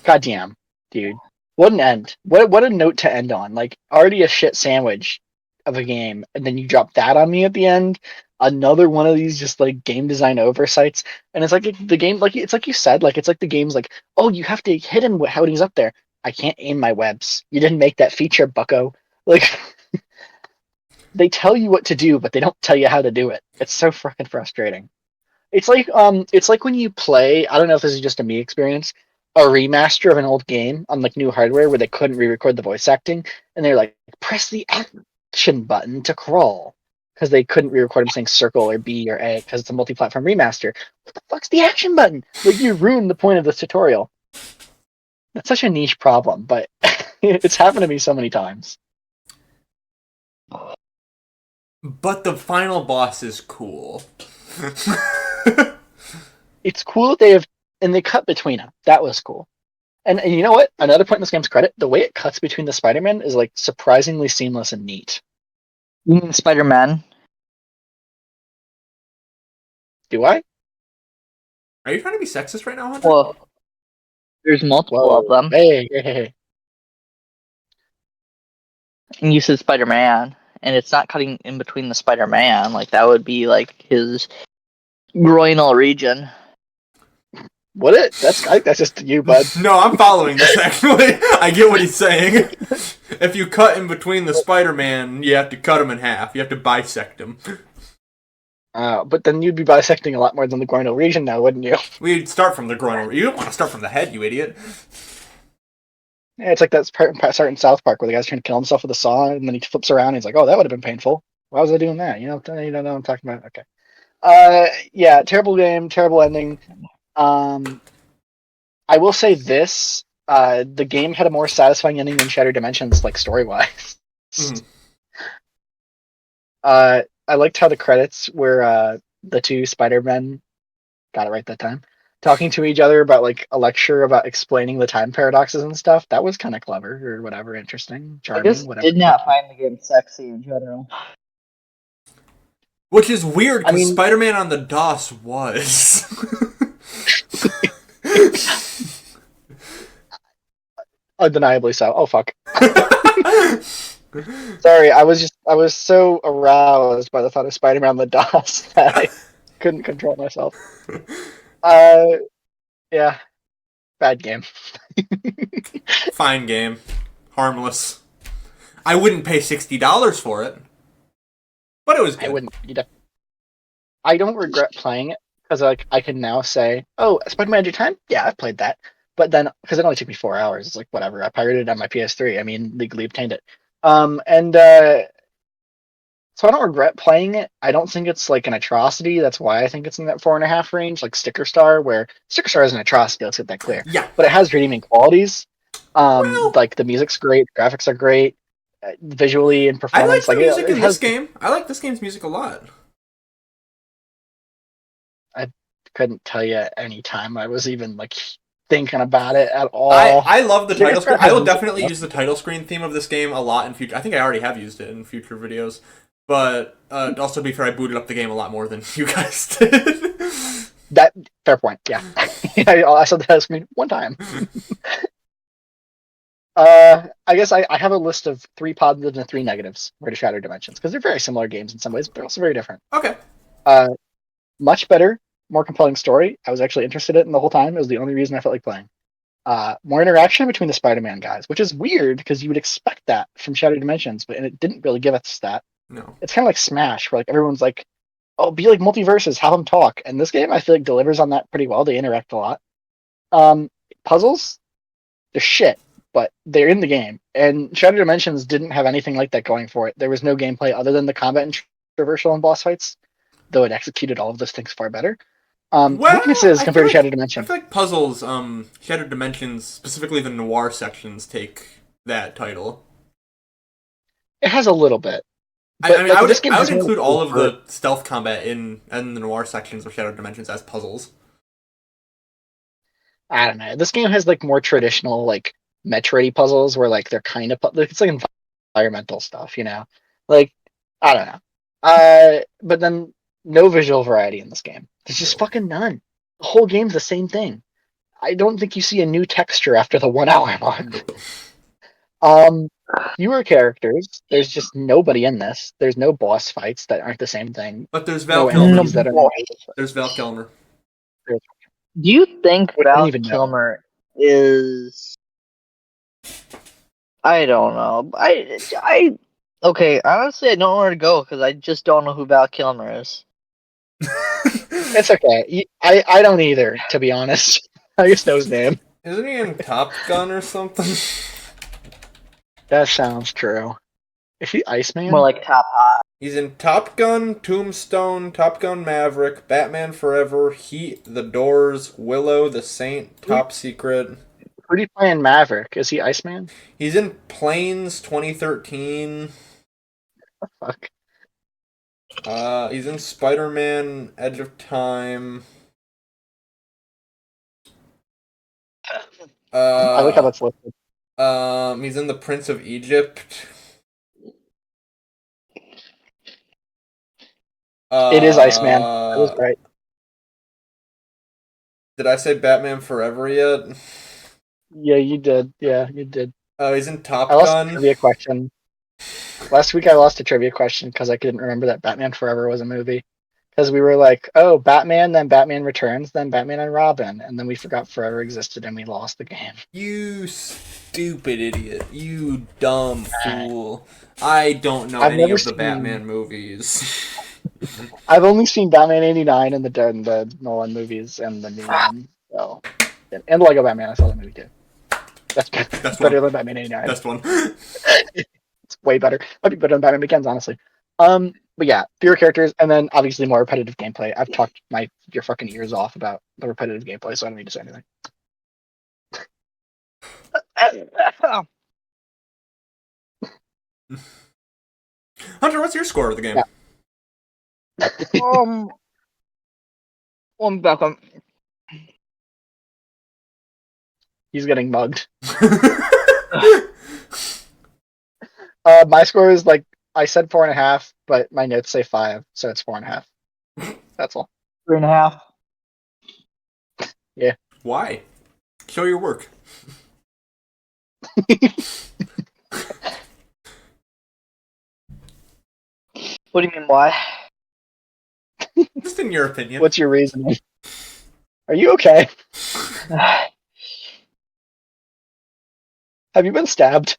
B: goddamn, dude, what an end! What a note to end on. Like already a shit sandwich of a game, and then you drop that on me at the end. Another one of these just like game design oversights, and it's like the game, like it's like you said, like it's like the game's like, oh, you have to hit him when he's up there. I can't aim my webs. You didn't make that feature, bucko. Like. They tell you what to do, but they don't tell you how to do it. It's so fucking frustrating. It's like when you play, I don't know if this is just a me experience, a remaster of an old game on like new hardware where they couldn't re-record the voice acting, and they're like, press the action button to crawl. Because they couldn't re-record him saying circle or B or A because it's a multi-platform remaster. What the fuck's the action button? Like you ruined the point of this tutorial. That's such a niche problem, but it's happened to me so many times.
A: But the final boss is cool.
B: It's cool that they cut between them. That was cool. And you know what? Another point in this game's credit, the way it cuts between the Spider-Man is like surprisingly seamless and neat.
C: You mean Spider-Man?
B: Do I?
A: Are you trying to be sexist right now, Hunter?
C: Well, there's multiple of them.
B: Hey.
C: And you said Spider-Man, and it's not cutting in between the Spider-Man. Like that would be like his groinal region.
B: Would it? That's just you, bud.
A: No, I'm following this actually. I get what he's saying. If you cut in between the Spider-Man, you have to cut him in half. You have to bisect him.
B: But then you'd be bisecting a lot more than the groinal region now, wouldn't you?
A: We'd start from the groin. You don't want to start from the head, you idiot.
B: Yeah, it's like that part in South Park where the guy's trying to kill himself with a saw, and then he flips around and he's like, oh, that would have been painful. Why was I doing that? You don't know what I'm talking about? Okay. Yeah, terrible game, terrible ending. I will say this, the game had a more satisfying ending than Shattered Dimensions, like story-wise.
A: Mm-hmm.
B: I liked how the credits were the two Spider-Men, got it right that time, talking to each other about like a lecture about explaining the time paradoxes and stuff. That was kind of clever or whatever, interesting, charming,
C: I just
B: whatever.
C: did not find the game sexy in general.
A: Which is weird because
B: mean-
A: Spider-Man on the DOS was.
B: Undeniably so. Oh fuck. Sorry, I was so aroused by the thought of Spider-Man on the DOS that I couldn't control myself. Uh, yeah, bad game.
A: Fine game. Harmless. I wouldn't pay $60 for it. But it was good.
B: I wouldn't. I don't regret playing it because like I can now say, "Oh, Spider-Man Edge of Time? Yeah, I've played that." But then because it only took me 4 hours, it's like whatever. I pirated it on my PS3. I mean, legally obtained it. And so I don't regret playing it. I don't think it's like an atrocity. That's why I think it's in that 4.5 range, like Sticker Star, where Sticker Star is an atrocity. Let's get that clear.
A: Yeah.
B: But it has redeeming qualities.
A: Well,
B: Like the music's great, graphics are great, visually and
A: I
B: performance.
A: like the music
B: it
A: in
B: has,
A: this game. I like this game's music a lot.
B: I couldn't tell you any time I was even like thinking about it at all.
A: I love the
B: Sticker
A: title
B: Star
A: screen. I
B: has
A: will
B: music
A: definitely
B: enough.
A: use the title screen theme of this game a lot in future. I think I already have used it in future videos. But also, to be fair, I booted up the game a lot more than you guys did.
B: That fair point. Yeah, I saw the title screen one time. I guess I have a list of 3 positives and 3 negatives for the Shattered Dimensions because they're very similar games in some ways, but they're also very different.
A: Okay.
B: Much better, more compelling story. I was actually interested in it the whole time. It was the only reason I felt like playing. More interaction between the Spider-Man guys, which is weird because you would expect that from Shattered Dimensions, but it didn't really give us that.
A: No.
B: It's kind of like Smash, where like everyone's like, "Oh, be like multiverses, have them talk." And this game, I feel like delivers on that pretty well. They interact a lot. Puzzles, they're shit, but they're in the game. And Shattered Dimensions didn't have anything like that going for it. There was no gameplay other than the combat and traversal and boss fights, though it executed all of those things far better. Weaknesses compared to Shattered
A: I
B: Dimensions.
A: feel like puzzles, Shattered Dimensions, specifically the noir sections, take that title.
B: It has a little bit.
A: I mean,
B: like,
A: I would,
B: this game
A: I would
B: has more
A: include all of
B: overt-
A: the stealth combat in the noir sections of Shattered Dimensions as puzzles.
B: I don't know. This game has like more traditional like Metroid puzzles where like they're kind of it's like environmental stuff, you know. Like I don't know. But then no visual variety in this game. There's just fucking none. The whole game's the same thing. I don't think you see a new texture after the 1 hour mark. Fewer characters. There's just nobody in this. There's no boss fights that aren't the same thing.
A: But there's Val
B: No
A: Kilmer.
B: enemies that are.
A: There's Val Kilmer.
C: Do you think
B: I don't
C: Val
B: even know.
C: Kilmer is? I don't know. Okay. Honestly, I don't know where to go because I just don't know who Val Kilmer is.
B: It's okay. I don't either, to be honest. I just know his name.
A: Isn't he in Top Gun or something?
B: That sounds true. Is he Iceman?
C: More like Top Hot.
A: He's in Top Gun, Tombstone, Top Gun Maverick, Batman Forever, Heat, The Doors, Willow, The Saint, Top Secret.
B: Who's playing Maverick? Is he Iceman?
A: He's in Planes 2013.
B: Fuck.
A: He's in Spider-Man Edge of Time.
B: I like how that's listed.
A: He's in The Prince of Egypt.
B: It is Iceman. That was right.
A: Did I say Batman Forever yet?
B: Yeah, you did. Yeah, you did.
A: He's in Top
B: I lost
A: Gun.
B: a trivia question. Last week I lost a trivia question because I couldn't remember that Batman Forever was a movie. Because we were like, oh, Batman, then Batman Returns, then Batman and Robin. And then we forgot Forever existed and we lost the game.
A: You stupid idiot. You dumb fool. I don't know
B: I've
A: any
B: never
A: of the
B: seen-
A: Batman movies.
B: I've only seen Batman 89 and the Nolan movies and the new one. So, and Lego Batman, I saw the movie too. That's better than Batman 89.
A: Best one.
B: It's way better. Might be better than Batman Begins, honestly. But yeah, fewer characters, and then obviously more repetitive gameplay. I've talked your fucking ears off about the repetitive gameplay, so I don't need to say anything.
A: Hunter, what's your score of the game?
B: Yeah.
C: One back on.
B: He's getting mugged. My score is like I said 4.5, but my notes say 5, so it's 4.5. That's all.
C: 3.5.
A: Why? Show your work.
C: What do you mean, why?
A: Just in your opinion.
B: What's your reasoning? Are you okay? Have you been stabbed?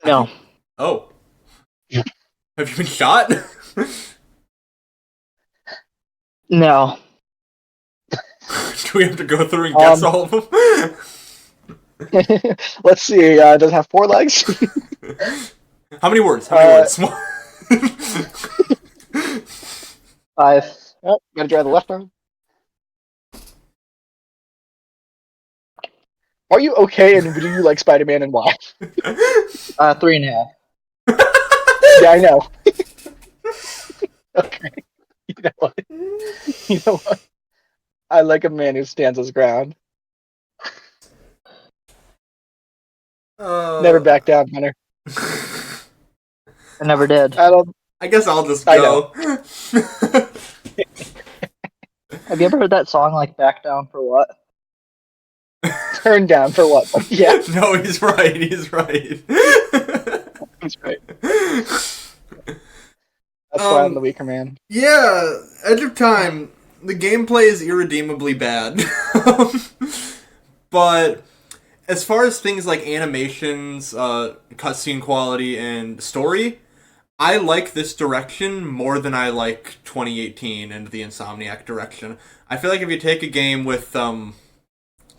C: No.
A: Oh. Have you been shot?
C: No.
A: Do we have to go through and guess all of them?
B: Let's see. Does it have 4 legs?
A: How many words? How many words?
B: 5. Oh, gotta draw the left arm. Are you okay? And do you like Spider-Man and why?
C: 3.5.
B: Yeah, I know. Okay. You know what? You know what? I like a man who stands his ground. Never back down, Hunter.
C: I never did.
A: I guess I'll just go.
C: Have you ever heard that song, like, Back Down for What?
B: Turn down for what? Yeah,
A: No, he's right. He's right.
B: he's right. That's why I'm the weaker man.
A: Yeah, Edge of Time, the gameplay is irredeemably bad. But as far as things like animations, cutscene quality, and story, I like this direction more than I like 2018 and the Insomniac direction. I feel like if you take a game with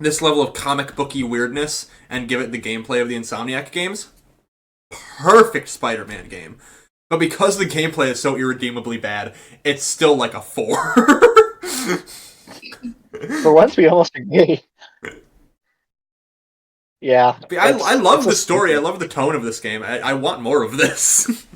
A: this level of comic booky weirdness and give it the gameplay of the Insomniac games, perfect Spider-Man game. But because the gameplay is so irredeemably bad, it's still like a 4.
B: For once, we almost agree. Yeah.
A: I love the story. I love the tone of this game. I want more of this.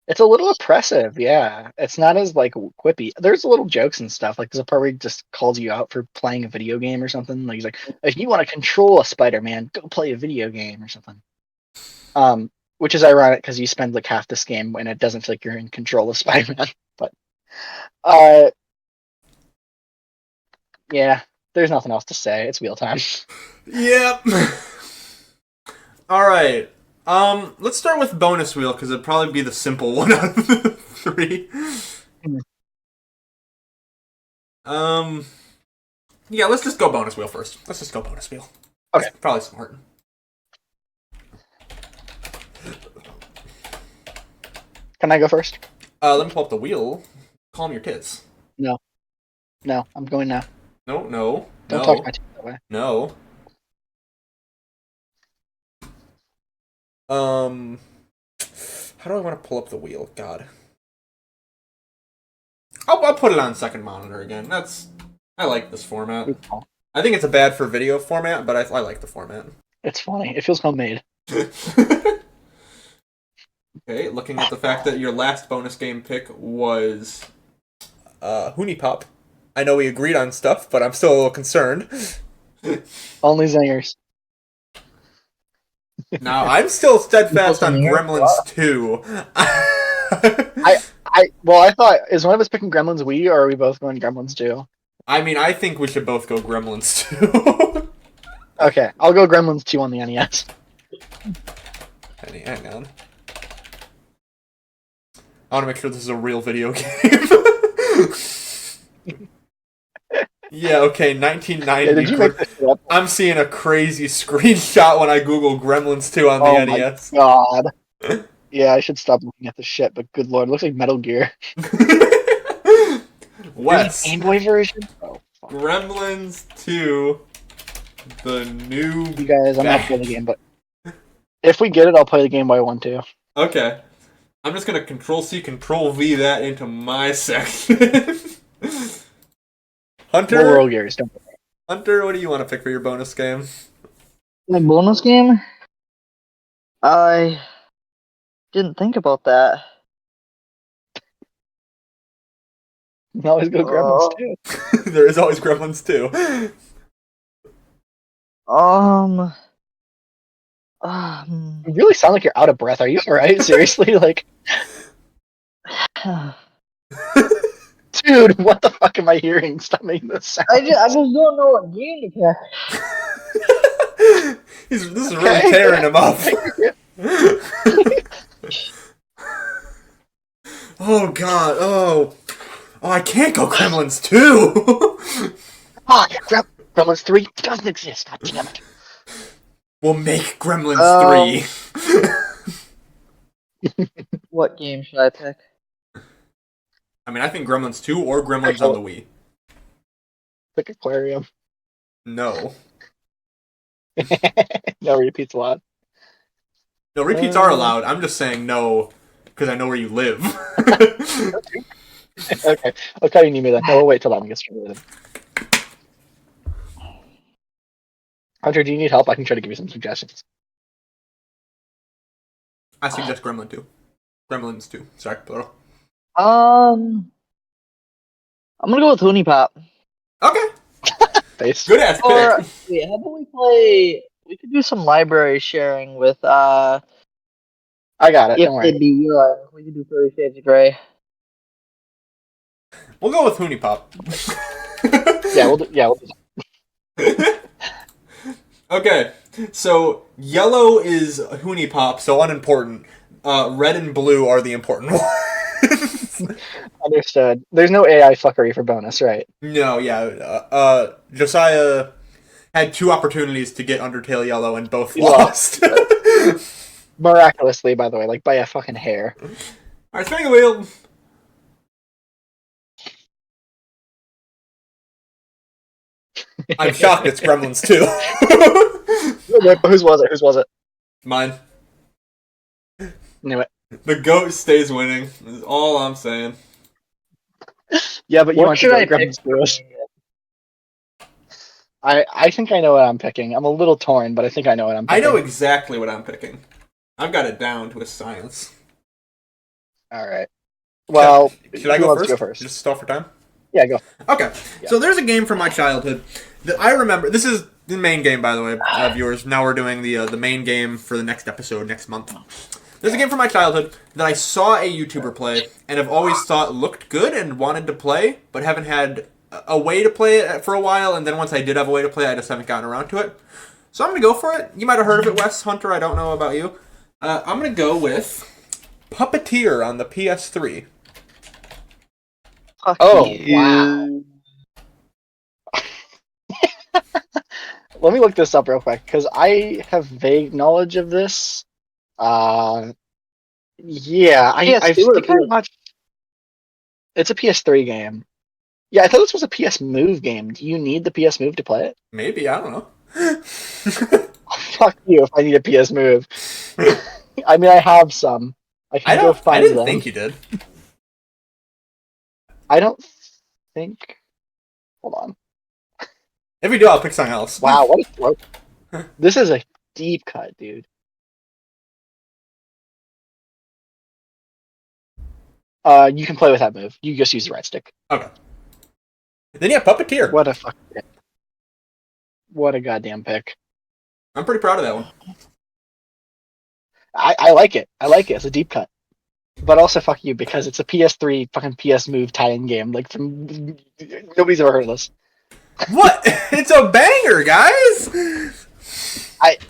B: It's a little oppressive, yeah. It's not as, like, quippy. There's little jokes and stuff. Like, there's a part where he just calls you out for playing a video game or something. Like, he's like, if you want to control a Spider-Man, go play a video game or something. Which is ironic because you spend, like, half this game and it doesn't feel like you're in control of Spider-Man. But, yeah, there's nothing else to say. It's wheel time.
A: Yep. All right. Let's start with bonus wheel because it'd probably be the simple one out of the 3. Yeah, let's just go bonus wheel first. Let's just go bonus wheel.
B: Okay.
A: That's probably smart.
B: Can I go first?
A: Let me pull up the wheel. Calm your tits.
B: No, I'm going now.
A: No.
B: Don't talk to my teeth that way.
A: No. How do I want to pull up the wheel? God. I'll put it on second monitor again. I like this format. I think it's a bad for video format, but I like the format.
B: It's funny. It feels homemade.
A: Okay, looking at the fact that your last bonus game pick was Hoonie Pop. I know we agreed on stuff, but I'm still a little concerned.
B: Only zingers.
A: Now, I'm still steadfast on Gremlins 2.
B: I thought, is one of us picking Gremlins Wii, or are we both going Gremlins 2?
A: I mean, I think we should both go Gremlins 2.
B: Okay, I'll go Gremlins 2 on the NES.
A: Hang on. I want to make sure this is a real video game. Yeah, okay, 1990.
B: Did you make this shit up?
A: I'm seeing a crazy screenshot when I Google Gremlins 2 on the NES.
B: God. Yeah, I should stop looking at this shit, but good lord, it looks like Metal Gear.
A: Wes.
B: Game Boy version? Oh, fuck.
A: Gremlins 2, the new...
B: You guys, I'm not playing the game, but if we get it, I'll play the Game Boy one too.
A: Okay. I'm just gonna Control-C, Control-V that into my section. Hunter?
B: More World Gears, don't worry.
A: Hunter, what do you want to pick for your bonus game?
C: My bonus game? I didn't think about that.
B: You can always go Gremlins too.
A: There is always Gremlins 2.
B: You really sound like you're out of breath. Are you alright? Seriously? Like, dude, what the fuck am I hearing? Stop making this sound.
C: I just don't know what game to pick.
A: This is really tearing him up. Oh god, oh, I can't go Gremlins 2!
B: Fuck, Gremlins 3 doesn't exist, god damn it.
A: We'll make Gremlins 3.
C: What game should I pick?
A: I mean, I think Gremlins 2 or Gremlins on the Wii.
B: Pick Aquarium.
A: No.
B: No repeats allowed.
A: No, repeats are allowed. I'm just saying no, because I know where you live.
B: Okay, I'll call you Nemo then. No, we'll wait till that one gets related. Hunter, do you need help? I can try to give you some suggestions.
A: I suggest Gremlins 2. Sorry, plural.
C: I'm gonna go with Hoonie Pop.
A: Okay.
B: Face.
A: Good ass
C: Or
A: pick.
C: wait, how about we play? We could do some library sharing with
B: I got it.
C: If
B: Don't worry.
C: They Be Young. We could do 30 Shades of Grey.
A: We'll go with Hoonie Pop.
B: We'll do that.
A: Okay, so yellow is Hoonie Pop, so unimportant. Red and blue are the important ones.
B: Understood. There's no AI fuckery for bonus, right?
A: No, yeah. Josiah had 2 opportunities to get Undertale yellow and both lost.
B: Miraculously, by the way, like by a fucking hair.
A: Alright, spinning the wheel. I'm shocked it's Gremlins 2.
B: Whose was it? Whose was it?
A: Mine.
B: Knew it.
A: The goat stays winning, is all I'm saying.
B: Yeah, but you
C: What
B: want
C: should
B: to
C: I
B: go
C: pick?
B: Gremlins 2. I think I know what I'm picking. I'm a little torn, but I think I know what I'm picking.
A: I know exactly what I'm picking. I've got it down to a science.
B: Alright. Well,
A: Should I
B: who
A: go
B: wants
A: first?
B: to go first?
A: Just stall for time?
B: Yeah, go.
A: Okay.
B: Yeah.
A: So there's a game from my childhood that I remember. This is the main game, by the way, viewers. Now we're doing the main game for the next episode next month. There's a game from my childhood that I saw a YouTuber play and have always thought looked good and wanted to play, but haven't had a way to play it for a while. And then once I did have a way to play it, I just haven't gotten around to it. So I'm going to go for it. You might have heard of it, Wes Hunter. I don't know about you. I'm going to go with Puppeteer on the PS3.
C: Fuck
B: Oh,
C: you.
B: wow. Let me look this up real quick, because I have vague knowledge of this. Yeah, I
C: PS2
B: think I watched... It's a PS3 game. Yeah, I thought this was a PS Move game. Do you need the PS Move to play it?
A: Maybe, I don't know.
B: Fuck you if I need a PS Move. I mean, I have some. I can go find
A: I didn't
B: them.
A: think you did.
B: I don't think... Hold on.
A: If we do, I'll pick something else.
B: Wow, what a throw. This is a deep cut, dude. You can play with that move. You just use the right stick.
A: Okay. Then yeah, Puppeteer.
B: What a fucking pick. What a goddamn pick.
A: I'm pretty proud of that one.
B: I like it. I like it. It's a deep cut. But also fuck you, because it's a PS3 fucking PS Move tie-in game. Like, from nobody's ever heard of this.
A: What? It's a banger, guys!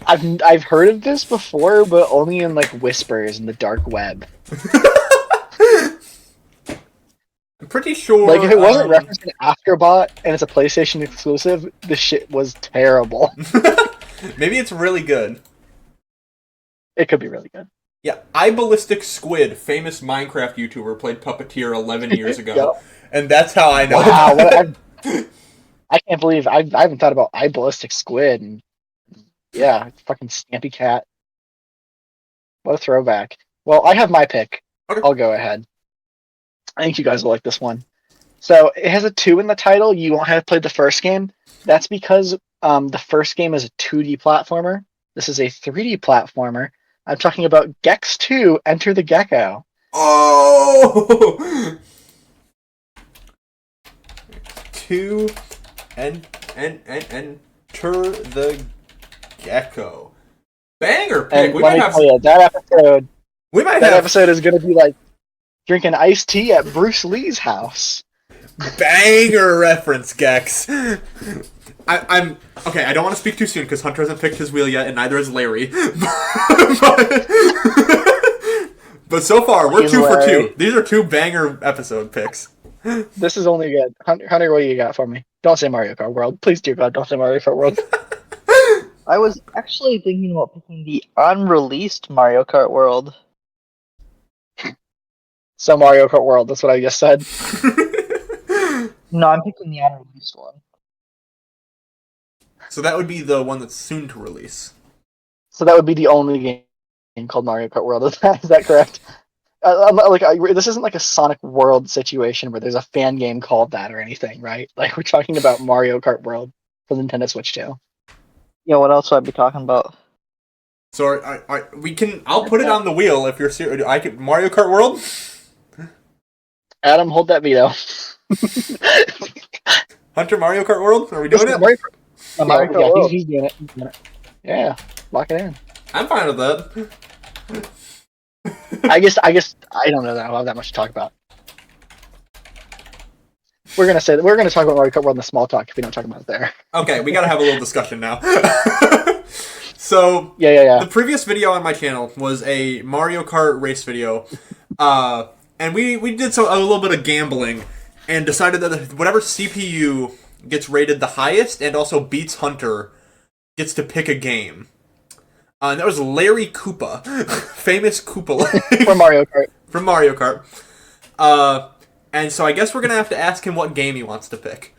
B: I've heard of this before, but only in like whispers in the dark web.
A: I'm pretty sure.
B: Like, if it wasn't referenced in Afterbot and it's a PlayStation exclusive, the shit was terrible.
A: Maybe it's really good.
B: It could be really good.
A: Yeah, iBallistic Squid, famous Minecraft YouTuber, played Puppeteer 11 years ago.
B: Yep.
A: And that's how I know.
B: Wow, I can't believe I haven't thought about iBallistic Squid. And yeah, fucking Stampy Cat. What a throwback. Well, I have my pick.
A: Okay.
B: I'll go ahead. I think you guys will like this one. So it has a 2 in the title. You won't have played the first game. That's because the first game is a 2D platformer. This is a 3D platformer. I'm talking about Gex 2, Enter the Gecko.
A: Oh! 2 and Enter the Gecko. Banger pick.
B: And let me tell you, that
A: we might
B: episode
A: have
B: is going to be like drinking iced tea at Bruce Lee's house.
A: Banger reference, Gex. I'm okay. I don't want to speak too soon because Hunter hasn't picked his wheel yet, and neither has Larry. but so far, we're 2 for 2. These are 2 banger episode picks.
B: This is only good. Hunter, what do you got for me? Don't say Mario Kart World. Please, dear God, don't say Mario Kart World.
C: I was actually thinking about picking the unreleased Mario Kart World.
B: So Mario Kart World, that's what I just said.
C: No, I'm picking the unreleased one.
A: So that would be the one that's soon to release.
B: So that would be the only game called Mario Kart World. Is that correct? This isn't like a Sonic World situation where there's a fan game called that or anything, right? Like, we're talking about Mario Kart World for the Nintendo Switch 2.
C: Yeah, what else would I be talking about?
A: So I'll put it on the wheel if you're serious. Mario Kart World?
B: Adam, hold that veto.
A: Hunter, Mario Kart World? Are we doing it?
B: Mario
C: Kart
B: yeah,
C: World.
B: he's doing it. Yeah, lock it in.
A: I'm fine with that.
B: I guess I don't know that I'll have that much to talk about. We're gonna talk about Mario Kart World in the small talk if we don't talk about it there.
A: Okay, we gotta have a little discussion now. So,
B: Yeah.
A: the previous video on my channel was a Mario Kart race video, and we did a little bit of gambling, and decided that whatever CPU gets rated the highest and also beats Hunter gets to pick a game. And that was Larry Koopa, famous Koopa
B: From Mario Kart.
A: from Mario Kart. And so I guess we're gonna have to ask him what game he wants to pick.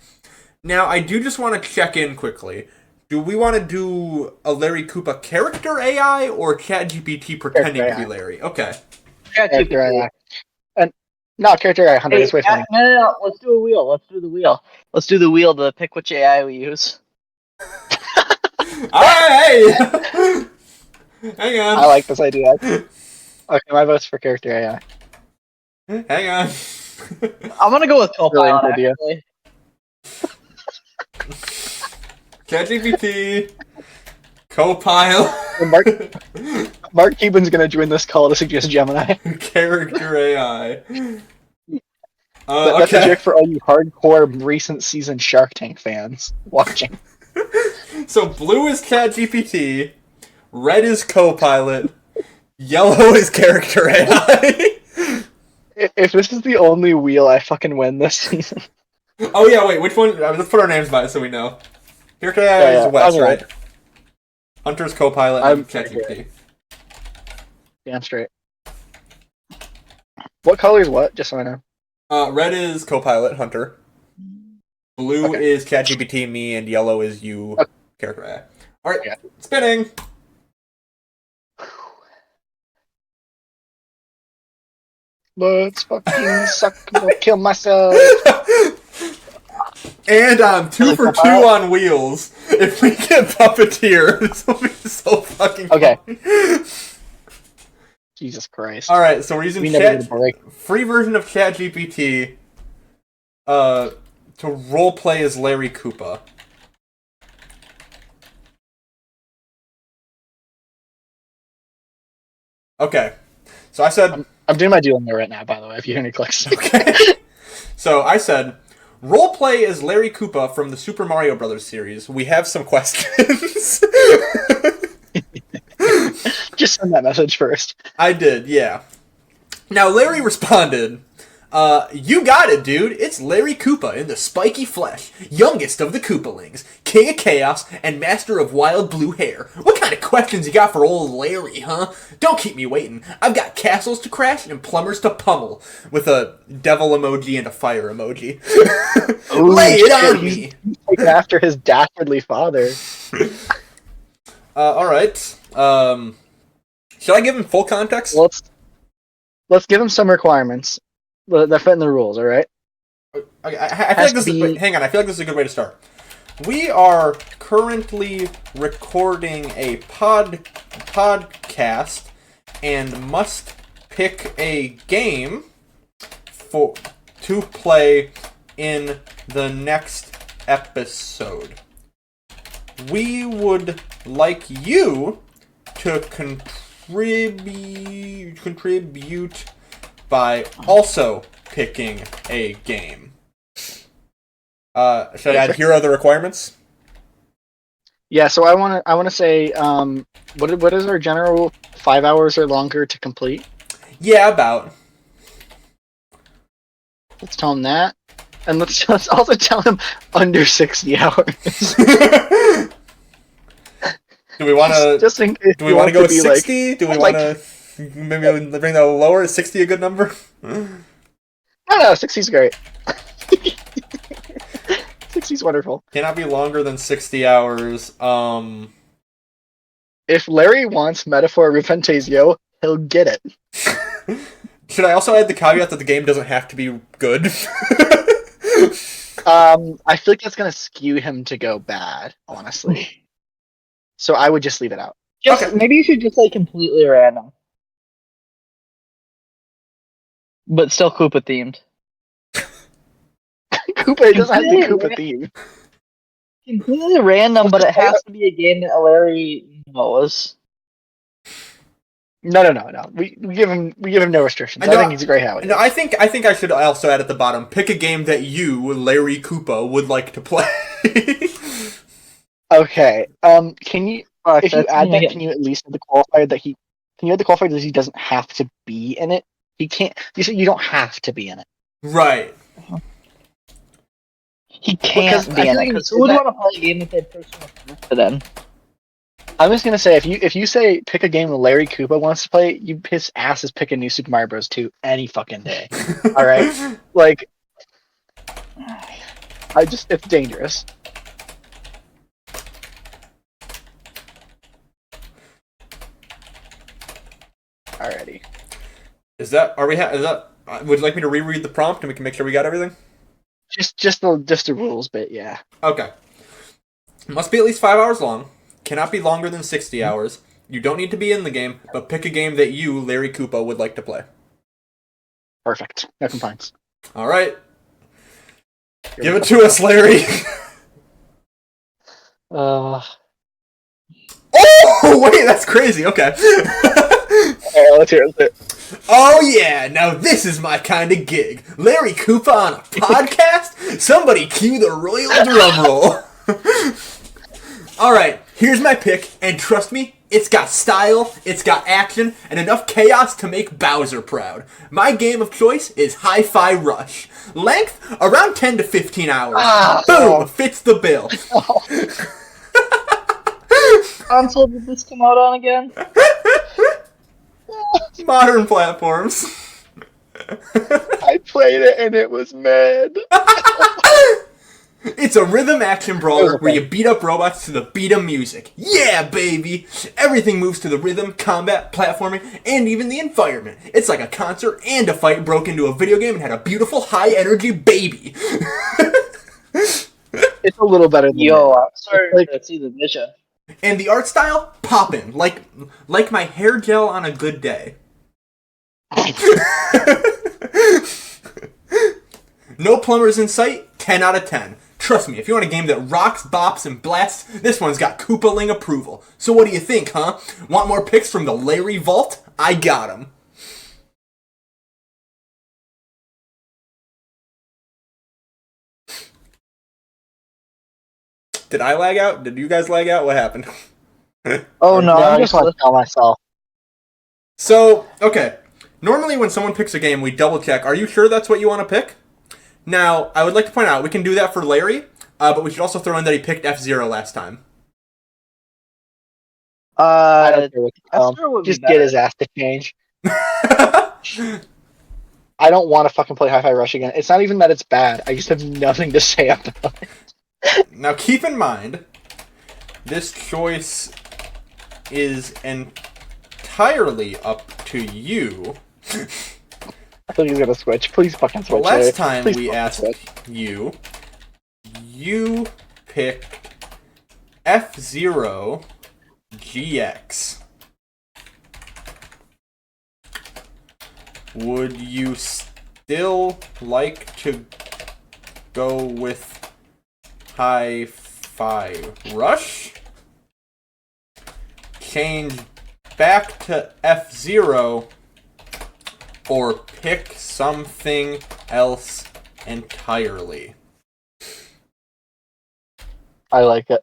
A: Now, I do just want to check in quickly. Do we want to do a Larry Koopa character AI or ChatGPT pretending to be Larry? Okay.
B: Character AI. And no, character AI. Hunter, this way funny.
C: No. Let's do a wheel. Let's do the wheel. Let's do the wheel to pick which AI we use.
A: Alright! Hang on.
B: I like this idea. Okay, my vote's for character AI.
A: Hang on.
C: I'm gonna go with
B: Brilliant
C: Copilot,
B: idea.
C: actually.
A: ChatGPT. Copilot.
B: Mark Cuban's gonna join this call to suggest Gemini.
A: Character AI.
B: That's a trick for all you hardcore recent season Shark Tank fans watching.
A: So blue is ChatGPT, red is Copilot, yellow is character AI.
B: If this is the only wheel I fucking win this season.
A: Oh yeah, wait, which one? Let's put our names by it so we know. Character AI is Wes, right? Hunter's Copilot and ChatGPT.
B: Damn straight. What color is what? Just so I know.
A: Red is Copilot, Hunter. Blue is ChatGPT, me, and yellow is you, character AI. Alright, spinning!
B: Let's fucking suck or kill myself.
A: And I'm 2 for 2 on wheels. If we get Puppeteer, this will be so fucking funny.
B: Jesus Christ.
A: Alright, so we're using free version of ChatGPT to roleplay as Larry Koopa. Okay. So I said...
B: I'm doing my deal in there right now, by the way, if you hear any clicks.
A: Okay. So I said, roleplay as Larry Koopa from the Super Mario Brothers series. We have some questions.
B: Just send that message first.
A: I did, yeah. Now, Larry responded, you got it, dude. It's Larry Koopa in the spiky flesh, youngest of the Koopalings, king of chaos, and master of wild blue hair. What kind of questions you got for old Larry, huh? Don't keep me waiting. I've got castles to crash and plumbers to pummel. With a devil emoji and a fire emoji. Lay it on me!
B: He's taken after his dastardly father.
A: Alright. Should I give him full context?
B: Let's give him some requirements. They're fitting the rules, all right?
A: I feel like this is... Hang on, I feel like this is a good way to start. We are currently recording a podcast and must pick a game to play in the next episode. We would like you to contribute by also picking a game. Should I add here are the requirements?
B: Yeah, so I wanna say, what is our general 5 hours or longer to complete?
A: Yeah, about.
B: Let's tell him that, and let's also tell him under 60 hours.
A: Do we want to?
B: Just in case
A: Do we want to go with
B: be
A: 60?
B: like,
A: Do we
B: like-
A: want to maybe bring that lower? Is 60 a good number?
B: I don't know, 60's great. 60's wonderful.
A: Cannot be longer than 60 hours.
B: If Larry wants Metaphor Refantasio, he'll get it.
A: Should I also add the caveat that the game doesn't have to be good?
B: I feel like that's gonna skew him to go bad, honestly. So I would just leave it out.
C: Just
A: Okay.
C: maybe you should just say completely random, but still Koopa themed.
B: Koopa, it doesn't have to be Koopa theme.
C: Completely random, but it has to be a game that Larry knows.
B: No. We give him no restrictions. I think he's great how it is.
A: No, I think I should also add at the bottom, pick a game that you, Larry Koopa, would like to play.
B: Okay. Can you if you add that, can you at least add the qualifier that he doesn't have to be in it? He can't. You don't have to be in it.
A: Right.
C: He can't
B: Because
C: be
B: I
C: in it.
B: think
C: Because who would want to play a game if they had personal connected in?
B: I'm just gonna say if you say pick a game that Larry Koopa wants to play, his ass is picking New Super Mario Bros. 2 any fucking day. All right, like it's dangerous. Alrighty.
A: Is that would you like me to reread the prompt and we can make sure we got everything?
B: Just the rules bit, yeah.
A: Okay. Must be at least 5 hours long. Cannot be longer than 60 hours. You don't need to be in the game, but pick a game that you, Larry Koopa, would like to play.
B: Perfect. No complaints.
A: All right. Give it to us, Larry.
B: Uh.
A: Oh, wait, that's crazy. Okay.
B: Okay, let's hear it.
A: Oh yeah, now this is my kind of gig. Larry Koopa on a podcast? Somebody cue the royal drum roll. Alright, here's my pick, and trust me, it's got style, it's got action, and enough chaos to make Bowser proud. My game of choice is Hi-Fi Rush. Length, around 10 to 15 hours. Boom, fits the bill.
C: Console did this come out on again?
A: Modern platforms.
B: I played it and it was mad.
A: It's a rhythm action brawler where you beat up robots to the beat of music. Yeah, baby! Everything moves to the rhythm, combat, platforming, and even the environment. It's like a concert and a fight broke into a video game and had a beautiful, high-energy baby.
B: It's a little better than
C: Yo,
B: that.
C: I'm sorry
B: Like-
C: to see the vision.
A: And the art style? Poppin'. Like my hair gel on a good day. No plumbers in sight? 10 out of 10. Trust me, if you want a game that rocks, bops, and blasts, this one's got Koopaling approval. So what do you think, huh? Want more picks from the Larry Vault? I got 'em. Did I lag out? Did you guys lag out? What happened?
C: Oh no,
B: I
C: I'm
B: just
C: just
B: want to tell myself.
A: So, okay. Normally when someone picks a game, we double check, are you sure that's what you want to pick? Now, I would like to point out, we can do that for Larry, but we should also throw in that he picked F-Zero last time.
B: I don't care what you tell him.
C: F-Zero would be
B: Just
C: better.
B: get his ass to change. I don't want to fucking play Hi-Fi Rush again. It's not even that it's bad. I just have nothing to say about it.
A: Now, keep in mind, this choice is entirely up to you.
B: I thought he was gonna switch. Please fucking switch.
A: Last
B: Larry.
A: time
B: Please
A: we
B: fucking
A: asked
B: switch.
A: you picked F-Zero GX. Would you still like to go with Hi-Fi Rush? Change back to F-Zero or pick something else entirely?
B: I like it.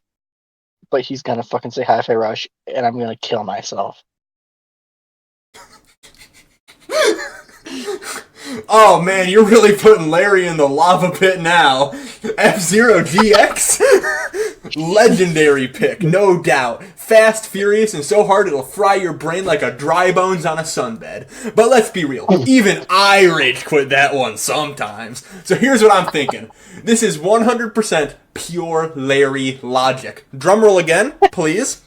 B: But he's gonna fucking say Hi-Fi Rush, and I'm gonna kill myself.
A: Oh man, you're really putting Larry in the lava pit now. F-Zero GX? Legendary pick, no doubt. Fast, furious, and so hard it'll fry your brain like a dry bones on a sunbed. But let's be real, even I rage quit that one sometimes. So here's what I'm thinking. This is 100% pure Larry logic. Drumroll again, please.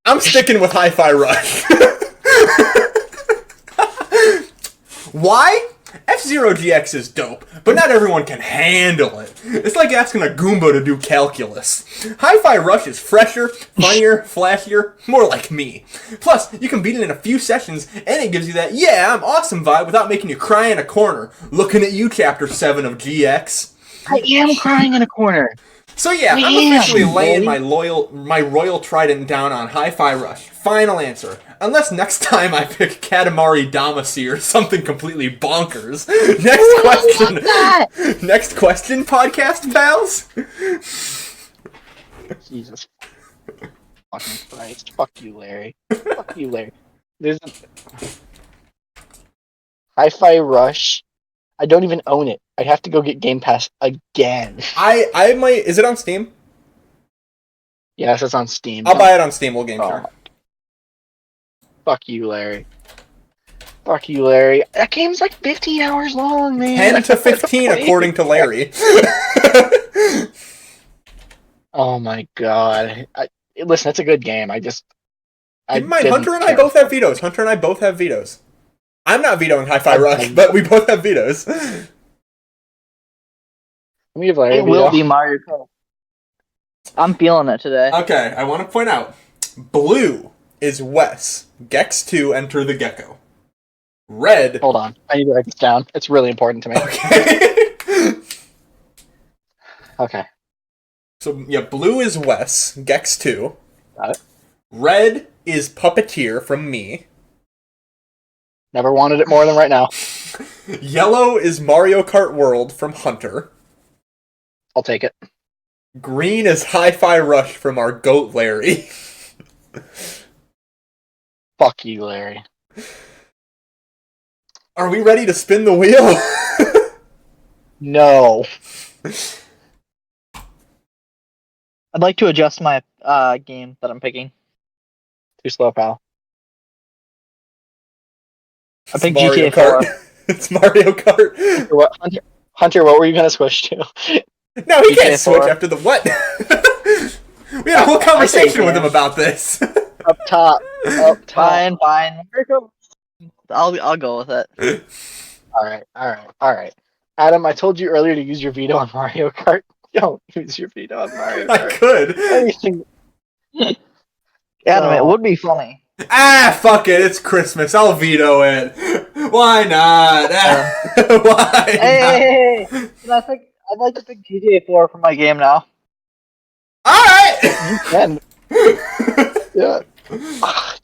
A: I'm sticking with Hi-Fi Rush. Why? F-Zero GX is dope, but not everyone can handle it. It's like asking a Goomba to do calculus. Hi-Fi Rush is fresher, funnier, flashier, more like me. Plus, you can beat it in a few sessions, and it gives you that yeah, I'm awesome vibe without making you cry in a corner. Looking at you, Chapter 7 of GX.
B: I am crying in a corner.
A: So yeah, I'm officially laying my royal trident down on Hi-Fi Rush. Final answer. Unless next time I pick Katamari Damacy or something completely bonkers. Next question, podcast pals?
B: Jesus fucking Christ. Fuck you, Larry. Fuck you, Larry. There's Hi-Fi Rush. I don't even own it. I have to go get Game Pass again.
A: I might... Is it on Steam?
B: Yes, it's on Steam.
A: I'll buy it on Steam. We'll game share.
B: Fuck you, Larry. Fuck you, Larry. That game's like 15 hours long, man.
A: 10 to 15, according to Larry.
B: Oh my god. Listen, it's a good game.
A: Keep in mind, Hunter and I both have vetoes. I'm not vetoing Hi-Fi Rush, but we both have vetoes.
B: Let me give Larry
C: It will be Mario Kart. I'm feeling it today.
A: Okay, I want to point out, blue is Wes. Gex 2, enter the gecko. Red...
B: Hold on. I need to write this down. It's really important to me.
A: Okay.
B: Okay.
A: So, yeah, blue is Wes. Gex 2.
B: Got it.
A: Red is Puppeteer from me.
B: Never wanted it more than right now.
A: Yellow is Mario Kart World from Hunter.
B: I'll take it.
A: Green is Hi-Fi Rush from our goat Larry.
B: Fuck you, Larry.
A: Are we ready to spin the wheel?
B: No.
C: I'd like to adjust my game that I'm picking.
B: Too slow, pal.
C: I picked
A: Mario
C: GTA 4.
A: Kart. It's Mario Kart.
B: Hunter, what were you gonna switch to?
A: No, he can't
B: GTA
A: switch
B: 4.
A: after the what? We had a whole conversation with him about this.
B: Up top. Up top.
C: Fine. I'll go with it.
B: Alright. Adam, I told you earlier to use your veto on Mario Kart. Don't use your veto on Mario Kart.
A: I could.
B: Anything.
C: Adam, it would be funny.
A: Ah, fuck it. It's Christmas. I'll veto it. Why not? Why
C: Hey! I'd like to pick GTA 4 for my game now.
A: Alright!
B: You can. Yeah.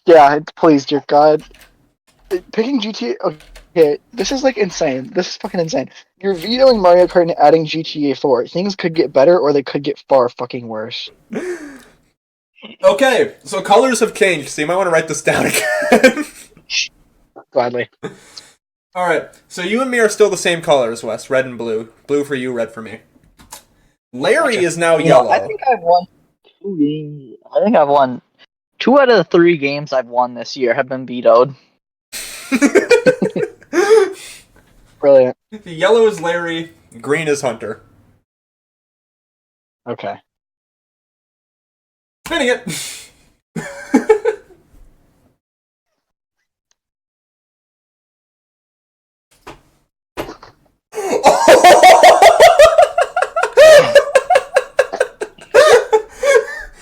B: Yeah, please, dear God. Picking GTA... Okay, this is like insane. This is fucking insane. You're vetoing Mario Kart and adding GTA 4. Things could get better or they could get far fucking worse.
A: Okay, so colors have changed, so you might want to write this down again.
B: Gladly.
A: Alright, so you and me are still the same colors, Wes. Red and blue. Blue for you, red for me. Larry is now yellow.
C: I think I've won 2 games. I think I've won 2 out of the 3 games I've won this year have been vetoed.
B: Brilliant.
A: Yellow is Larry, green is Hunter.
B: Okay.
A: Spinning it!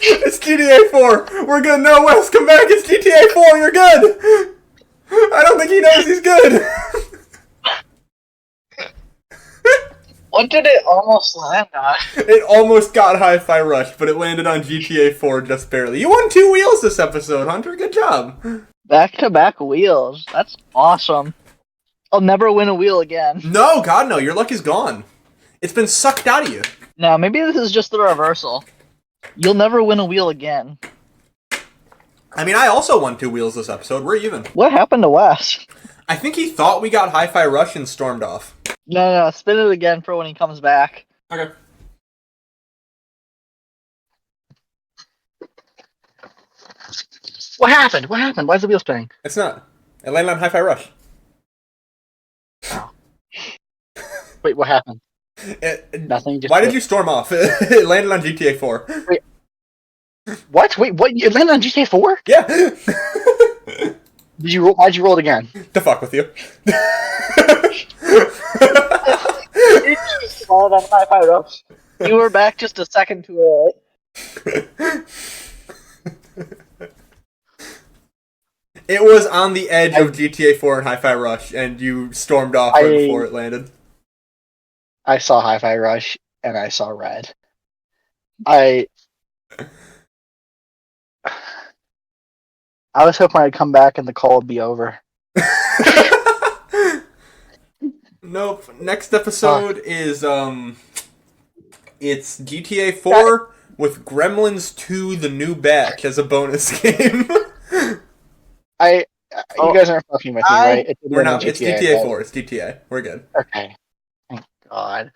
A: It's GTA 4! We're good! No, Wes, come back! It's GTA 4! You're good! I don't think he knows he's good!
C: What did it almost land on?
A: It almost got Hi-Fi Rush, but it landed on GTA 4 just barely. You won 2 wheels this episode, Hunter. Good job.
C: Back-to-back wheels. That's awesome. I'll never win a wheel again.
A: No, God, no. Your luck is gone. It's been sucked out of you.
C: No, maybe this is just the reversal. You'll never win a wheel again.
A: I mean, I also won 2 wheels this episode. We're even.
C: What happened to Wes?
A: I think he thought we got Hi-Fi Rush and stormed off.
C: No, spin it again for when he comes back.
A: Okay.
B: What happened? What happened? Why is the wheel spinning?
A: It's not. It landed on Hi-Fi Rush.
B: Wait, what happened?
A: Nothing. Why did you storm off? It landed on GTA 4.
B: Wait. What? Wait, what? It landed on GTA 4?
A: Yeah.
B: Did you roll? Why'd you roll it again?
A: To fuck with you.
C: You were back just a second too early.
A: It was on the edge of GTA 4 and Hi-Fi Rush, and you stormed off right before it landed.
B: I saw Hi-Fi Rush, and I saw red. I was hoping I'd come back and the call would be over.
A: Nope. Next episode is it's GTA 4 with Gremlins 2: The New Batch as a bonus game.
B: You guys aren't fucking with me, right?
A: We're not. It's GTA 4. It's GTA. We're good.
B: Okay. Thank God.